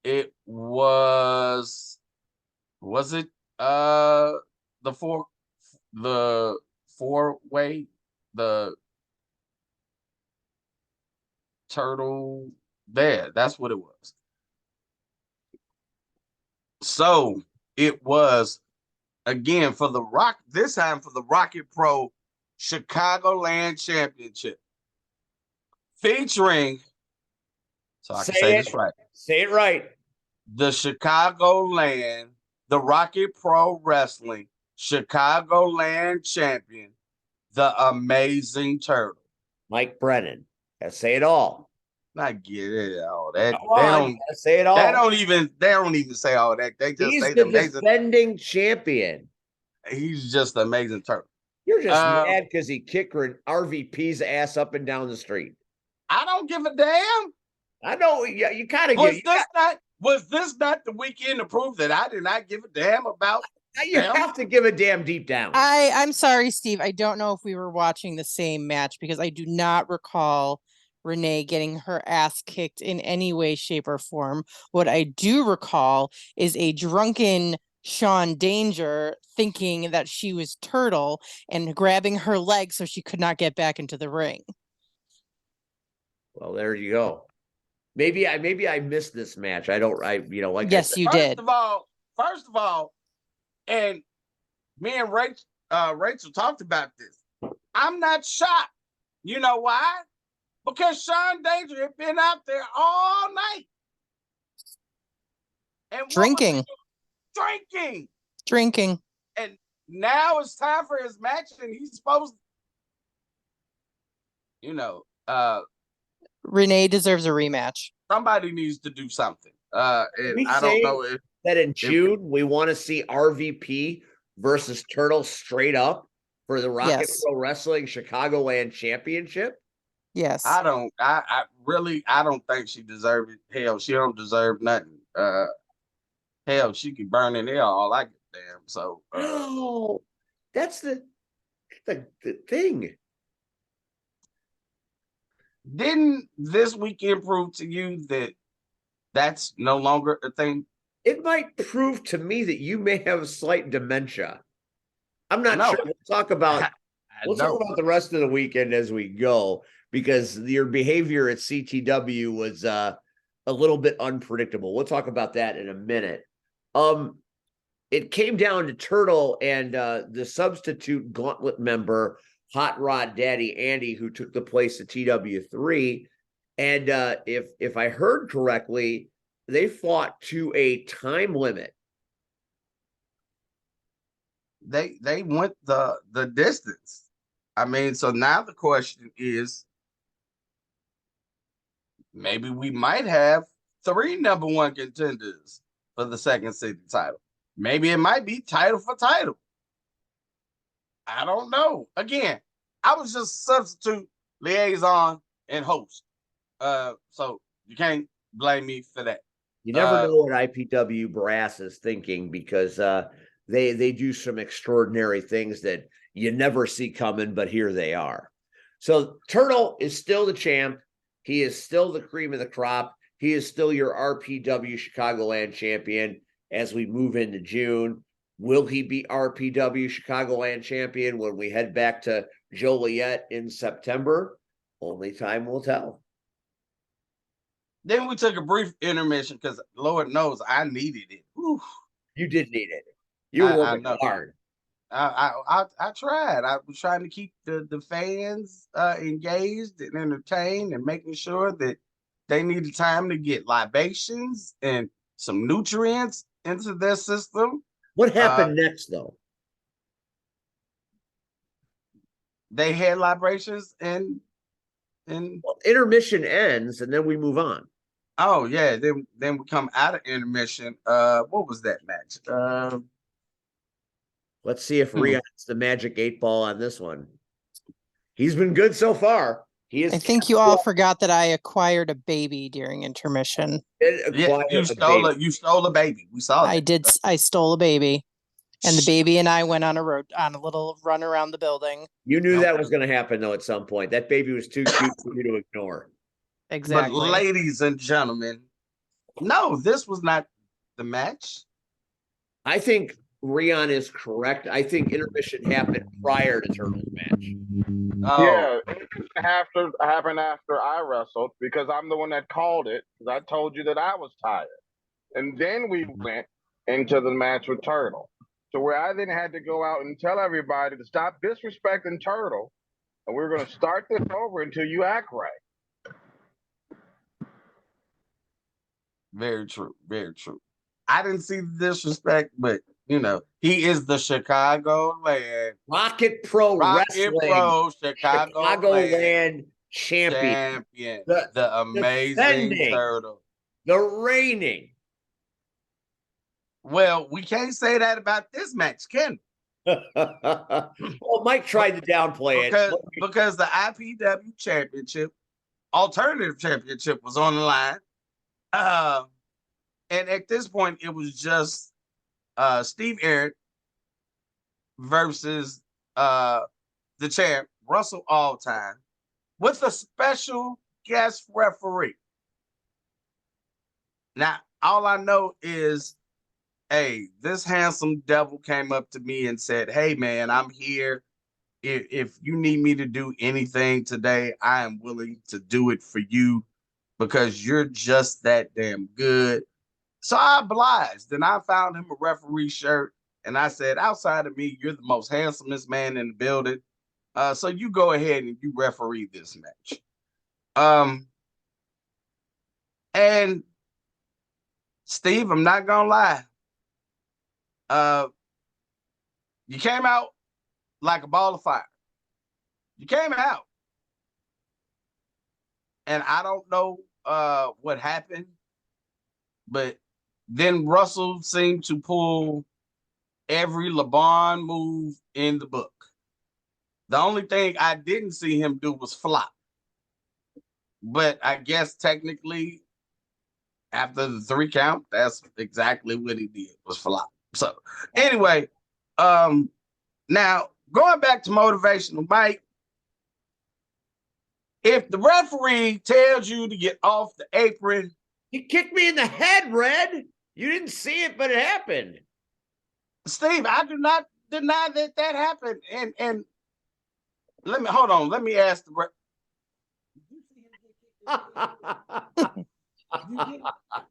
it was Was it the four-way, the turtle there? That's what it was. So it was again for the this time for the Rocket Pro Chicagoland Championship, featuring, so I can say this right, Say it right. the Chicagoland, the Rocket Pro Wrestling Chicagoland champion, the Amazing Turtle. Mike Brennan. Gotta say it all. Not get it all that. Come on, you gotta say it all. They don't even say all that. They just He's say the the amazing. defending champion. He's just the Amazing Turtle. You're just mad because he kicked RVP's ass up and down the street. I don't give a damn. I know. Yeah, you kind of Was this not the weekend to prove that I did not give a damn about? You have to give a damn deep down. I'm sorry, Steve. I don't know if we were watching the same match because I do not recall Renee getting her ass kicked in any way, shape, or form. What I do recall is a drunken Sean Danger thinking that she was Turtle and grabbing her leg so she could not get back into the ring. Well, there you go. Maybe I missed this match. Yes, you did. First of all, and me and Rachel talked about this. I'm not shocked. You know why? Because Sean Danger had been out there all night. And drinking. And now it's time for his match, and he's supposed to, Renee deserves a rematch. Somebody needs to do something. And I don't know if that in June we want to see RVP versus Turtle straight up for the Rocket Pro Wrestling Chicagoland Championship. Yes. I don't think she deserved it. Hell, she don't deserve nothing. Hell, she can burn in hell all I get damn. So no, that's the thing. Didn't this weekend prove to you that that's no longer a thing? It might prove to me that you may have slight dementia. I'm not sure. We'll talk about the rest of the weekend as we go, because your behavior at CTW was a little bit unpredictable. We'll talk about that in a minute. It came down to Turtle and the substitute gauntlet member, Hot Rod Daddy Andy, who took the place of TW3. And if I heard correctly, they fought to a time limit. They went the distance. I mean, so now the question is, maybe we might have 3 number 1 contenders for the second city title. Maybe it might be title for title. I don't know. Again, I was just substitute, liaison, and host. So you can't blame me for that. You never know what IPW brass is thinking, because they do some extraordinary things that you never see coming, but here they are. So Turtle is still the champ. He is still the cream of the crop. He is still your RPW Chicagoland champion as we move into June. Will he be RPW Chicagoland champion when we head back to Joliet in September? Only time will tell. Then we took a brief intermission because Lord knows I needed it. Whew. You did need it. You were working hard. I tried. I was trying to keep the fans engaged and entertained, and making sure that they needed time to get libations and some nutrients into their system. What happened next, though? They had libations and intermission ends, and then we move on. Oh yeah, then we come out of intermission. What was that match? Let's see if Rion's the magic 8-ball on this one. He's been good so far. I think you all forgot that I acquired a baby during intermission. Yeah, you stole a baby. We saw that. I did. I stole a baby, and the baby and I went on a little run around the building. You knew that was going to happen, though, at some point. That baby was too cute for you to ignore. Exactly. But ladies and gentlemen, no, this was not the match. I think Rion is correct. I think intermission happened prior to Turtle's match. Oh, Yeah, it happened after I wrestled because I'm the one that called it. Because I told you that I was tired, and then we went into the match with Turtle, so where I then had to go out and tell everybody to stop disrespecting Turtle, and we're going to start this over until you act right. very true. Very true. I didn't see the disrespect, but he is the Chicago Land Rocket Pro Rocket Wrestling Pro Chicago Land Land champion. champion, The the amazing defending. Turtle. The reigning. Well, we can't say that about this match, can we? Well, Mike tried to downplay it. Because the IPW championship, alternative championship, was on the line. And at this point, it was just Steve Eric versus the champ, Russell Alltime, with a special guest referee. Now, all I know is, hey, this handsome devil came up to me and said, hey, man, I'm here. If you need me to do anything today, I am willing to do it for you because you're just that damn good. So I obliged, and I found him a referee shirt, and I said, outside of me, you're the most handsomest man in the building. So you go ahead and you referee this match. And Steve, I'm not gonna lie. You came out like a ball of fire. You came out. And I don't know what happened, but then Russell seemed to pull every LeBron move in the book. The only thing I didn't see him do was flop. But I guess technically, after the 3 count, that's exactly what he did, was flop. So anyway, now going back to Motivational Mike, if the referee tells you to get off the apron, He kicked me in the head, Red. You didn't see it, but it happened. Steve, I do not deny that happened. And let me ask the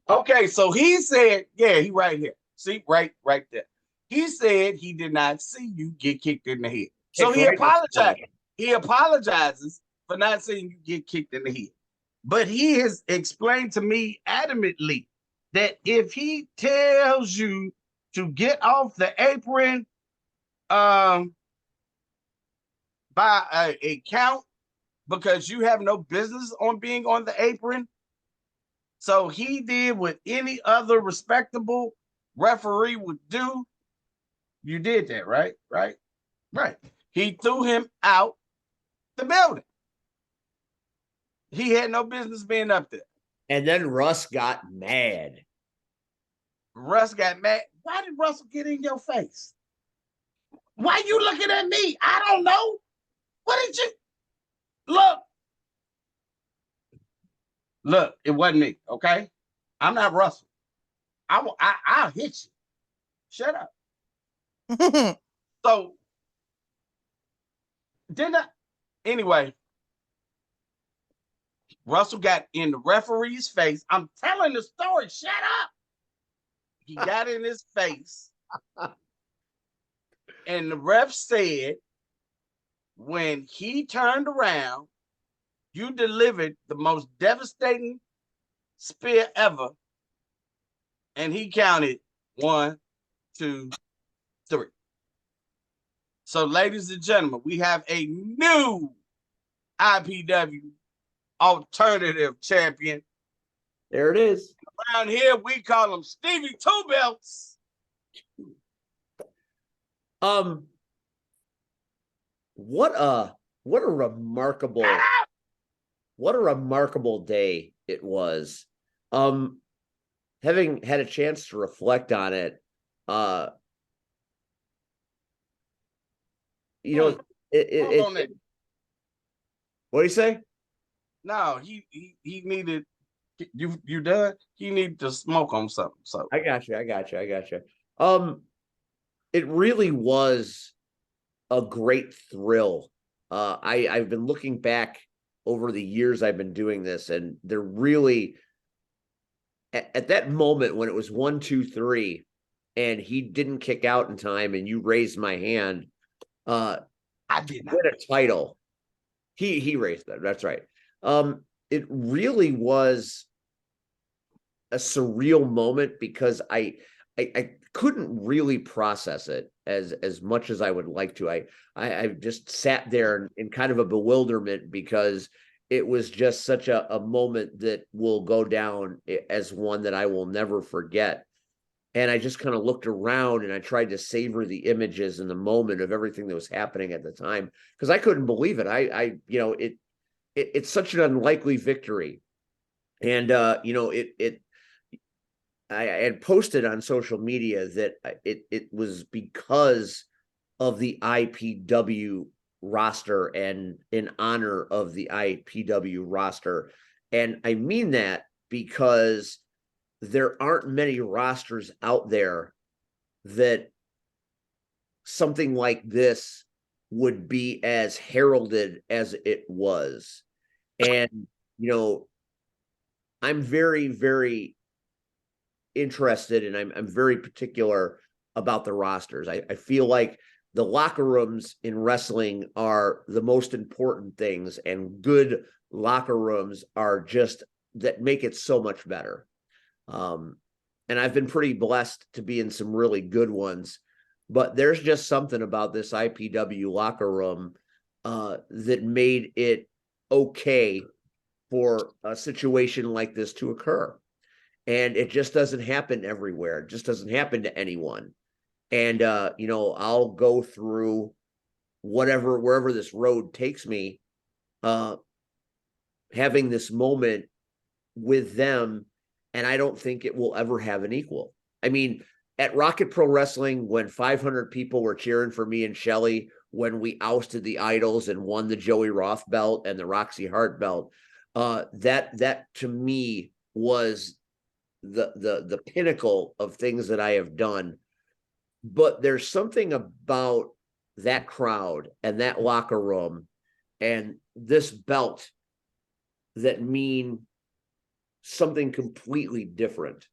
okay, so he said, yeah, he right here. See, right there. He said he did not see you get kicked in the head. So he apologized. He apologizes for not seeing you get kicked in the head. But he has explained to me adamantly that if he tells you to get off the apron by a count because you have no business on being on the apron. So he did what any other respectable referee would do. You did that, right? Right. He threw him out the building. He had no business being up there. And then Russ got mad. Russ got mad. Why did Russell get in your face? Why you looking at me? I don't know. What did you look? Look, it wasn't me, okay? I'm not Russell. I'll hit you. Shut up. So, anyway, Russell got in the referee's face. I'm telling the story. Shut up. He got in his face. And the ref said, when he turned around, you delivered the most devastating spear ever. And he counted 1, 2, 3. So, ladies and gentlemen, we have a new IPW alternative champion. There it is. Around here, we call him Stevie Two Belts. What a remarkable day it was. Having had a chance to reflect on it, what do you say? No, he needed you done. He needed to smoke on something. So I got you. It really was a great thrill. I've been looking back over the years I've been doing this, and they're really at that moment when it was 1-2-3, and he didn't kick out in time, and you raised my hand. I did not. Win a title. He raised that. That's right. It really was a surreal moment because I couldn't really process it as much as I would like to. I just sat there in kind of a bewilderment because it was just such a moment that will go down as one that I will never forget. And I just kind of looked around and I tried to savor the images and the moment of everything that was happening at the time because I couldn't believe it. It's such an unlikely victory. And I had posted on social media that it was because of the IPW roster and in honor of the IPW roster. And I mean that because there aren't many rosters out there that something like this would be as heralded as it was. And, I'm very, very interested and I'm very particular about the rosters. I feel like the locker rooms in wrestling are the most important things, and good locker rooms are just that make it so much better. And I've been pretty blessed to be in some really good ones, but there's just something about this IPW locker room that made it okay for a situation like this to occur. And it just doesn't happen everywhere. It just doesn't happen to anyone. And, I'll go through wherever this road takes me, having this moment with them. And I don't think it will ever have an equal. I mean, at Rocket Pro Wrestling, when 500 people were cheering for me and Shelly, when we ousted the Idols and won the Joey Roth belt and the Roxy Hart belt, that to me was the pinnacle of things that I have done. But there's something about that crowd and that locker room and this belt that mean something completely different.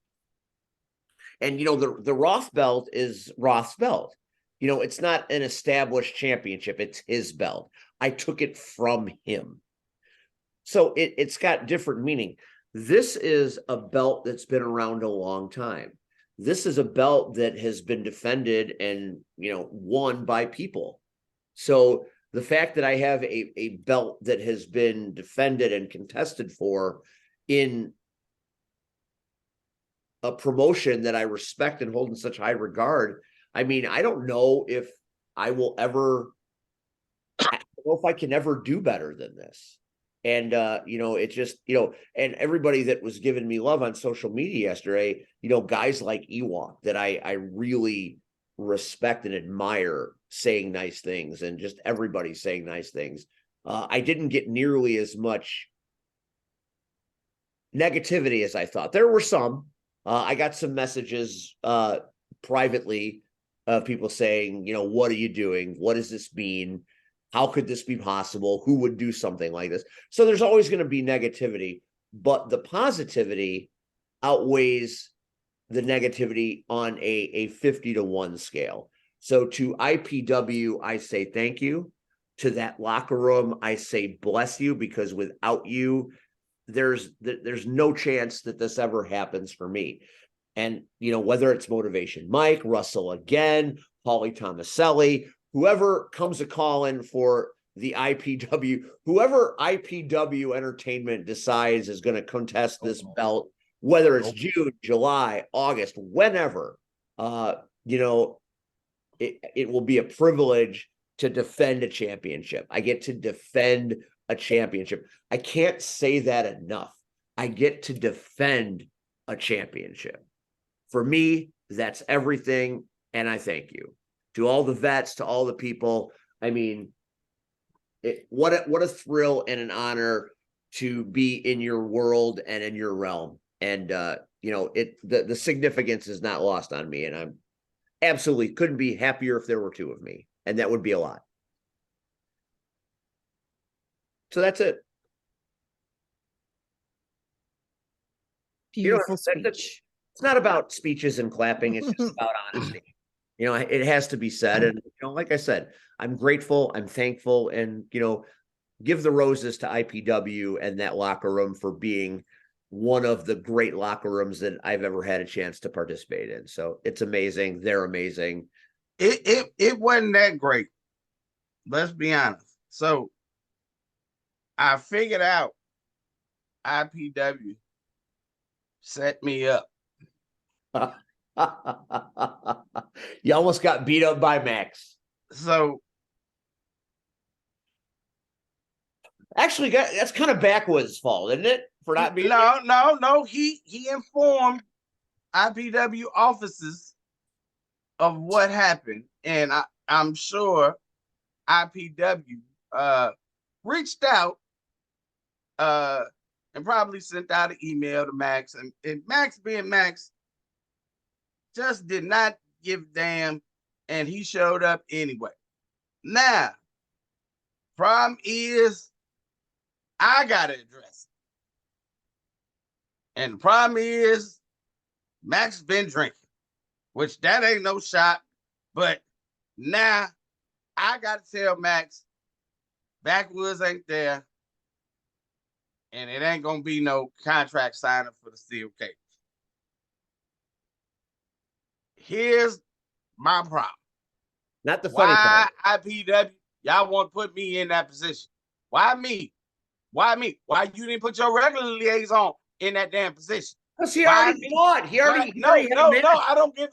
And the Roth belt is Roth's belt. It's not an established championship, it's his belt. I took it from him. So it's got different meaning. This is a belt that's been around a long time. This is a belt that has been defended and, won by people. So the fact that I have a belt that has been defended and contested for in a promotion that I respect and hold in such high regard, I mean, I don't know if I can ever do better than this. And, it just, and everybody that was giving me love on social media yesterday, guys like Ewok that I really respect and admire saying nice things, and just everybody saying nice things. I didn't get nearly as much negativity as I thought. There were some. I got some messages privately of people saying, what are you doing? What does this mean? How could this be possible? Who would do something like this? So there's always going to be negativity, but the positivity outweighs the negativity on a 50-1 scale. So to IPW, I say thank you. To that locker room, I say bless you, because without you, there's no chance that this ever happens for me. And, whether it's Motivation Mike, Russell again, Paulie Tomaselli, whoever comes a calling for the IPW, whoever IPW Entertainment decides is going to contest this belt, whether it's June, July, August, whenever, it will be a privilege to defend a championship. I get to defend a championship. I can't say that enough. I get to defend a championship. For me, that's everything. And I thank you. To all the vets, to all the people. I mean, what a thrill and an honor to be in your world and in your realm. And the significance is not lost on me. And Absolutely. Couldn't be happier if there were two of me. And that would be a lot. So that's it. Beautiful That's speech. it's not about speeches and clapping. It's just about honesty. It has to be said. And, like I said, I'm grateful. I'm thankful. And, give the roses to IPW and that locker room for being one of the great locker rooms that I've ever had a chance to participate in. So it's amazing. They're amazing. It wasn't that great. Let's be honest. So I figured out IPW set me up. You almost got beat up by Max. So actually, that's kind of Backwoods' fault, isn't it? For not being no. He informed IPW offices of what happened, and I'm sure IPW reached out and probably sent out an email to Max, and Max, being Max, just did not give a damn, and he showed up anyway. Now, problem is, I gotta address it. And the problem is, Max been drinking, which that ain't no shot, but now I gotta tell Max, Backwoods ain't there, and it ain't gonna be no contract signing for the steel cage. Here's my problem. Not the funny Why part. IPW, y'all want to put me in that position? Why me? Why me? Why you didn't put your regular liaison in that damn position? Because he already fought. He already no. I don't give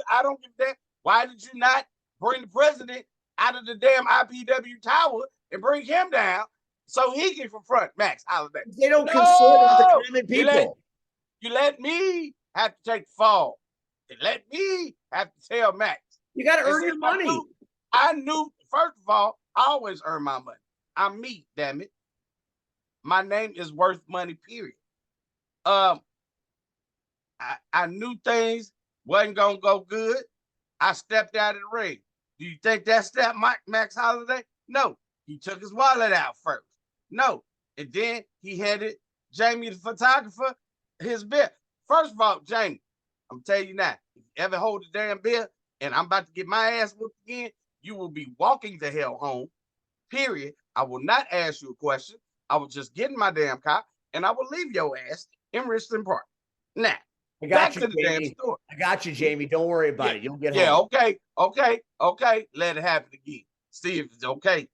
that. Why did you not bring the president out of the damn IPW tower and bring him down so he can confront Max Holiday? They don't consort with the common people. You let me have to take the fall. And let me have to tell Max. You got to earn your money. I knew, first of all, I always earn my money. I'm me, damn it. My name is worth money, period. I knew things wasn't going to go good. I stepped out of the ring. Do you think that stepped Max Holiday? No. He took his wallet out first. No. And then he handed Jamie, the photographer, his beer. First of all, Jamie, I'm telling you now, if you ever hold a damn beer and I'm about to get my ass whooped again, you will be walking the hell home, period. I will not ask you a question. I will just get in my damn car and I will leave your ass in Richmond Park. Now, back to the damn story. I got you, Jamie. Don't worry about it. You'll get home. Okay. Let it happen again. See if it's okay.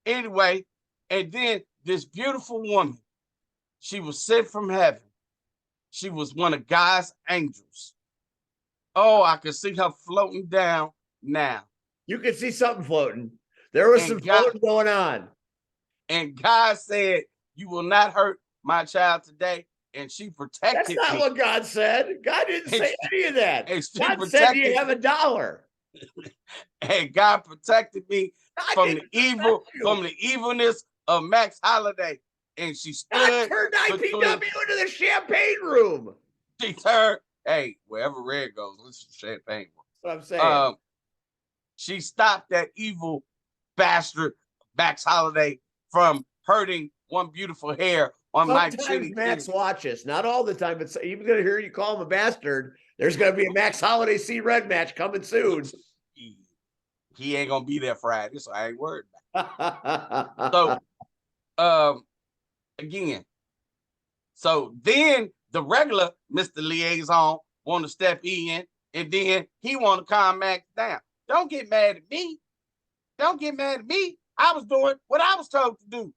Anyway, and then this beautiful woman, she was sent from heaven. She was one of God's angels. Oh, I could see her floating down now. You could see something floating. There was some floating going on. And God said, you will not hurt my child today. And she protected me. That's not what God said. God didn't say any of that. God said you have $1. And God protected me from the evilness of Max Holiday. And she stood. God turned IPW into the champagne room. She turned, hey, wherever red goes, listen to champagne room. That's what I'm saying. She stopped that evil bastard Max Holiday from hurting one beautiful hair on my chin. Sometimes Max watches, not all the time, but even gonna hear you call him a bastard. There's gonna be a Max Holiday C Red match coming soon. He ain't gonna be there Friday, so I ain't worried about it. So again, so then the regular Mr. Liaison want to step in, and then he want to calm Max down. Don't get mad at me. Don't get mad at me. I was doing what I was told to do.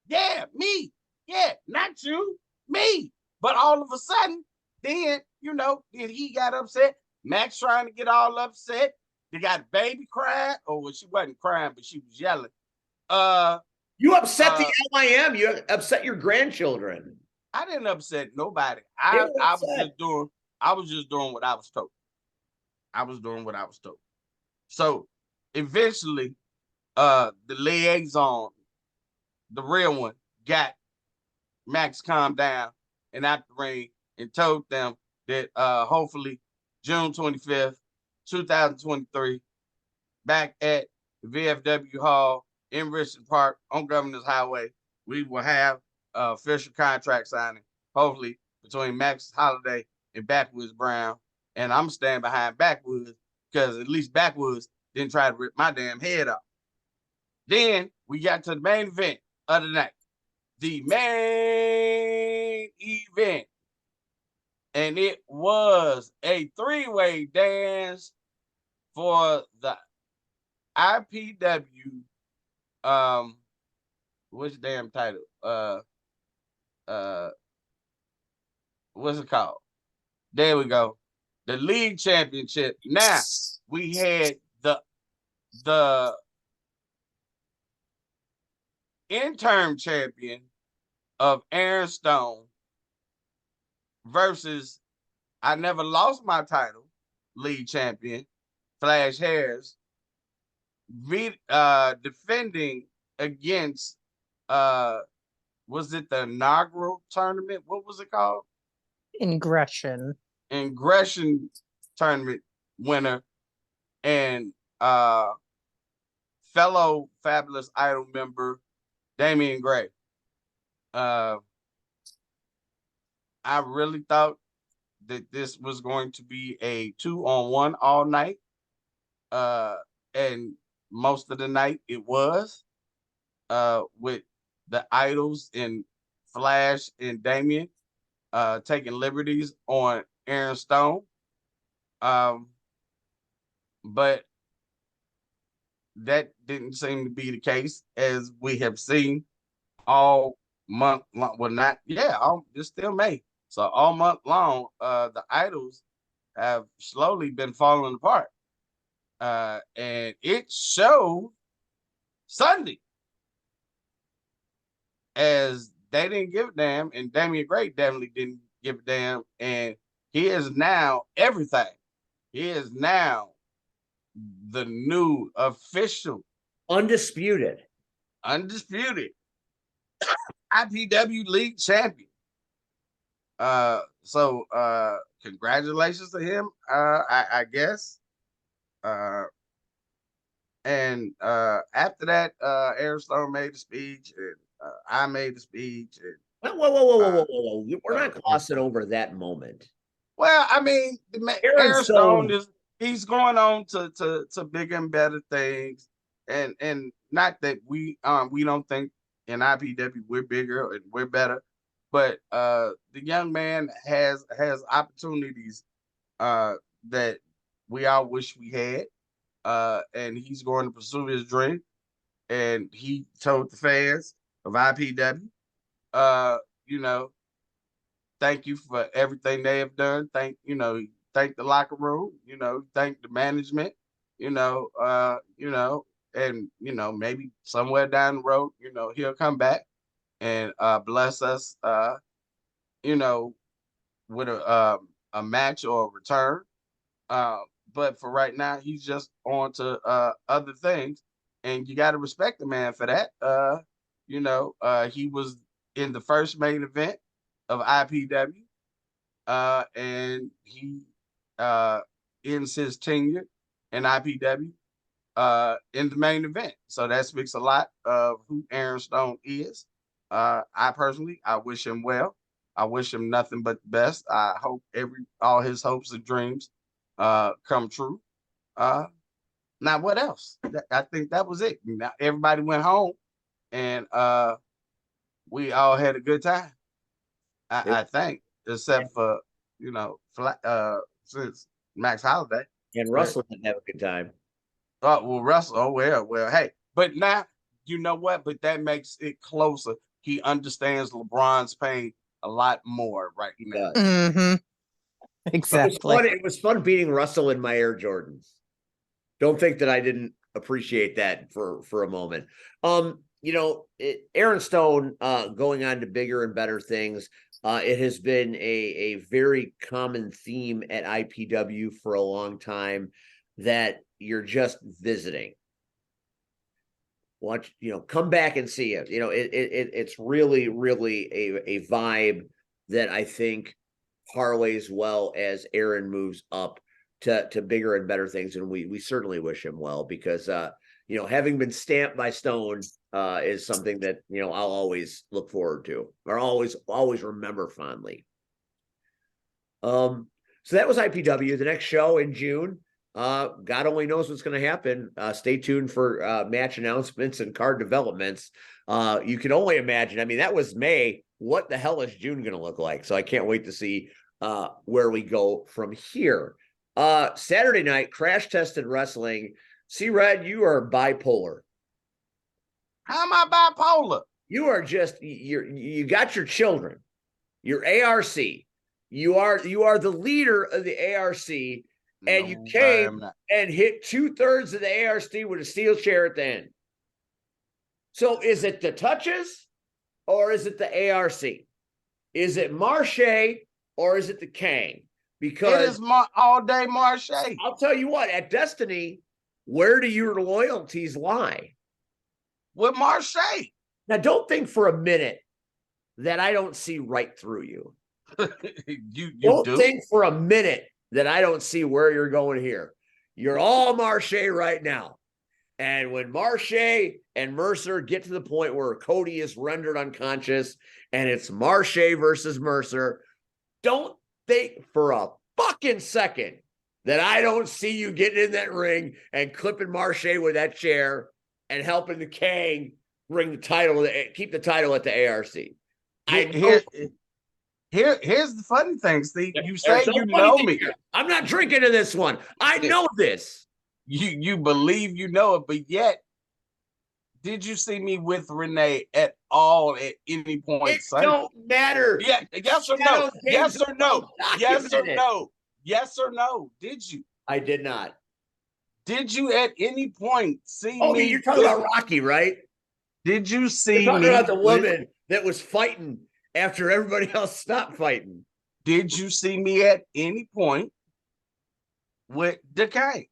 Yeah, me. Yeah, not you, me. But all of a sudden, then, then he got upset. Max trying to get all upset. They got baby crying. Oh, well, she wasn't crying, but she was yelling. You upset the LIM. You upset your grandchildren. I didn't upset nobody. I was just doing what I was told. I was doing what I was told. So eventually, the liaison, the real one, got Max calmed down and out the ring and told them that hopefully June 25th, 2023, back at the VFW Hall in Richmond Park on Governor's Highway. We will have official contract signing, hopefully, between Max Holiday and Backwoods Brown. And I'm standing behind Backwoods because at least Backwoods didn't try to rip my damn head off. Then we got to the main event of the night. The main event. And it was a three-way dance for the IPW, what's the damn title? What's it called? There we go. The league championship. Now we had the interim champion of Aaron Stone versus I never lost my title, league champion, Flash Harris, defending against was it the inaugural tournament? What was it called? Ingression tournament winner and fellow Fabulous Idol member Damian Gray. I really thought that this was going to be a 2-on-1 all night. And most of the night it was with the idols in Flash and Damian taking liberties on Aaron Stone. But that didn't seem to be the case, as we have seen all month long. Well, not, yeah, it's still May. So all month long, the idols have slowly been falling apart. And it showed Sunday, as they didn't give a damn, and Damian Gray definitely didn't give a damn, and he is now everything. He is now the new official, undisputed IPW League champion. So congratulations to him, I guess. And after that, Aaron Stone made the speech, and I made the speech. And, whoa. We're not glossing over that moment. well, I mean, Aaron Stone he's going on to bigger and better things, and not that we don't think in IPW we're bigger and we're better, but the young man has opportunities that we all wish we had, and he's going to pursue his dream. And he told the fans of IPW, thank you for everything they have done. Thank the locker room, thank the management, and maybe somewhere down the road, he'll come back and bless us, with a match or a return. But for right now, he's just on to other things, and you got to respect the man for that. He was in the first main event of IPW, and he ends his tenure in IPW in the main event. So that speaks a lot of who Aaron Stone is. I wish him well. I wish him nothing but the best. I hope all his hopes and dreams come true. Now what else? I think that was it. Now, everybody went home, and we all had a good time. I think, except for since Max Holiday and Russell didn't have a good time. Well, Russell. Oh well. Hey, but now you know what? But that makes it closer. He understands LeBron's pain a lot more right now. Mm-hmm. Exactly. It was fun beating Russell in my Air Jordans. Don't think that I didn't appreciate that for a moment. Aaron Stone going on to bigger and better things. It has been a very common theme at IPW for a long time that you're just visiting. Watch, come back and see it. It's really, really a vibe that I think parlays well as Aaron moves up to bigger and better things, and we certainly wish him well, because having been stamped by Stone is something that I'll always look forward to, or always remember fondly. So that was IPW. The next show in June, God only knows what's going to happen. Stay tuned for match announcements and card developments. You can only imagine. I mean, that was May. What the hell is June going to look like? So I can't wait to see where we go from here. Saturday night, Crash Tested Wrestling. See, Red, you are bipolar. How am I bipolar? You are just you got your children. Your ARC. You are the leader of the ARC, and you came and hit 2/3 of the ARC with a steel chair at the end. So is it the touches, or is it the ARC? Is it Marche, or is it the Kang? Because it is all day Marche. I'll tell you what, at Destiny, where do your loyalties lie? With Marche. Now, don't think for a minute that I don't see right through you. you don't do think for a minute that I don't see where you're going here. You're all Marche right now. And when Marche and Mercer get to the point where Cody is rendered unconscious and it's Marche versus Mercer, don't think for a fucking second that I don't see you getting in that ring and clipping Marche with that chair and helping the Kang bring the title, keep the title at the ARC. Here's the funny thing, Steve. You say you know me. I'm not drinking to this one. I know this. You believe you know it, but yet, did you see me with Renee at all at any point? It don't matter. Yeah, yes or no? Yes or no? Yes or no? Yes or no? Did you? I did not. Did you at any point see me? Oh, you're talking about Rocky, right? Did you see you're talking me about the woman that was fighting after everybody else stopped fighting? Did you see me at any point with the Kang?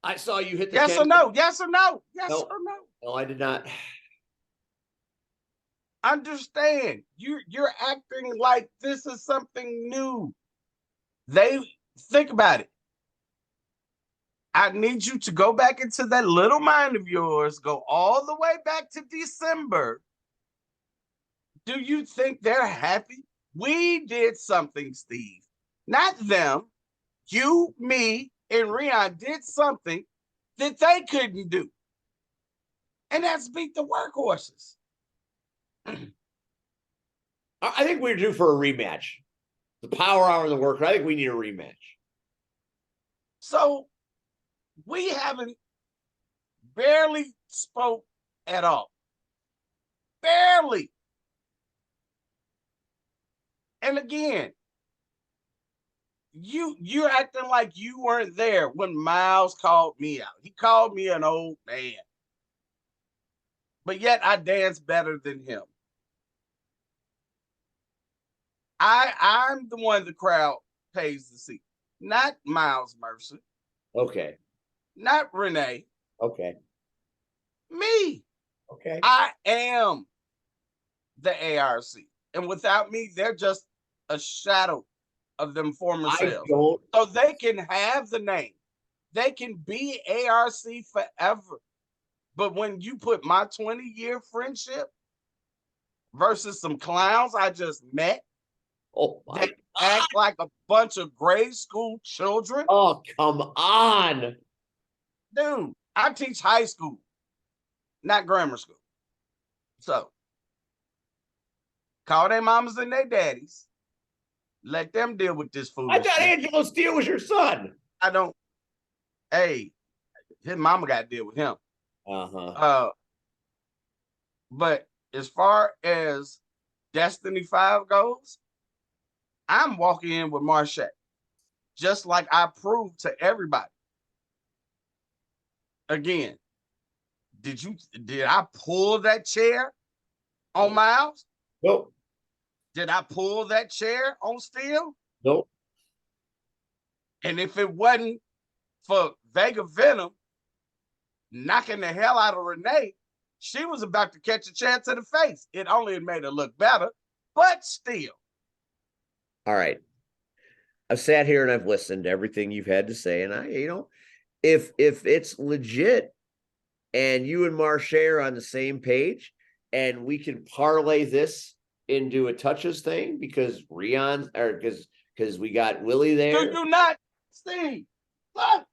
I saw you hit the yes Kang. Or no? Yes or no? Yes no. or no? No, I did not. Understand, you're acting like this is something new. Think about it. I need you to go back into that little mind of yours, go all the way back to December. Do you think they're happy? We did something, Steve. Not them. You, me, and Rion did something that they couldn't do. And that's beat the workhorses. I think we're due for a rematch. The Power Hour and the Worker. I think we need a rematch. So we haven't barely spoke at all. Barely. And again, you're acting like you weren't there when Miles called me out. He called me an old man. But yet I dance better than him. I'm the one the crowd pays to see. Not Miles Mercer. Okay. Not Renee. Okay. Me. Okay. I am the ARC. And without me, they're just a shadow of them former selves. So they can have the name. They can be ARC forever. But when you put my 20-year friendship versus some clowns I just met, that act like a bunch of grade school children. Oh, come on. Dude, I teach high school, not grammar school. So, call their mamas and their daddies. Let them deal with this fool. I thought Angelo Steele was your son. I don't. Hey, his mama got to deal with him. But as far as Destiny 5 goes, I'm walking in with Marche, just like I proved to everybody. Again, did I pull that chair on Miles? Nope. Did I pull that chair on Steel? Nope. And if it wasn't for Vega Venom knocking the hell out of Renee, she was about to catch a chair to the face. It only made her look better, but still. All right. I've sat here and I've listened to everything you've had to say, and if it's legit, and you and Marche are on the same page, and we can parlay this into a touches thing because because we got Willie Do there. you not, Steve? Look,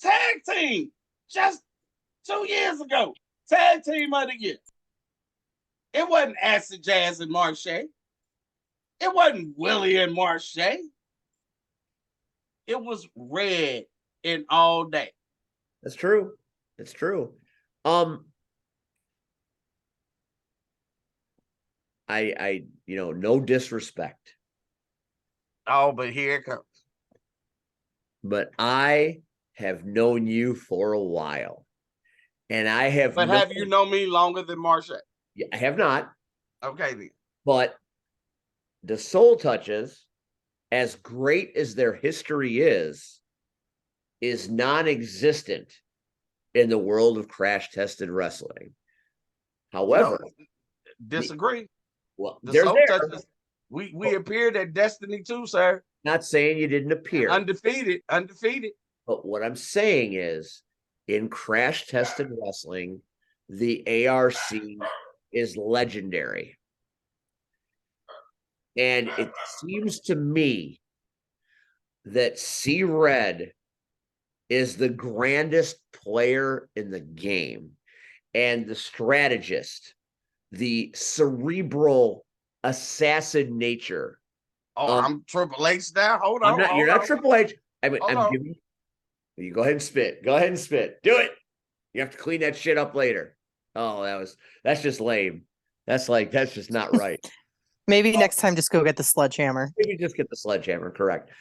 tag team just 2 years ago, tag team of the year. It wasn't Acid Jazz and Marche. It wasn't Willie and Marche. It was Red and All Day. That's true. It's true. No disrespect, Oh, but here it comes. but I have known you for a while, and I have. But have you known me longer than Marche? I have not. Okay, then. But the Soul Touches, as great as their history is non-existent in the world of crash tested wrestling. However, No, disagree. well, The they're Soul there. Touches, we appeared at Destiny too, sir. Not saying you didn't appear. Undefeated. But what I'm saying is, in crash tested wrestling, the ARC is legendary. And it seems to me that C-Red is the grandest player in the game, and the strategist, the cerebral assassin nature. Oh, I'm Triple H now. Hold on. You're not Triple H. I'm on. giving you. Go ahead and spit. Go ahead and spit. Do it. You have to clean that shit up later. Oh, that's just lame. That's just not right. Maybe next time just go get the sledgehammer. Maybe just get the sledgehammer, correct.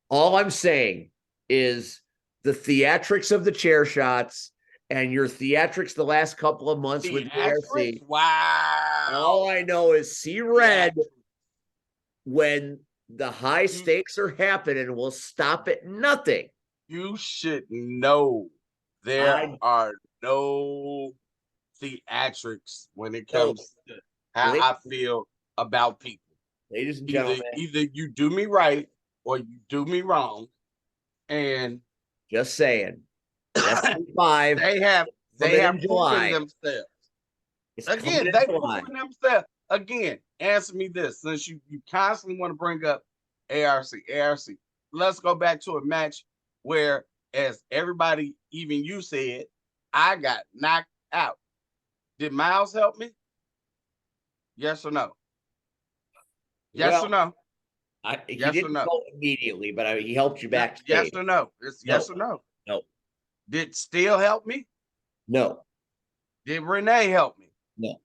All I'm saying is the theatrics of the chair shots and your theatrics the last couple of months with the ARC. Wow. All I know is C-Red, when the high stakes are happening, will stop at nothing. You should know there are no theatrics when it comes to how I feel about people. Ladies and gentlemen, either you do me right or you do me wrong. And just saying, five. they have proven July. themselves. It's Again, they proven themselves. Again, answer me this, since you constantly want to bring up ARC. Let's go back to a match where, as everybody, even you said, I got knocked out. Did Miles help me? Yes or no? Yes or no? He didn't go immediately, but he helped you back. Yes or no? It's yes or no. No. Did Steele help me? No. Did Renee help me? No.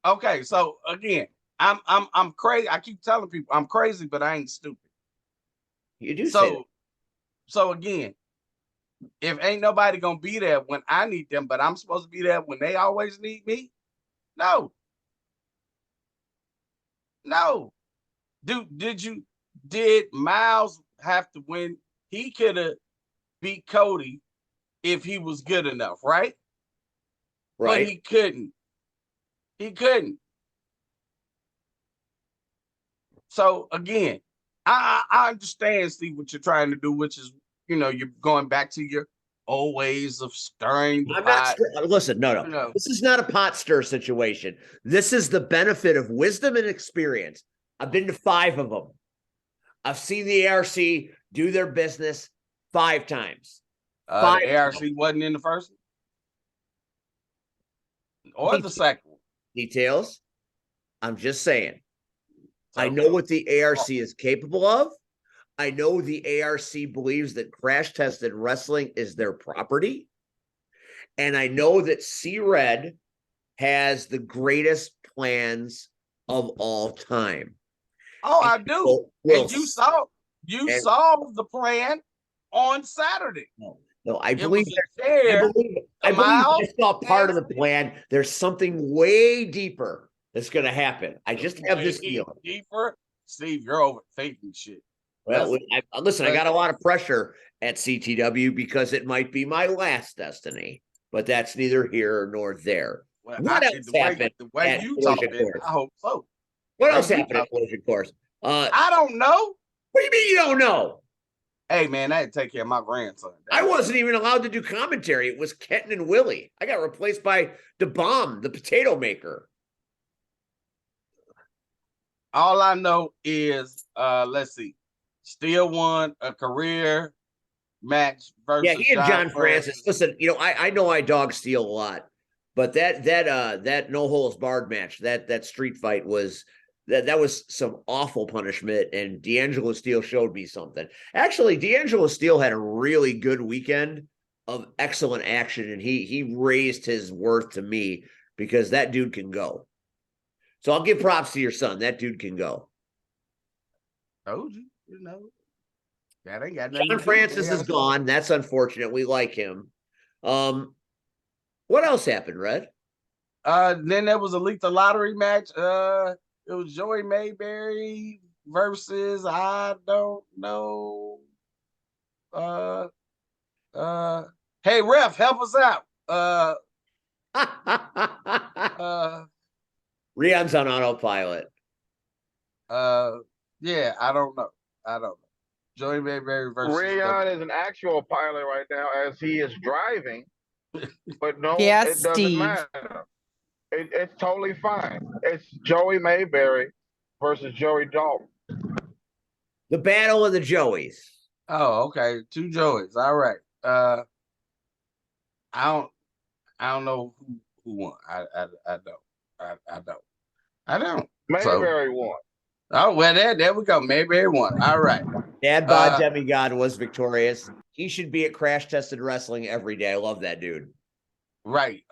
Okay, so again, I'm crazy. I keep telling people I'm crazy, but I ain't stupid. You do say that. So again, if ain't nobody gonna be there when I need them, but I'm supposed to be there when they always need me, no. Did Miles have to win? He could have beat Cody if he was good enough, right? Right. But he couldn't. So again, I understand, Steve, what you're trying to do, which is, you're going back to your old ways of stirring the pot. Listen, no. This is not a pot stir situation. This is the benefit of wisdom and experience. I've been to 5 of them. I've seen the ARC do their business 5 times. The ARC wasn't in the first one? Or the second one? Details. I'm just saying. I know what the ARC is capable of. I know the ARC believes that crash tested wrestling is their property. And I know that C-Red has the greatest plans of all time. Oh, I do. And you saw the plan on Saturday. No, I believe I saw part of the plan. There's something way deeper that's going to happen. I just have this feeling. Deeper? Steve, you're overthinking shit. Well, listen, I got a lot of pressure at CTW because it might be my last destiny, but that's neither here nor there. Well, what else happened? The way you talk, I hope so. What else happened at Collision Course? I don't know. What do you mean you don't know? Hey man, I had to take care of my grandson. I wasn't even allowed to do commentary. It was Kenton and Willie. I got replaced by the bomb, the potato maker. All I know is, let's see, Steele won a career match versus Yeah, he and John Francis. Listen, I know I dog Steele a lot, but that no holds barred match, that street fight was that was some awful punishment, and D'Angelo Steele showed me something. Actually, D'Angelo Steele had a really good weekend of excellent action, and he raised his worth to me because that dude can go. So I'll give props to your son. That dude can go. Told you, that ain't got nothing John to do with Francis it. is gone. That's unfortunate. We like him. What else happened, Red? Then there was a lethal lottery match. It was Joey Mayberry versus I don't know. Hey ref, help us out. Rion's on autopilot. Yeah, I don't know. Joey Mayberry versus Rayon is an actual pilot right now as he is driving, but no, Yeah, it doesn't Steve. matter. It's totally fine. It's Joey Mayberry versus Joey Dalton. The battle of the Joeys. Oh, okay. 2 Joeys. All right. I don't know who won. I don't. Mayberry won. Oh well, there we go. Mayberry won. All right. Dad Bod Demigod was victorious. He should be at Crash Tested Wrestling every day. I love that dude. Right.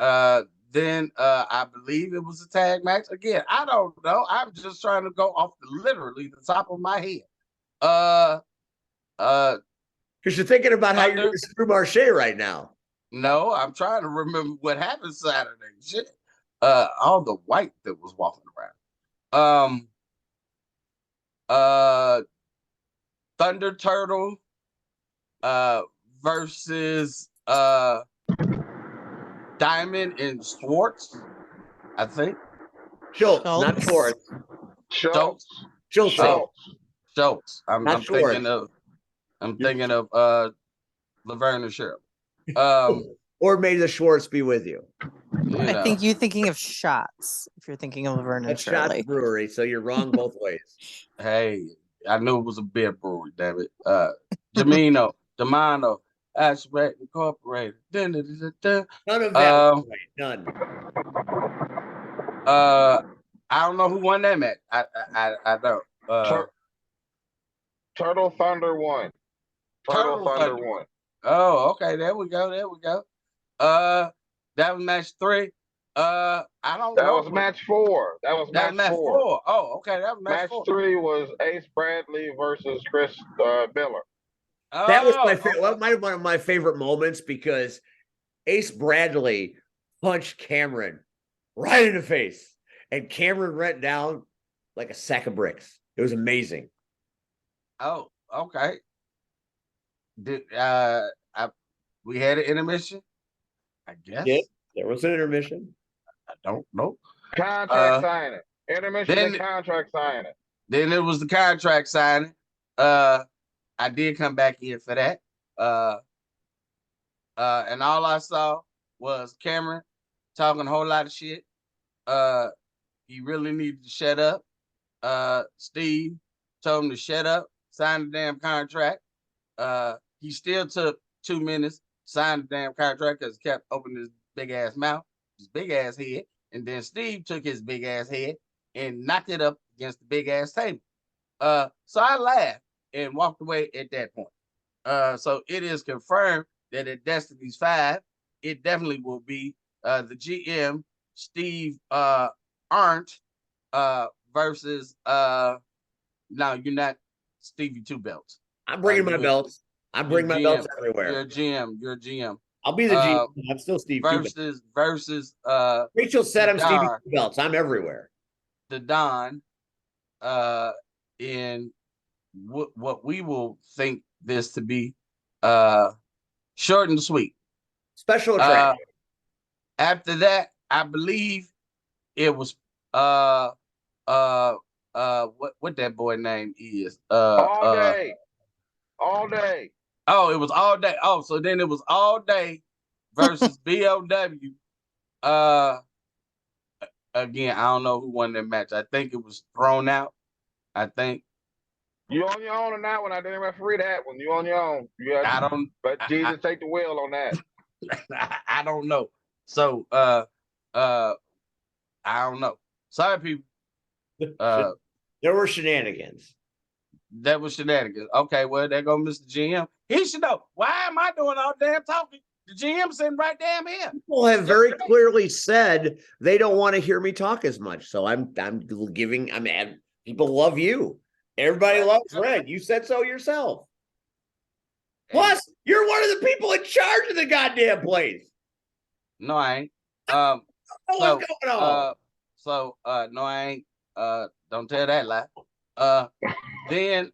Then I believe it was a tag match. Again, I don't know. I'm just trying to go off literally the top of my head. Because you're thinking about how you're going to screw Marche right now. No, I'm trying to remember what happened Saturday. Shit. All the white that was walking around. Thunder Turtle versus Diamond and Schwartz, I think. Schultz, not Schwartz. Schultz. Schultz. I'm thinking of Laverne and Shirley. Or may the Schwartz be with you. I think you're thinking of Shots. If you're thinking of Laverne and That's Shirley. Shots Brewery, so you're wrong both ways. Hey, I knew it was a beer brewery, damn it. Demino, Ashback Incorporated. None of that was right. None. I don't know who won that match. I don't. Turtle Thunder won. Turtle Thunder won. Oh, okay. There we go. That was match 3. I don't know. That was match 4. That was match 4. Oh, okay. That was match 4. Match 3 was Ace Bradley versus Chris Miller. That was my favorite. Well, might have one of my favorite moments because Ace Bradley punched Cameron right in the face, and Cameron went down like a sack of bricks. It was amazing. Oh, okay. Did we had an intermission? I guess. Yeah, there was an intermission. I don't know. Contract signing. Intermission and contract signing. Then it was the contract signing. I did come back in for that. And all I saw was Cameron talking a whole lot of shit. He really needed to shut up. Steve told him to shut up, sign the damn contract. He still took 2 minutes to sign the damn contract because he kept opening his big ass mouth, his big ass head. And then Steve took his big ass head and knocked it up against the big ass table. So I laughed and walked away at that point. So it is confirmed that at Destiny's 5, it definitely will be the GM Steve Arndt versus no, you're not Stevie Two Belts. I'm bringing my belts. I'm bringing my belts everywhere. You're a GM. I'll be the GM. I'm still Steve versus Rachel said I'm Stevie Two Belts. I'm everywhere. The Don in what we will think this to be short and sweet. Special attraction. After that, I believe it was what that boy name is. All day. All day. Oh, it was all day. Oh, so then it was all day versus BOW. Again, I don't know who won that match. I think it was thrown out. I think. You on your own on that one. I didn't referee that one. You on your own. I don't. Let Jesus take the wheel on that. I don't know. So, I don't know. Sorry, people. There were shenanigans. That was shenanigans. Okay, well, there go Mr. GM. He should know. Why am I doing all damn talking? The GM sitting right damn here. People have very clearly said they don't want to hear me talk as much. So I'm giving. I mean, people love you. Everybody loves Red. You said so yourself. Plus, you're one of the people in charge of the goddamn place. No, I ain't. What's going on? No, I ain't. Don't tell that lie. Then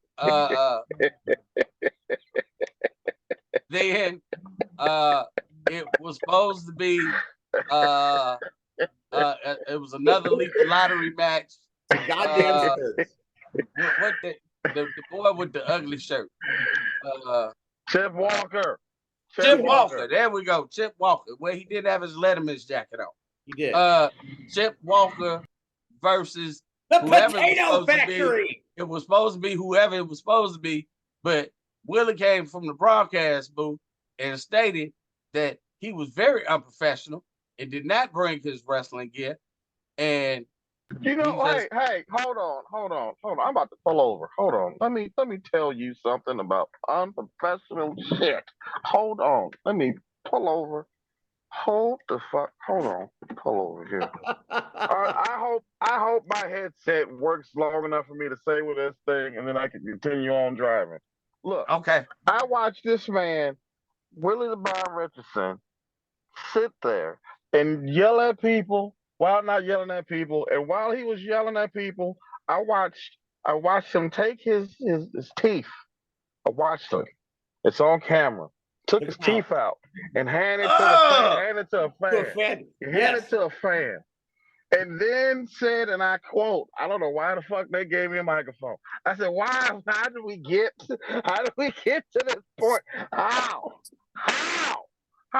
it was supposed to be it was another lottery match. Goddamn shirts. What the boy with the ugly shirt? Chip Walker. Chip Walker. There we go. Chip Walker. Well, he did have his Letterman's jacket on. He did. Chip Walker versus the whoever Potato Factory. It was supposed to be whoever it was supposed to be, but Willie came from the broadcast booth and stated that he was very unprofessional and did not bring his wrestling gear. And hey, hold on. I'm about to pull over. Hold on. Let me tell you something about unprofessional shit. Hold on. Let me pull over. Hold on. Pull over here. I hope my headset works long enough for me to say with this thing, and then I can continue on driving. Look, okay. I watched this man, Willie the Bomb Richardson, sit there and yell at people while not yelling at people. And while he was yelling at people, I watched him take his teeth. I watched him. It's on camera. Took his teeth out and handed it to a fan. Hand it to a fan. And then said, and I quote, I don't know why the fuck they gave me a microphone. I said, why? How did we get to this point? How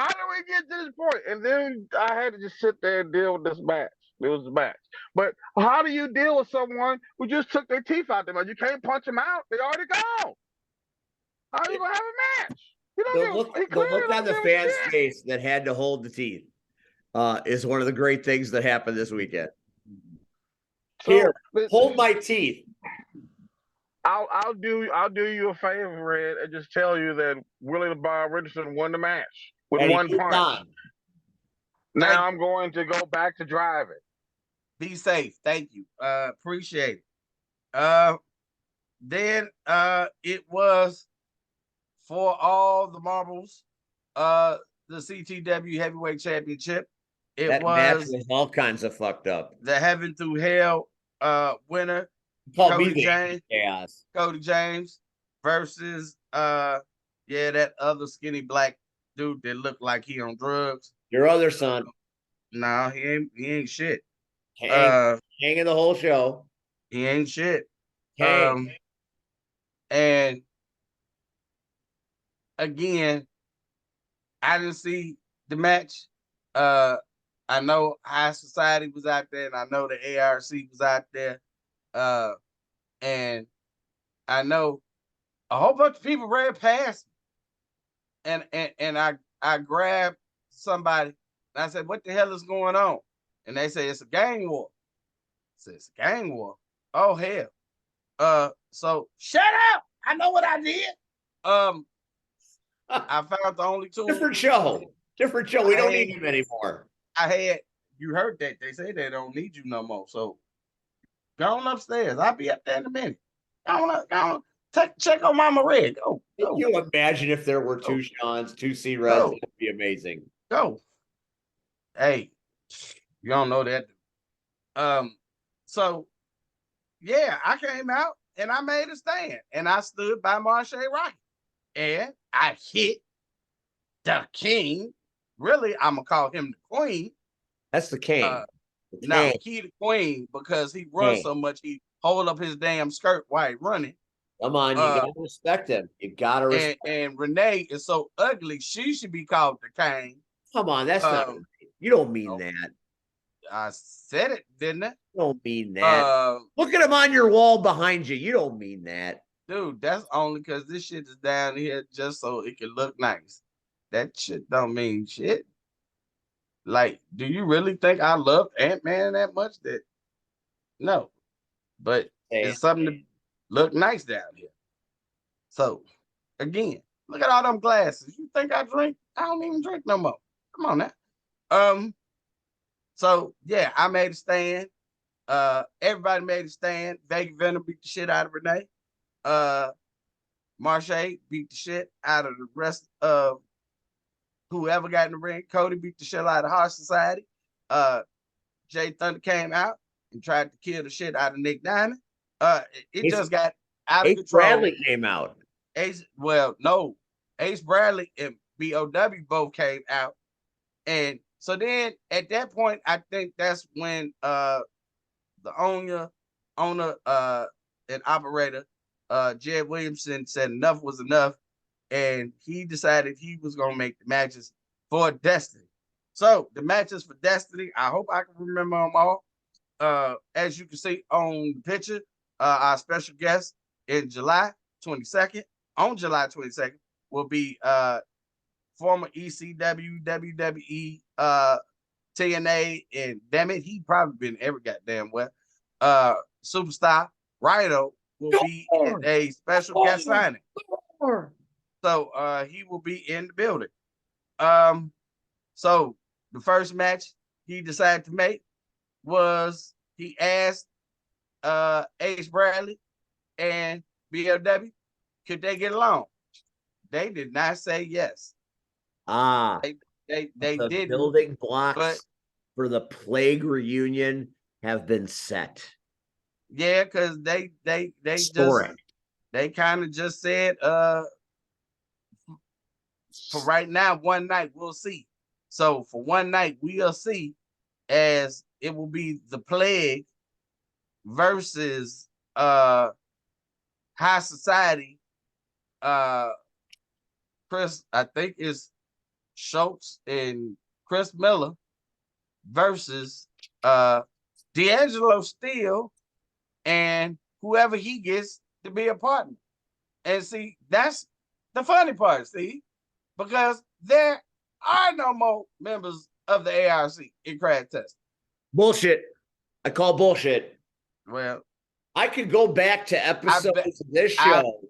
did we get to this point? And then I had to just sit there and deal with this match. It was a match. But how do you deal with someone who just took their teeth out there? You can't punch them out. They already gone. How are you going to have a match? The look on the fan's face that had to hold the teeth is one of the great things that happened this weekend. Here, hold my teeth. I'll do you a favor, Red, and just tell you that Willie the Bomb Richardson won the match with one punch. Now I'm going to go back to driving. Be safe. Thank you. Appreciate it. Then it was for all the marbles, the CTW Heavyweight Championship. That match was all kinds of fucked up. The Heaven Through Hell winner, Cody James versus that other skinny black dude that looked like he on drugs. Your other son. No, he ain't shit. Hanging the whole show. He ain't shit. And again, I didn't see the match. I know High Society was out there, and I know the ARC was out there. And I know a whole bunch of people ran past me. And I grabbed somebody, and I said, what the hell is going on? And they say, it's a gang war. I said, it's a gang war? Oh, hell. So shut up. I know what I did. I found the only two. Different show. We don't need him anymore. You heard that. They say they don't need you no more. So go on upstairs. I'll be up there in a minute. Go on. Check on Mama Red. Go. Can you imagine if there were two Seans, two C-Reds? It'd be amazing. Go. Hey, you don't know that. So yeah, I came out and I made a stand and I stood by Marsha Rocky and I hit the king. Really, I'm gonna call him the queen. That's the king. No, he the queen because he runs so much. He hold up his damn skirt while he running. Come on, you gotta respect him. You gotta respect. And Renee is so ugly, she should be called the king. Come on, that's not right. You don't mean that. I said it, didn't I? You don't mean that. Look at him on your wall behind you. You don't mean that. Dude, that's only because this shit is down here just so it can look nice. That shit don't mean shit. Like, do you really think I love Ant-Man that much? That no. But it's something to look nice down here. So, again, look at all them glasses. You think I drink? I don't even drink no more. Come on now. So yeah, I made a stand. Everybody made a stand. Vegas Venom beat the shit out of Renee. Marche beat the shit out of the rest of whoever got in the ring. Cody beat the shit out of Heart Society. Jay Thunder came out and tried to kill the shit out of Nick Diamond. It just got out of control. Bradley came out. Ace Bradley and BOW both came out. And so then at that point, I think that's when the owner and operator, Jed Williamson, said enough was enough. And he decided he was going to make the matches for Destiny. So the matches for Destiny, I hope I can remember them all. As you can see on the picture, our special guest in July 22nd, will be former ECW, WWE, TNA, and damn it, he probably been every goddamn well. Superstar Rhino will be in a special guest signing. So he will be in the building. So the first match he decided to make was he asked Ace Bradley and BLW, could they get along? They did not say yes. They the didn't. Building blocks for the Plague reunion have been set. Yeah, because they kind of just said for right now, one night we'll see. So for one night we'll see, as it will be the Plague versus High Society. Chris, I think is Schultz and Chris Miller versus D'Angelo Steele and whoever he gets to be a partner. And see, that's the funny part, see, because there are no more members of the ARC in Crash Test. Bullshit. I call bullshit. Well, I could go back to episodes of this show.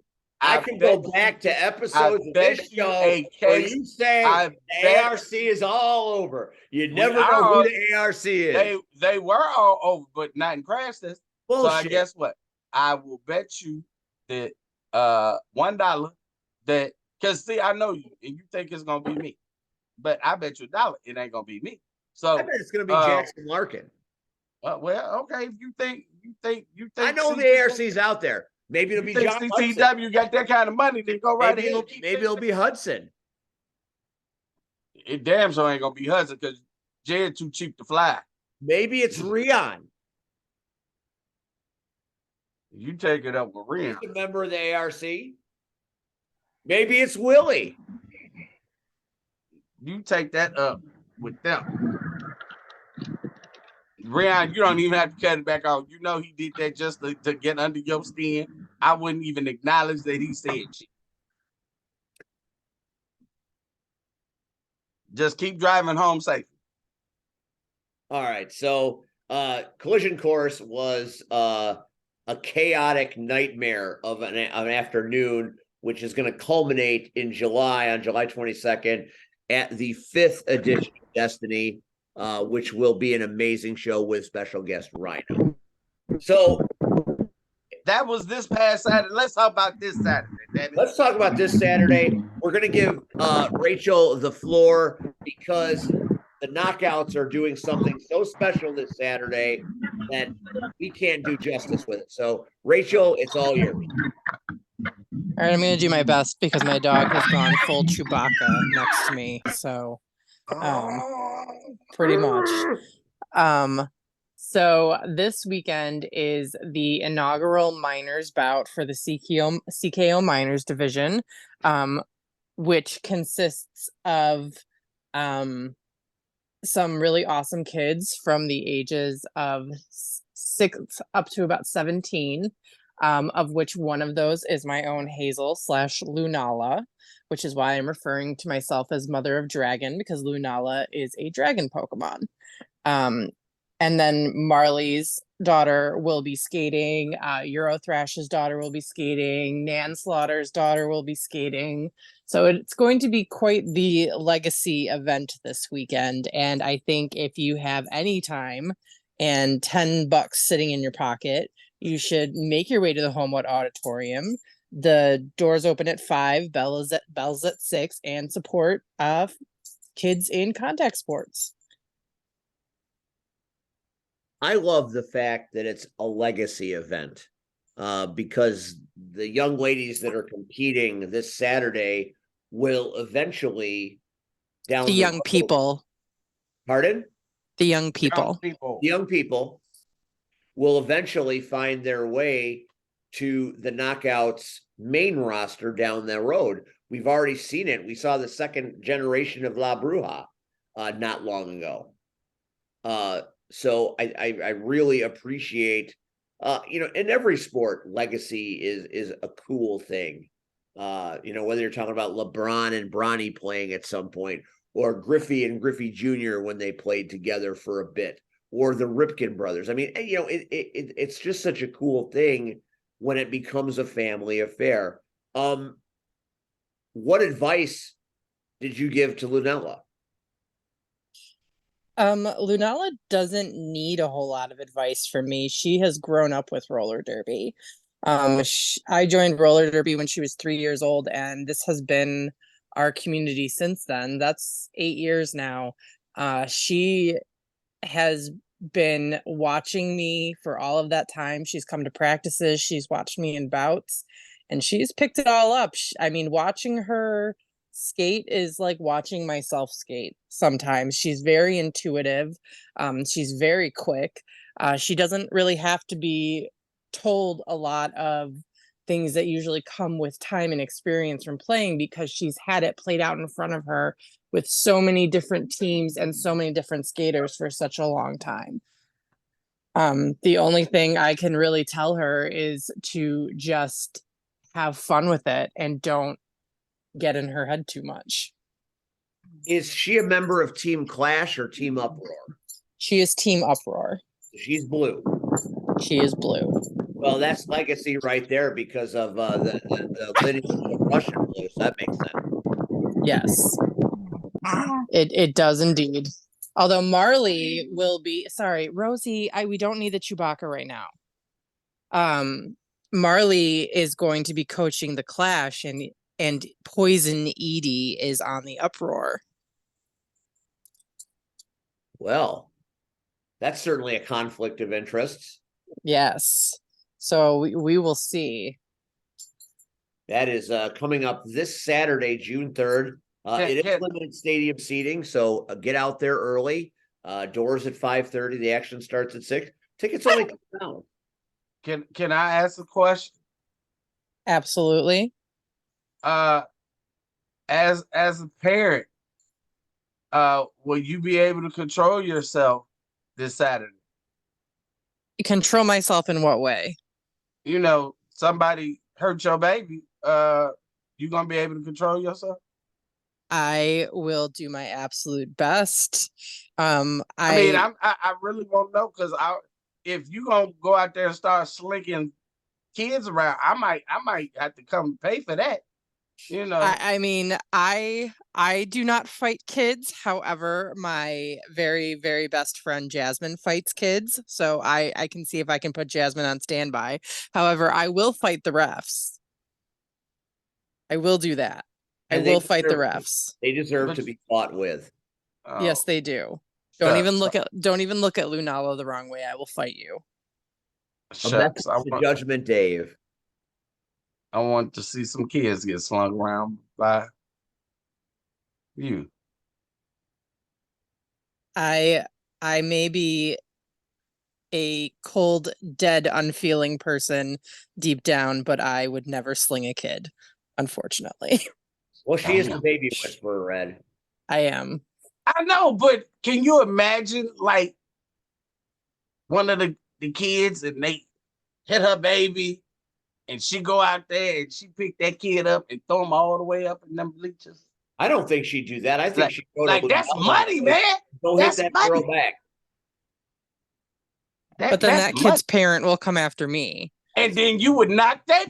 I can go back to episodes of this show where you say the ARC is all over. You never know who the ARC is. They were all over, but not in Crash Test. Bullshit. So I guess what? I will bet you that $1 that, because see, I know you and you think it's gonna be me, but I bet you $1 it ain't gonna be me. So I bet it's gonna be Jackson Larkin. Well, okay, if you think I know the ARC's out there. Maybe it'll be John CCW Hudson. Got that kind of money, then go right ahead. Maybe it'll be Hudson. It damn sure ain't gonna be Hudson because Jed too cheap to fly. Maybe it's Rion. You take it up with Rion. He's a member of the ARC. Maybe it's Willie. You take that up with them. Rion, you don't even have to cut it back off. You know he did that just to get under your skin. I wouldn't even acknowledge that he said shit. Just keep driving home safely. All right. So Collision Course was a chaotic nightmare of an afternoon, which is going to culminate in July, on July 22nd, at the 5th edition of Destiny, which will be an amazing show with special guest Rhino. So that was this past Saturday. Let's talk about this Saturday. Let's talk about this Saturday. We're going to give Rachel the floor because the Knockouts are doing something so special this Saturday that we can't do justice with it. So, Rachel, it's all yours. All right, I'm going to do my best because my dog has gone full Chewbacca next to me. So, pretty much. So this weekend is the inaugural minors bout for the CKO minors division, which consists of some really awesome kids from the ages of 6 up to about 17, of which one of those is my own Hazel / Lunala, which is why I'm referring to myself as Mother of Dragon, because Lunala is a dragon Pokemon. And then Marley's daughter will be skating, Eurothrash's daughter will be skating, Nanslaughter's daughter will be skating. So it's going to be quite the legacy event this weekend. And I think if you have any time and $10 sitting in your pocket, you should make your way to the Homewood Auditorium. The doors open at 5, bells at 6, and support kids in contact sports. I love the fact that it's a legacy event, because the young ladies that are competing this Saturday will eventually down The young people. Pardon? The young people. People. The young people will eventually find their way to the Knockouts main roster down that road. We've already seen it. We saw the second generation of La Bruja not long ago. So I really appreciate, in every sport, legacy is a cool thing. Whether you're talking about LeBron and Bronny playing at some point, or Griffey and Griffey Jr. when they played together for a bit, or the Ripken brothers. I mean, it's just such a cool thing when it becomes a family affair. What advice did you give to Lunella? Lunella doesn't need a whole lot of advice from me. She has grown up with roller derby. I joined roller derby when she was 3 years old, and this has been our community since then. That's 8 years now. She has been watching me for all of that time. She's come to practices, she's watched me in bouts, and she's picked it all up. I mean, watching her skate is like watching myself skate sometimes. She's very intuitive. She's very quick. She doesn't really have to be told a lot of things that usually come with time and experience from playing, because she's had it played out in front of her with so many different teams and so many different skaters for such a long time. The only thing I can really tell her is to just have fun with it and don't get in her head too much. Is she a member of Team Clash or Team Uproar? She is Team Uproar. She's blue. She is blue. Well, that's legacy right there because of the lineage of Russian blue. So that makes sense. Yes, it does indeed. Although Marley will be, sorry, Rosie, we don't need the Chewbacca right now. Marley is going to be coaching the Clash, and Poison Edie is on the Uproar. Well, that's certainly a conflict of interests. Yes. So we will see. That is coming up this Saturday, June 3rd. It is limited stadium seating, so get out there early. Doors at 5:30. The action starts at 6. Tickets only come down. Can I ask a question? Absolutely. As a parent, will you be able to control yourself this Saturday? Control myself in what way? Somebody hurt your baby. You gonna be able to control yourself? I will do my absolute best. I mean, I really won't know, because if you gonna go out there and start slinking kids around, I might have to come pay for that. I mean, I do not fight kids. However, my very, very best friend Jasmine fights kids. So I can see if I can put Jasmine on standby. However, I will fight the refs. I will do that. I will fight the refs. They deserve to be fought with. Yes, they do. Don't even look at Lunala the wrong way. I will fight you. Shucks, the Judgment Dave. I want to see some kids get slung around by you. I may be a cold, dead, unfeeling person deep down, but I would never sling a kid, unfortunately. Well, she is the Damn. baby whisperer, Red. I am. I know, but can you imagine like one of the kids and they hit her baby and she go out there and she pick that kid up and throw him all the way up in them bleachers? I don't think she'd do that. I think Like, she'd go like to that's Lou Bell money, and man. go hit That's that money. girl back. But then that's that kid's money. parent will come after me. And then you would knock them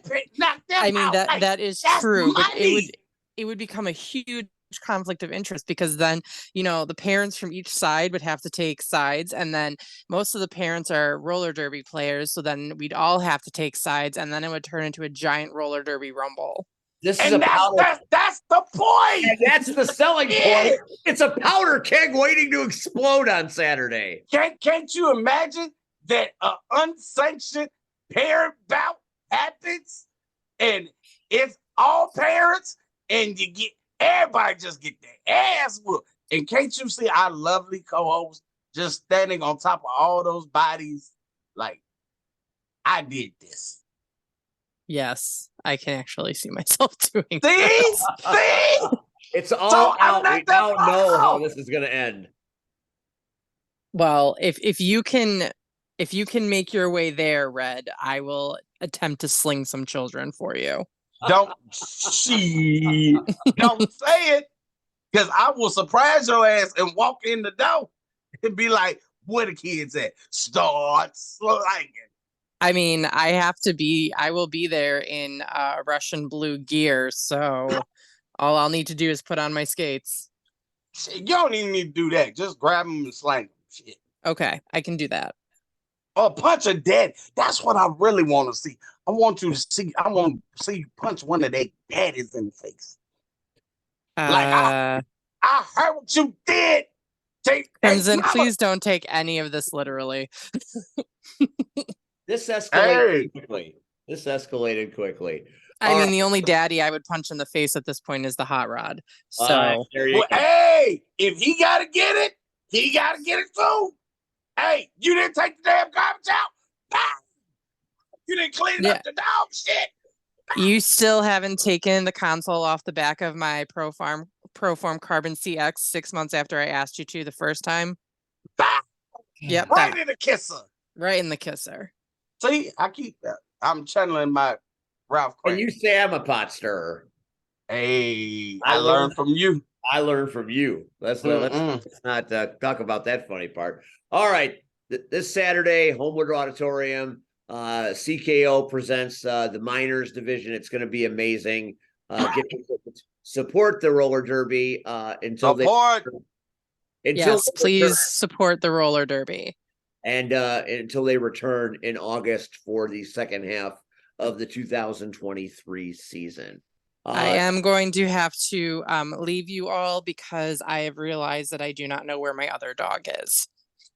I mean, out. that Like, that is that's true, but money. it would become a huge conflict of interest because then, you know, the parents from each side would have to take sides, and then most of the parents are roller derby players, so then we'd all have to take sides, and then it would turn into a giant roller derby rumble. This is And a powder. that's the point. And that's the selling point. It's a powder keg waiting to explode on Saturday. Can't you imagine that an unsanctioned parent bout happens and it's all parents and you get everybody just get their ass whooped? And can't you see our lovely co-host just standing on top of all those bodies? Like, I did this. Yes, I can actually see myself doing See? this. See? It's all So I'm out. not We that now far know how off. this is going to end. Well, if you can make your way there, Red, I will attempt to sling some children for you. Don't don't say it, because I will surprise your ass and walk in the door and be like, "Where the kids at?" Start slanging. I mean, I will be there in Russian blue gear, so all I'll need to do is put on my skates. Shit, you don't even need to do that. Just grab them and slang them. Shit. Okay, I can do that. Or punch a dad. That's what I really want to see. I want to see you punch one of their daddies in the face. Like, I heard what you did. Crimson, please don't take any of this literally. This escalated quickly. I mean, the only daddy I would punch in the face at this point is the hot rod. So, there you go. Hey, if he got to get it, he got to get it too. Hey, you didn't take the damn garbage out. Bah! You didn't clean up the dog shit. You still haven't taken the console off the back of my Proform Carbon CX 6 months after I asked you to the first time. Bah! Yep. Right in the kisser. Right in the kisser. See, I keep that. I'm channeling my Ralph Craig. And you say I'm a pot stirrer. Hey, I learned from you. I learned from you. Let's not talk about that funny part. All right. This Saturday, Homewood Auditorium, CKO presents the Minors Division. It's going to be amazing. Support the roller derby please support the roller derby. And until they return in August for the second half of the 2023 season. I am going to have to leave you all because I have realized that I do not know where my other dog is.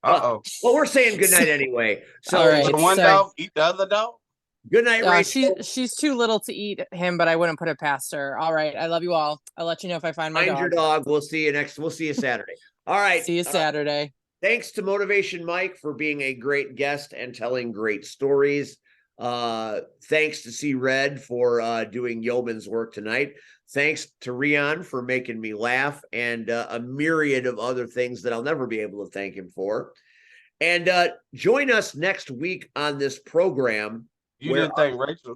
Uh-oh. Well, we're saying goodnight anyway. So all right, the one dog eat the other dog? Good night, Rachel. She's too little to eat him, but I wouldn't put it past her. All right. I love you all. I'll let you know if I find my dog. Your dog. We'll see you Saturday. All right. See you Saturday. Thanks to Motivation Mike for being a great guest and telling great stories. Thanks to C Red for doing yeoman's work tonight. Thanks to Rion for making me laugh, and a myriad of other things that I'll never be able to thank him for. And join us next week on this program. You didn't thank Rachel.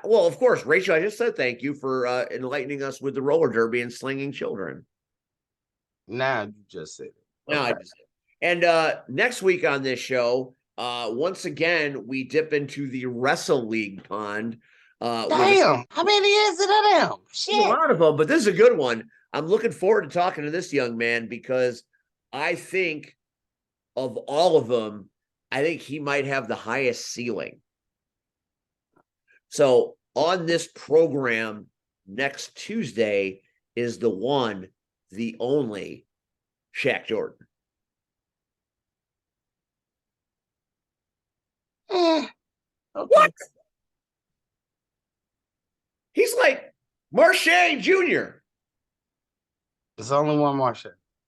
Well, of course, Rachel, I just said thank you for enlightening us with the roller derby and slinging children. Nah, you just said it. No, I just said. And next week on this show, once again, we dip into the Wrestle League pond. Damn, how many is it of them? Shit. A lot of them, but this is a good one. I'm looking forward to talking to this young man because I think of all of them, I think he might have the highest ceiling. So on this program next Tuesday is the one, the only Shaq Jordan. Okay. What? He's like Marche Jr. There's only one Marche.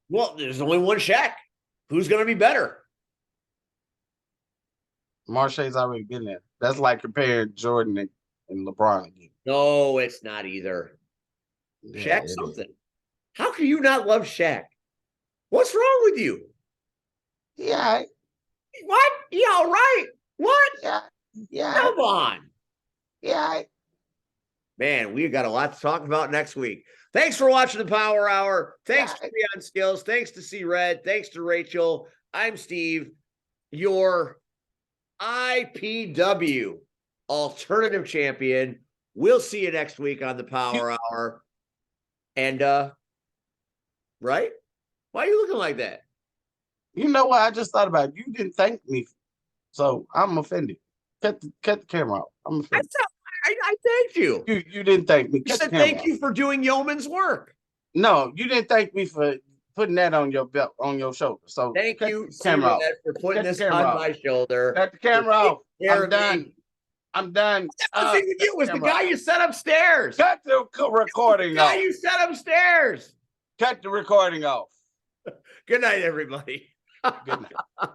Well, there's only one Shaq. Who's going to be better? Marche's already been there. That's like comparing Jordan and LeBron again. No, it's not either. Yeah, Shaq it is. something. How can you not love Shaq? What's wrong with you? Yeah, What? Yeah, all right. What? yeah, Come on. yeah. Man, we've got a lot to talk about next week. Thanks for watching the Power Hour. Thanks to Beyond Skills. Thanks to C Red. Thanks to Rachel. I'm Steve, your IPW alternative champion. We'll see you next week on the Power Hour. And right? Why are you looking like that? You know what? I just thought about it. You didn't thank me, so I'm offended. Cut the camera off. I'm offended. I thanked you. You didn't thank me. You Cut the said camera thank off. you for doing yeoman's work. No, you didn't thank me for putting that on your belt, on your shoulder. So Thank cut you, the camera off. for putting Cut the this on camera off. my shoulder. Cut the camera off. care I'm of done. me. I'm done. The thing with you was the camera guy off. you set upstairs. Cut the recording The guy off. you set upstairs. Cut the recording off. Good night, everybody. Good night.